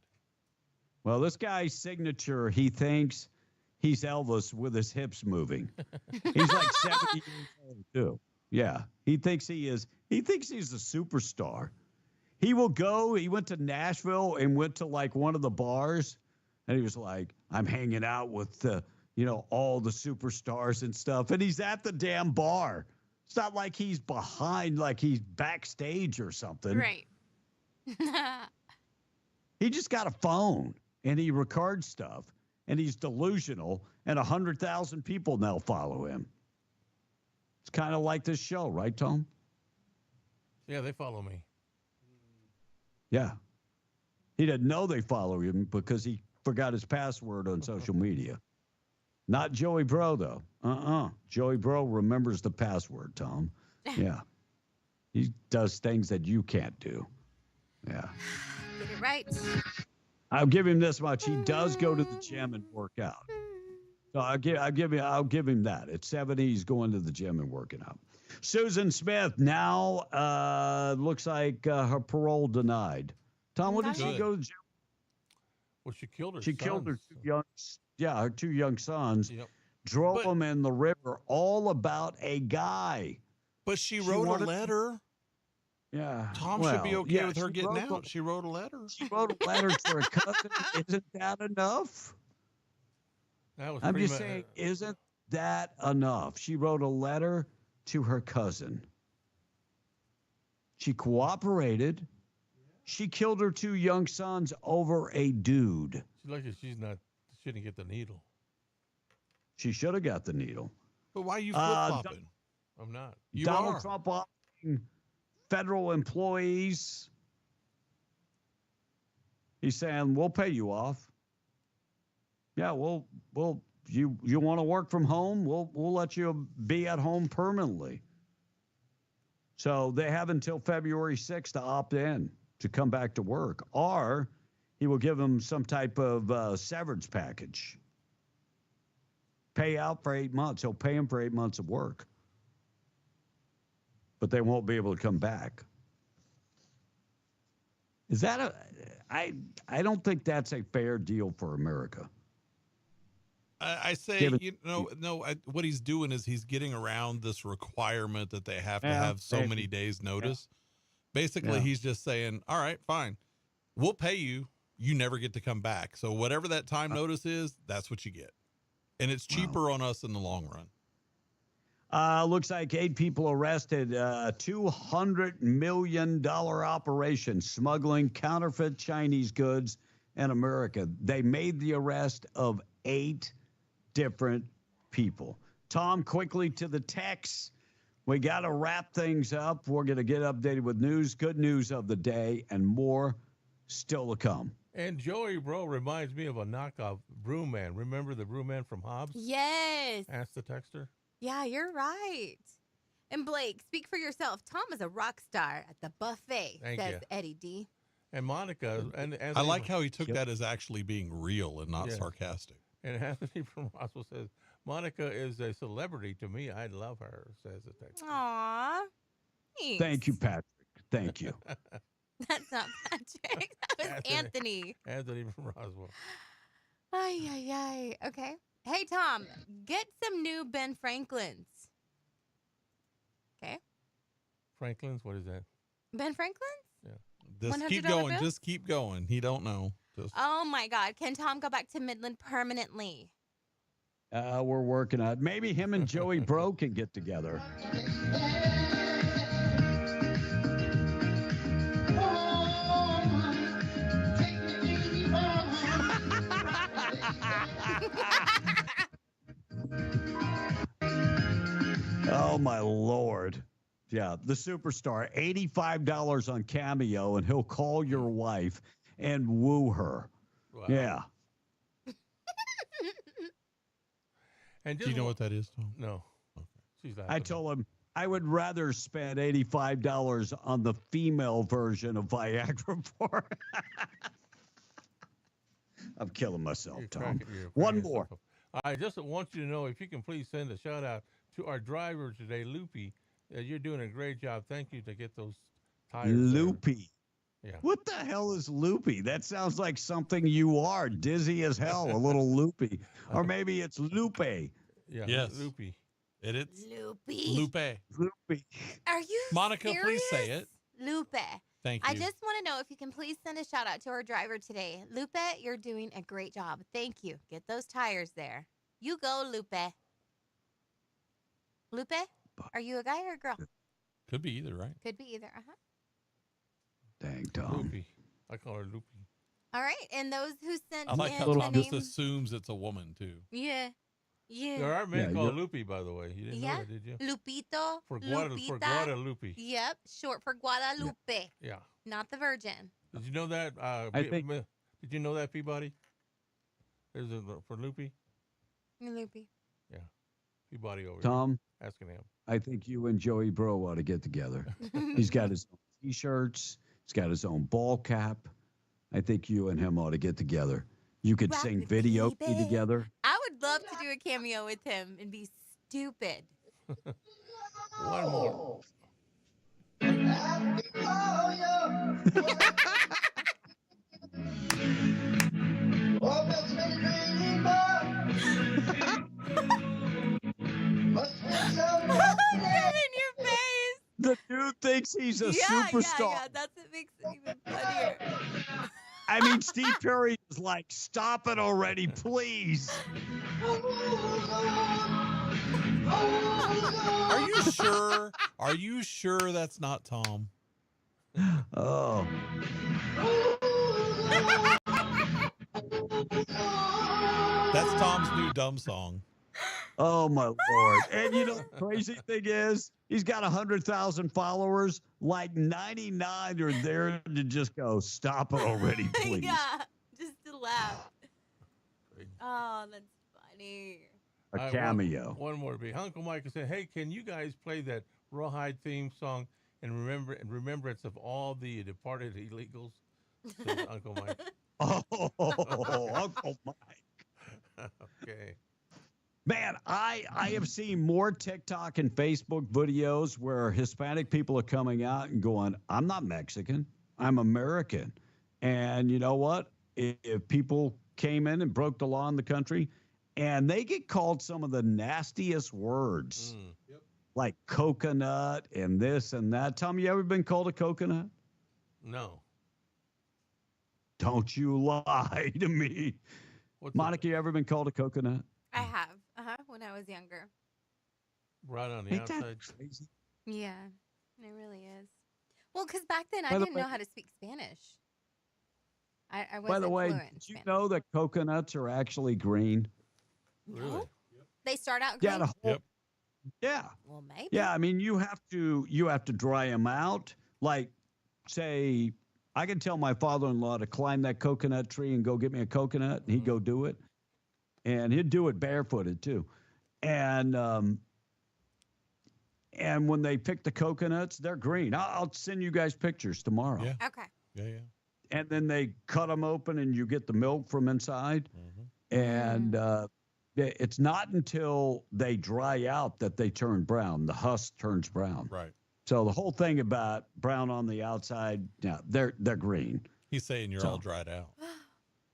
Well, this guy's signature, he thinks he's Elvis with his hips moving. He's like 70 years old, too. Yeah, he thinks he is. He thinks he's a superstar. He will go. He went to Nashville and went to like one of the bars, and he was like, "I'm hanging out with all the superstars and stuff." And he's at the damn bar. It's not like he's behind, like he's backstage or something. Right. He just got a phone and he records stuff, and he's delusional, and 100,000 people now follow him. It's kind of like this show, right, Tom? Yeah, they follow me. Yeah. He didn't know they follow him because he forgot his password on social media. Not Joey Bro, though. Joey Bro remembers the password, Tom. Yeah. He does things that you can't do. Yeah. Get it right. I'll give him this much. He does go to the gym and work out. So I'll give him that. At 70, he's going to the gym and working out. Susan Smith now looks like her parole denied. Tom, what did she go to the gym? Well, she killed her. She killed her her two young sons. Yep. Drove them in the river, all about a guy. But she wrote a letter. Yeah. Tom should be okay with her getting out. She wrote a letter. She wrote a letter to her cousin. Isn't that enough? I'm just saying, isn't that enough? She wrote a letter to her cousin. She cooperated. She killed her two young sons over a dude. She's lucky she didn't get the needle. She should have got the needle. But why are you flip-flopping? I'm not. Donald Trump offering federal employees. He's saying, we'll pay you off. Yeah, you want to work from home? We'll let you be at home permanently. So they have until February 6th to opt in to come back to work, or he will give them some type of severance package. Pay out for 8 months. He'll pay them for 8 months of work, but they won't be able to come back. Is that I don't think that's a fair deal for America. I say, what he's doing is he's getting around this requirement that they have to have so many days notice. Basically, he's just saying, all right, fine. We'll pay you. You never get to come back. So whatever that time notice is, that's what you get. And it's cheaper on us in the long run. Looks like 8 people arrested. $200 million operation smuggling counterfeit Chinese goods in America. They made the arrest of 8 different people. Tom, quickly to the text. We got to wrap things up. We're going to get updated with news, good news of the day, and more still to come. And Joey Bro reminds me of a knockoff Broom Man. Remember the Broom Man from Hobbs? Yes. Ask the texter. Yeah, you're right. And Blake, speak for yourself. Tom is a rock star at the buffet, says Eddie D. And Monica. And I like how he took that as actually being real and not sarcastic. And Anthony from Roswell says, Monica is a celebrity to me. I love her, says the texter. Aw. Thanks. Thank you, Patrick. Thank you. That's not Patrick. That was Anthony. Anthony from Roswell. Ay. Okay. Hey, Tom, get some new Ben Franklins. Okay. Franklins? What is that? Ben Franklins? Yeah. Just keep going. Bills? Just keep going. He don't know. Oh, my God. Can Tom go back to Midland permanently? We're working on it. Maybe him and Joey Bro can get together. my Lord. Yeah, the superstar, $85 on Cameo, and he'll call your wife and woo her. Wow. Yeah. And Do you know what that is, Tom? No. Okay. She's I told him I would rather spend $85 on the female version of Viagra for her. I'm killing myself, Tom. One more. I just want you to know, if you can please send a shout out to our driver today, Loopy. You're doing a great job. Thank you to get those tires. Loopy. Yeah. What the hell is loopy? That sounds like something you are, dizzy as hell, a little loopy. Or maybe it's Lupe. Yeah. Yes. Loopy. It's Loopy. Lupe. Loopy. Are you Monica, serious? please say it. Lupe. Thank I you. just want to know if you can please send a shout out to our driver today. Lupe, you're doing a great job. Thank you. Get those tires there. You go, Lupe. Lupe, are you a guy or a girl? Could be either, right? Could be either. Uh-huh. Dang, Tom. Loopy. I call her Loopy. All right. And those who sent I like in how the Tom just name. assumes it's a woman, too. Yeah. Yeah. There are men called Loopy, by the way. You didn't know Yeah. that, did you? Lupito. For Lupita. Guadalupe. Yep. Short for Guadalupe. Yeah. Not the Virgin. Did you know that? Did you know that, Peabody? There's a for Loopy. Loopy. Yeah. Peabody over Tom, here. Asking him. I think you and Joey Bro ought to get together. He's got his own T-shirts. He's got his own ball cap. I think you and him ought to get together. You could sing video together. I would love to do a cameo with him and be stupid. One more. Get in your face. The dude thinks he's a superstar. Yeah, that's what makes it even funnier. I mean, Steve Perry is like, stop it already, please. Are you sure? Are you sure that's not Tom? Oh. That's Tom's new dumb song. Oh, my Lord. And you know, the crazy thing is, he's got 100,000 followers. Like 99 are there to just go, stop it already, please. Yeah, just to laugh. Oh, that's funny. A cameo. One more. Uncle Mike said, "Hey, can you guys play that Rawhide theme song in remembrance of all the departed illegals?" Says Uncle Mike. Oh, Uncle Mike. Okay. Man, I have seen more TikTok and Facebook videos where Hispanic people are coming out and going, I'm not Mexican, I'm American. And you know what? If people came in and broke the law in the country, and they get called some of the nastiest words, like coconut and this and that. Tom, you ever been called a coconut? No. Don't you lie to me. Monica, you ever been called a coconut? I have. When I was younger. Right on the Ain't that outside. crazy? Yeah, it really is. Well, because back then I By the didn't way- know how to speak Spanish. I wasn't By the way, fluent in did you Spanish. know that coconuts are actually green? No? They start out green? Yeah, the whole, yeah. Well, maybe. Yeah, I mean, you have to dry them out. Like, say, I can tell my father-in-law to climb that coconut tree and go get me a coconut, and he'd go do it, and he'd do it barefooted too. And when they pick the coconuts, they're green. I'll send you guys pictures tomorrow. Yeah. Okay. Yeah. And then they cut them open, and you get the milk from inside. And it's not until they dry out that they turn brown. The husk turns brown. Right. So the whole thing about brown on the outside, yeah, they're green. He's saying you're all dried out.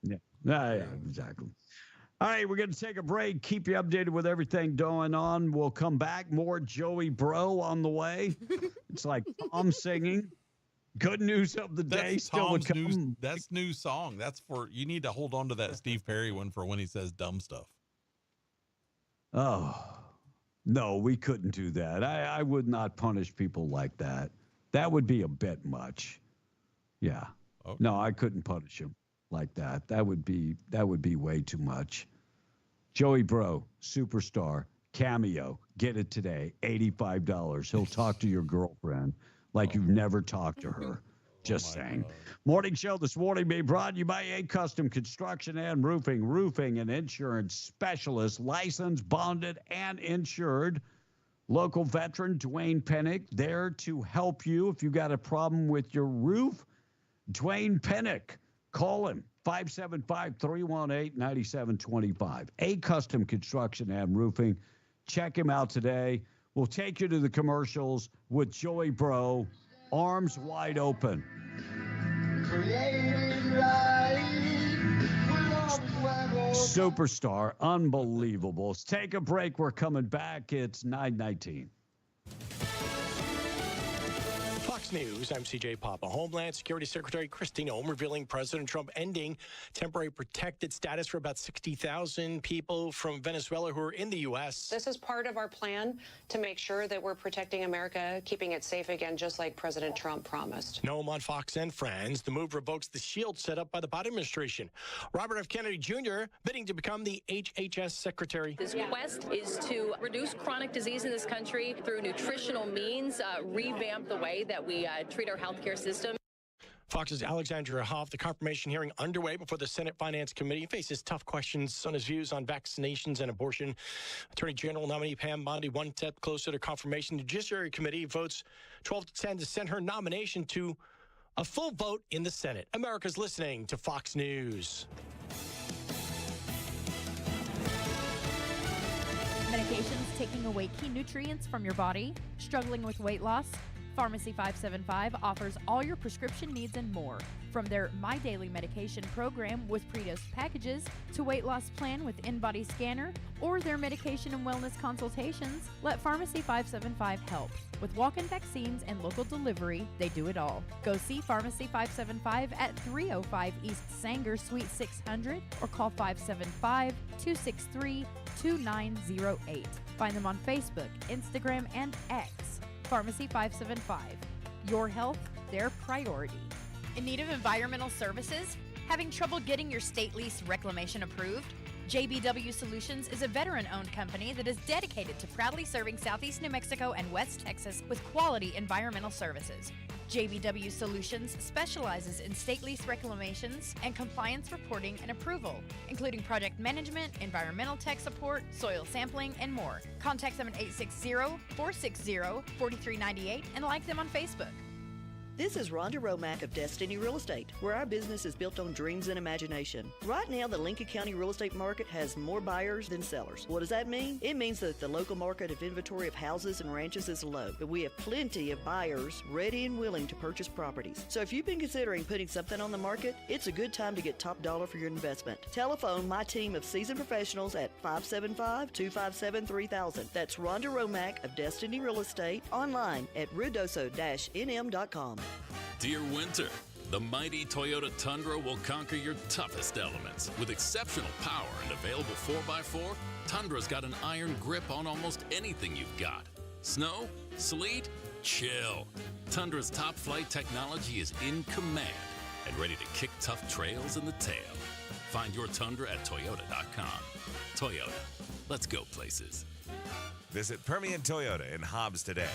Yeah. Yeah, exactly. All right, we're going to take a break. Keep you updated with everything going on. We'll come back. More Joey Bro on the way. It's like Tom singing. Good news of the day That's still to Tom's come. that's new song. That's for you need to hold on to that Steve Perry one for when he says dumb stuff. Oh, no, we couldn't do that. I would not punish people like that. That would be a bit much. Yeah. Okay. No, I couldn't punish him like that. That would be way too much. Joey Bro, superstar, cameo. Get it today, $85. He'll talk to your girlfriend like you've never talked to her. Just saying. God. Morning show this morning being brought to you by A Custom Construction and Roofing and insurance specialist, licensed, bonded, and insured. Local veteran Dwayne Pennick there to help you if you got a problem with your roof. Dwayne Pennick, call him, 575-318-9725. A Custom Construction and Roofing. Check him out today. We'll take you to the commercials with Joey Bro, arms wide open. Superstar, unbelievable. Let's take a break. We're coming back. It's 9:19. Fox News, I'm CJ Papa. Homeland Security Secretary Kristi Noem revealing President Trump ending temporary protected status for about 60,000 people from Venezuela who are in the U.S. This is part of our plan to make sure that we're protecting America, keeping it safe again, just like President Trump promised. Noem on Fox and Friends. The move revokes the shield set up by the Biden administration. Robert F. Kennedy Jr. bidding to become the HHS secretary. His quest is to reduce chronic disease in this country through nutritional means, revamp the way that we treat our healthcare system. Fox's Alexandra Hoff, the confirmation hearing underway before the Senate Finance Committee, faces tough questions on his views on vaccinations and abortion. Attorney General nominee Pam Bondi one step closer to confirmation. The Judiciary Committee votes 12-10 to send her nomination to a full vote in the Senate. America's listening to Fox News. Medications taking away key nutrients from your body? Struggling with weight loss? Pharmacy 575 offers all your prescription needs and more. From their My Daily Medication program with pre-dosed packages to weight loss plan with in-body scanner or their medication and wellness consultations, let Pharmacy 575 help. With walk-in vaccines and local delivery, they do it all. Go see Pharmacy 575 at 305 East Sanger Suite 600 or call 575-263-2908. Find them on Facebook, Instagram, and X. Pharmacy 575. Your health, their priority. In need of environmental services? Having trouble getting your state lease reclamation approved? JBW Solutions is a veteran-owned company that is dedicated to proudly serving Southeast New Mexico and West Texas with quality environmental services. JBW Solutions specializes in state lease reclamations and compliance reporting and approval, including project management, environmental tech support, soil sampling, and more. Contact them at 860-460-4398 and like them on Facebook. This is Rhonda Romack of Destiny Real Estate, where our business is built on dreams and imagination. Right now, the Lincoln County real estate market has more buyers than sellers. What does that mean? It means that the local market of inventory of houses and ranches is low, but we have plenty of buyers ready and willing to purchase properties. So if you've been considering putting something on the market, it's a good time to get top dollar for your investment. Telephone my team of seasoned professionals at 575-257-3000. That's Rhonda Romack of Destiny Real Estate, online at rudoso-nm.com. Dear winter, the mighty Toyota Tundra will conquer your toughest elements. With exceptional power and available 4x4, Tundra's got an iron grip on almost anything you've got. Snow? Sleet? Chill. Tundra's top flight technology is in command and ready to kick tough trails in the tail. Find your Tundra at Toyota.com. Toyota, let's go places. Visit Permian Toyota in Hobbs today.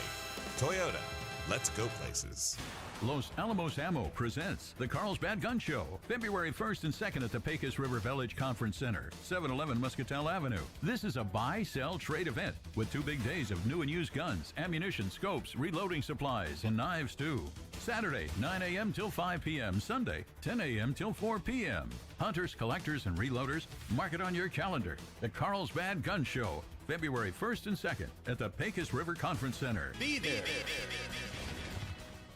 Toyota, let's go places. Los Alamos Ammo presents the Carlsbad Gun Show, February 1st and 2nd at the Pecos River Village Conference Center, 711 Muscatel Avenue. This is a buy, sell, trade event with 2 big days of new and used guns, ammunition, scopes, reloading supplies, and knives too. Saturday, 9 a.m. till 5 p.m. Sunday, 10 a.m. till 4 p.m. Hunters, collectors, and reloaders, mark it on your calendar. The Carlsbad Gun Show, February 1st and 2nd at the Pecos River Conference Center. Be there.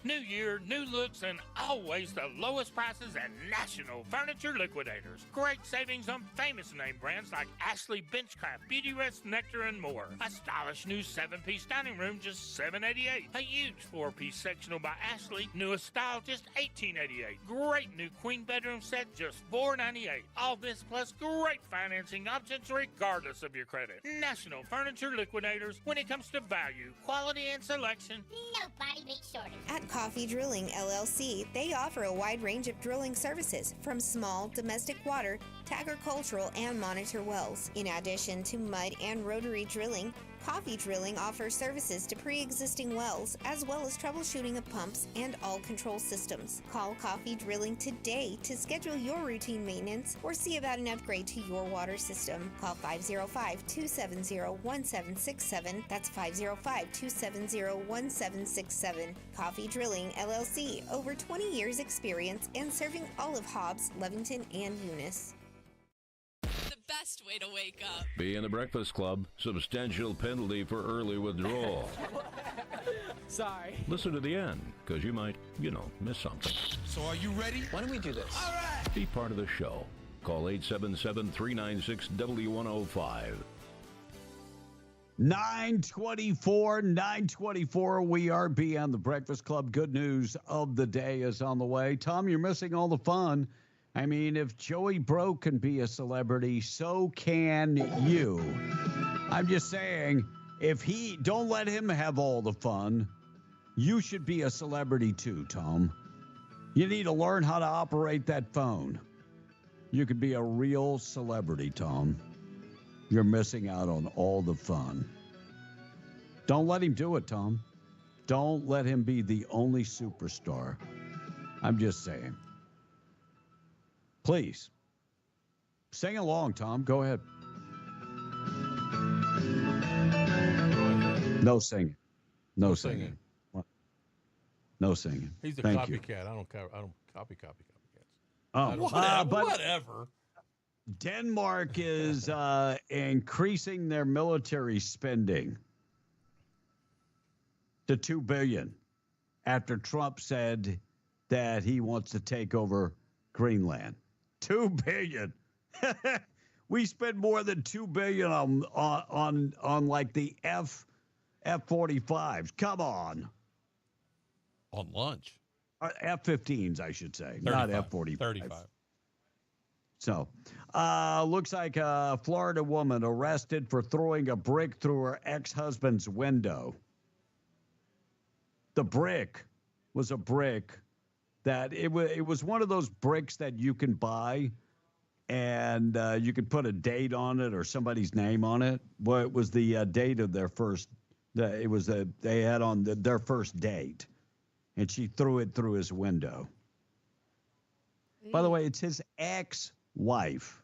New year, new looks, and always the lowest prices at National Furniture Liquidators. Great savings on famous name brands like Ashley Benchcraft, Beauty Rest, Nectar, and more. A stylish new 7-piece dining room, just $788. A huge 4-piece sectional by Ashley, newest style, just $1888. Great new queen bedroom set, just $498. All this plus great financing options regardless of your credit. National Furniture Liquidators, when it comes to value, quality, and selection. Nobody beats Shorty. At Coffee Drilling LLC, they offer a wide range of drilling services, from small domestic water to agricultural and monitor wells. In addition to mud and rotary drilling, Coffee Drilling offers services to pre-existing wells, as well as troubleshooting of pumps and all control systems. Call Coffee Drilling today to schedule your routine maintenance or see about an upgrade to your water system. Call 505-270-1767. That's 505-270-1767. Coffee Drilling, LLC. Over 20 years experience and serving all of Hobbs, Lovington, and Eunice. The best way to wake up. Be in the Breakfast Club. Substantial penalty for early withdrawal. Sorry. Listen to the end, because you might, miss something. So are you ready? Why don't we do this? All right. Be part of the show. Call 877-396-W105. 924. We are beyond the Breakfast Club. Good news of the day is on the way. Tom, you're missing all the fun. I mean, if Joey Broke can be a celebrity, so can you. I'm just saying, don't let him have all the fun. You should be a celebrity too, Tom. You need to learn how to operate that phone. You could be a real celebrity, Tom. You're missing out on all the fun. Don't let him do it, Tom. Don't let him be the only superstar. I'm just saying. Please. Sing along, Tom. Go ahead. No singing. No singing. What? No singing. He's a Thank you. copycat. I don't copy copycats. Oh, whatever. Denmark is increasing their military spending to $2 billion after Trump said that he wants to take over Greenland. $2 billion. We spend more than $2 billion on like the F-45s. Come on. On lunch. F-15s, I should say, 35, not F-45. 35. So, looks like a Florida woman arrested for throwing a brick through her ex-husband's window. The brick was a brick that it was one of those bricks that you can buy, and you could put a date on it or somebody's name on it. Well, it was the date of their first. They had on their first date, and she threw it through his window. By the way, it's his ex-wife.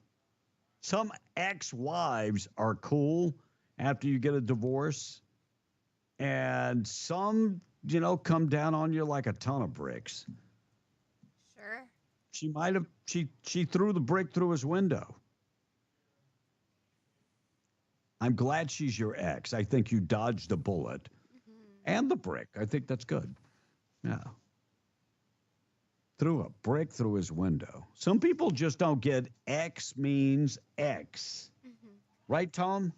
Some ex-wives are cool after you get a divorce, and some, come down on you like a ton of bricks. Sure. She might have, she threw the brick through his window. I'm glad she's your ex. I think you dodged the bullet and the brick. I think that's good. Yeah. Threw a brick through his window. Some people just don't get X means X. Right, Tom?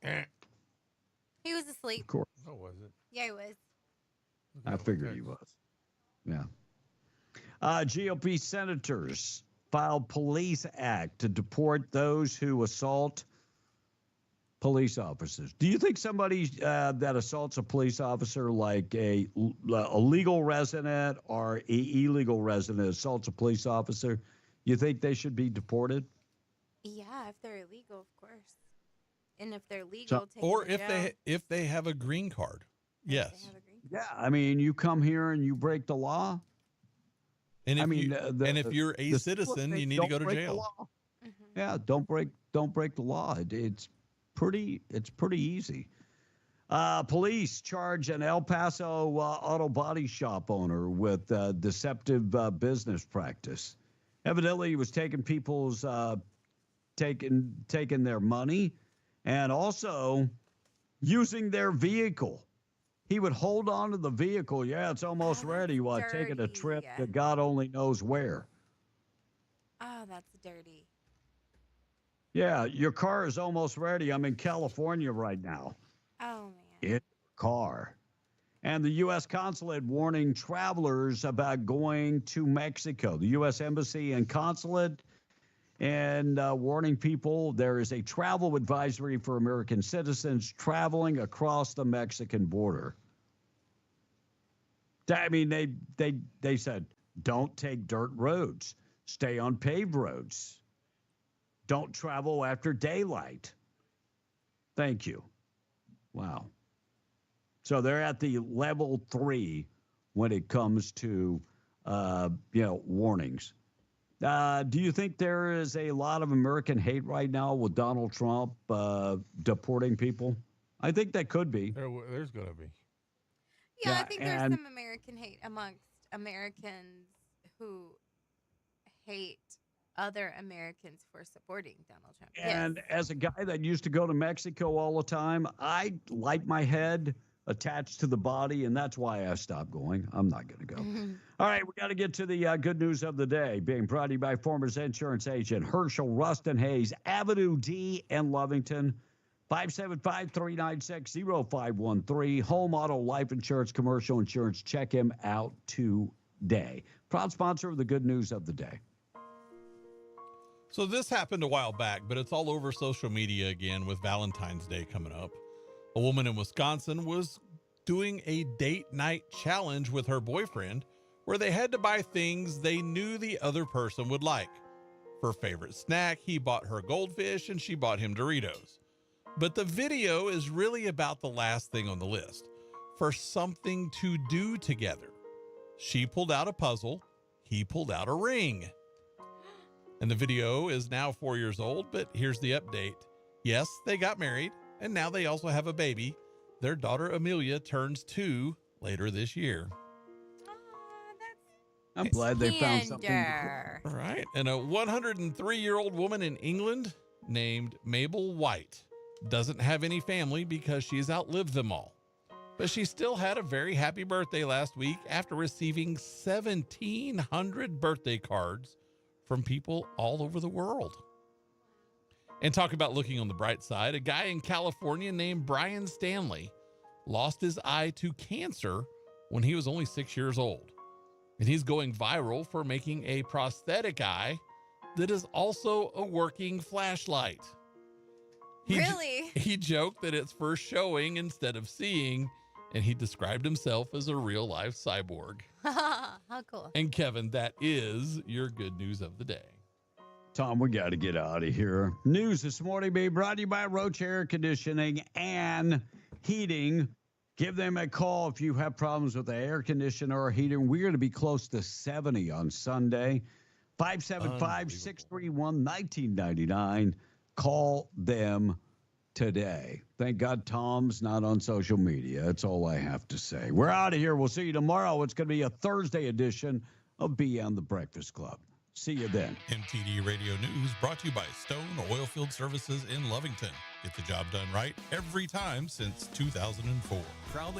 He was asleep. Of course. Oh, was it? Yeah, he was. I figured he was. Yeah. GOP senators filed Police Act to deport those who assault police officers. Do you think somebody that assaults a police officer, like a legal resident or a illegal resident assaults a police officer, you think they should be deported? Yeah, if they're illegal, of course. And if they're legal, or if they have a green card. Yes. Yeah, I mean, you come here and you break the law. And if you're a citizen, you need to go to jail. Yeah, don't break the law. It's pretty easy. Police charge an El Paso auto body shop owner with deceptive business practice. Evidently, he was taking people's taking their money and also using their vehicle. He would hold on to the vehicle. Yeah, it's almost ready while taking a trip to God only knows where. Oh, that's dirty. Yeah, your car is almost ready. I'm in California right now. Oh, man. In car. And the U.S. consulate warning travelers about going to Mexico. The U.S. Embassy and consulate and warning people there is a travel advisory for American citizens traveling across the Mexican border. I mean, they said, don't take dirt roads. Stay on paved roads. Don't travel after daylight. Thank you. Wow. So they're at the level 3 when it comes to, warnings. Do you think there is a lot of American hate right now with Donald Trump deporting people? I think that could be. There's going to be. Yeah, I think there's some American hate amongst Americans who hate other Americans for supporting Donald Trump. And yes. As a guy that used to go to Mexico all the time, I like my head attached to the body, and that's why I stopped going. I'm not going to go. All right, we got to get to the good news of the day, being brought to you by Farmers Insurance Agent Herschel Rustin Hayes, Avenue D in Lovington, 575-396-0513. Home, auto, life insurance, commercial insurance. Check him out today. Proud sponsor of the good news of the day. So this happened a while back, but it's all over social media again with Valentine's Day coming up. A woman in Wisconsin was doing a date night challenge with her boyfriend where they had to buy things they knew the other person would like. For favorite snack, he bought her goldfish and she bought him Doritos. But the video is really about the last thing on the list, for something to do together. She pulled out a puzzle, he pulled out a ring. And the video is now 4 years old, but here's the update. Yes, they got married, and now they also have a baby. Their daughter Amelia turns 2 later this year. I'm glad they found something. Right. And a 103-year-old woman in England named Mabel White doesn't have any family because she's outlived them all. But she still had a very happy birthday last week after receiving 1,700 birthday cards from people all over the world. And talk about looking on the bright side, a guy in California named Brian Stanley lost his eye to cancer when he was only 6 years old. And he's going viral for making a prosthetic eye that is also a working flashlight. Really? He joked that it's for showing instead of seeing, and he described himself as a real-life cyborg. How cool. And Kevin, that is your good news of the day. Tom, we got to get out of here. News this morning being brought to you by Roach Air Conditioning and Heating. Give them a call if you have problems with the air conditioner or heating. We're going to be close to 70 on Sunday. 575-631-1999. Call them today. Thank God Tom's not on social media. That's all I have to say. We're out of here. We'll see you tomorrow. It's going to be a Thursday edition of Beyond the Breakfast Club. See you then. MTD Radio News brought to you by Stone Oilfield Services in Lovington. Get the job done right every time since 2004. Proudly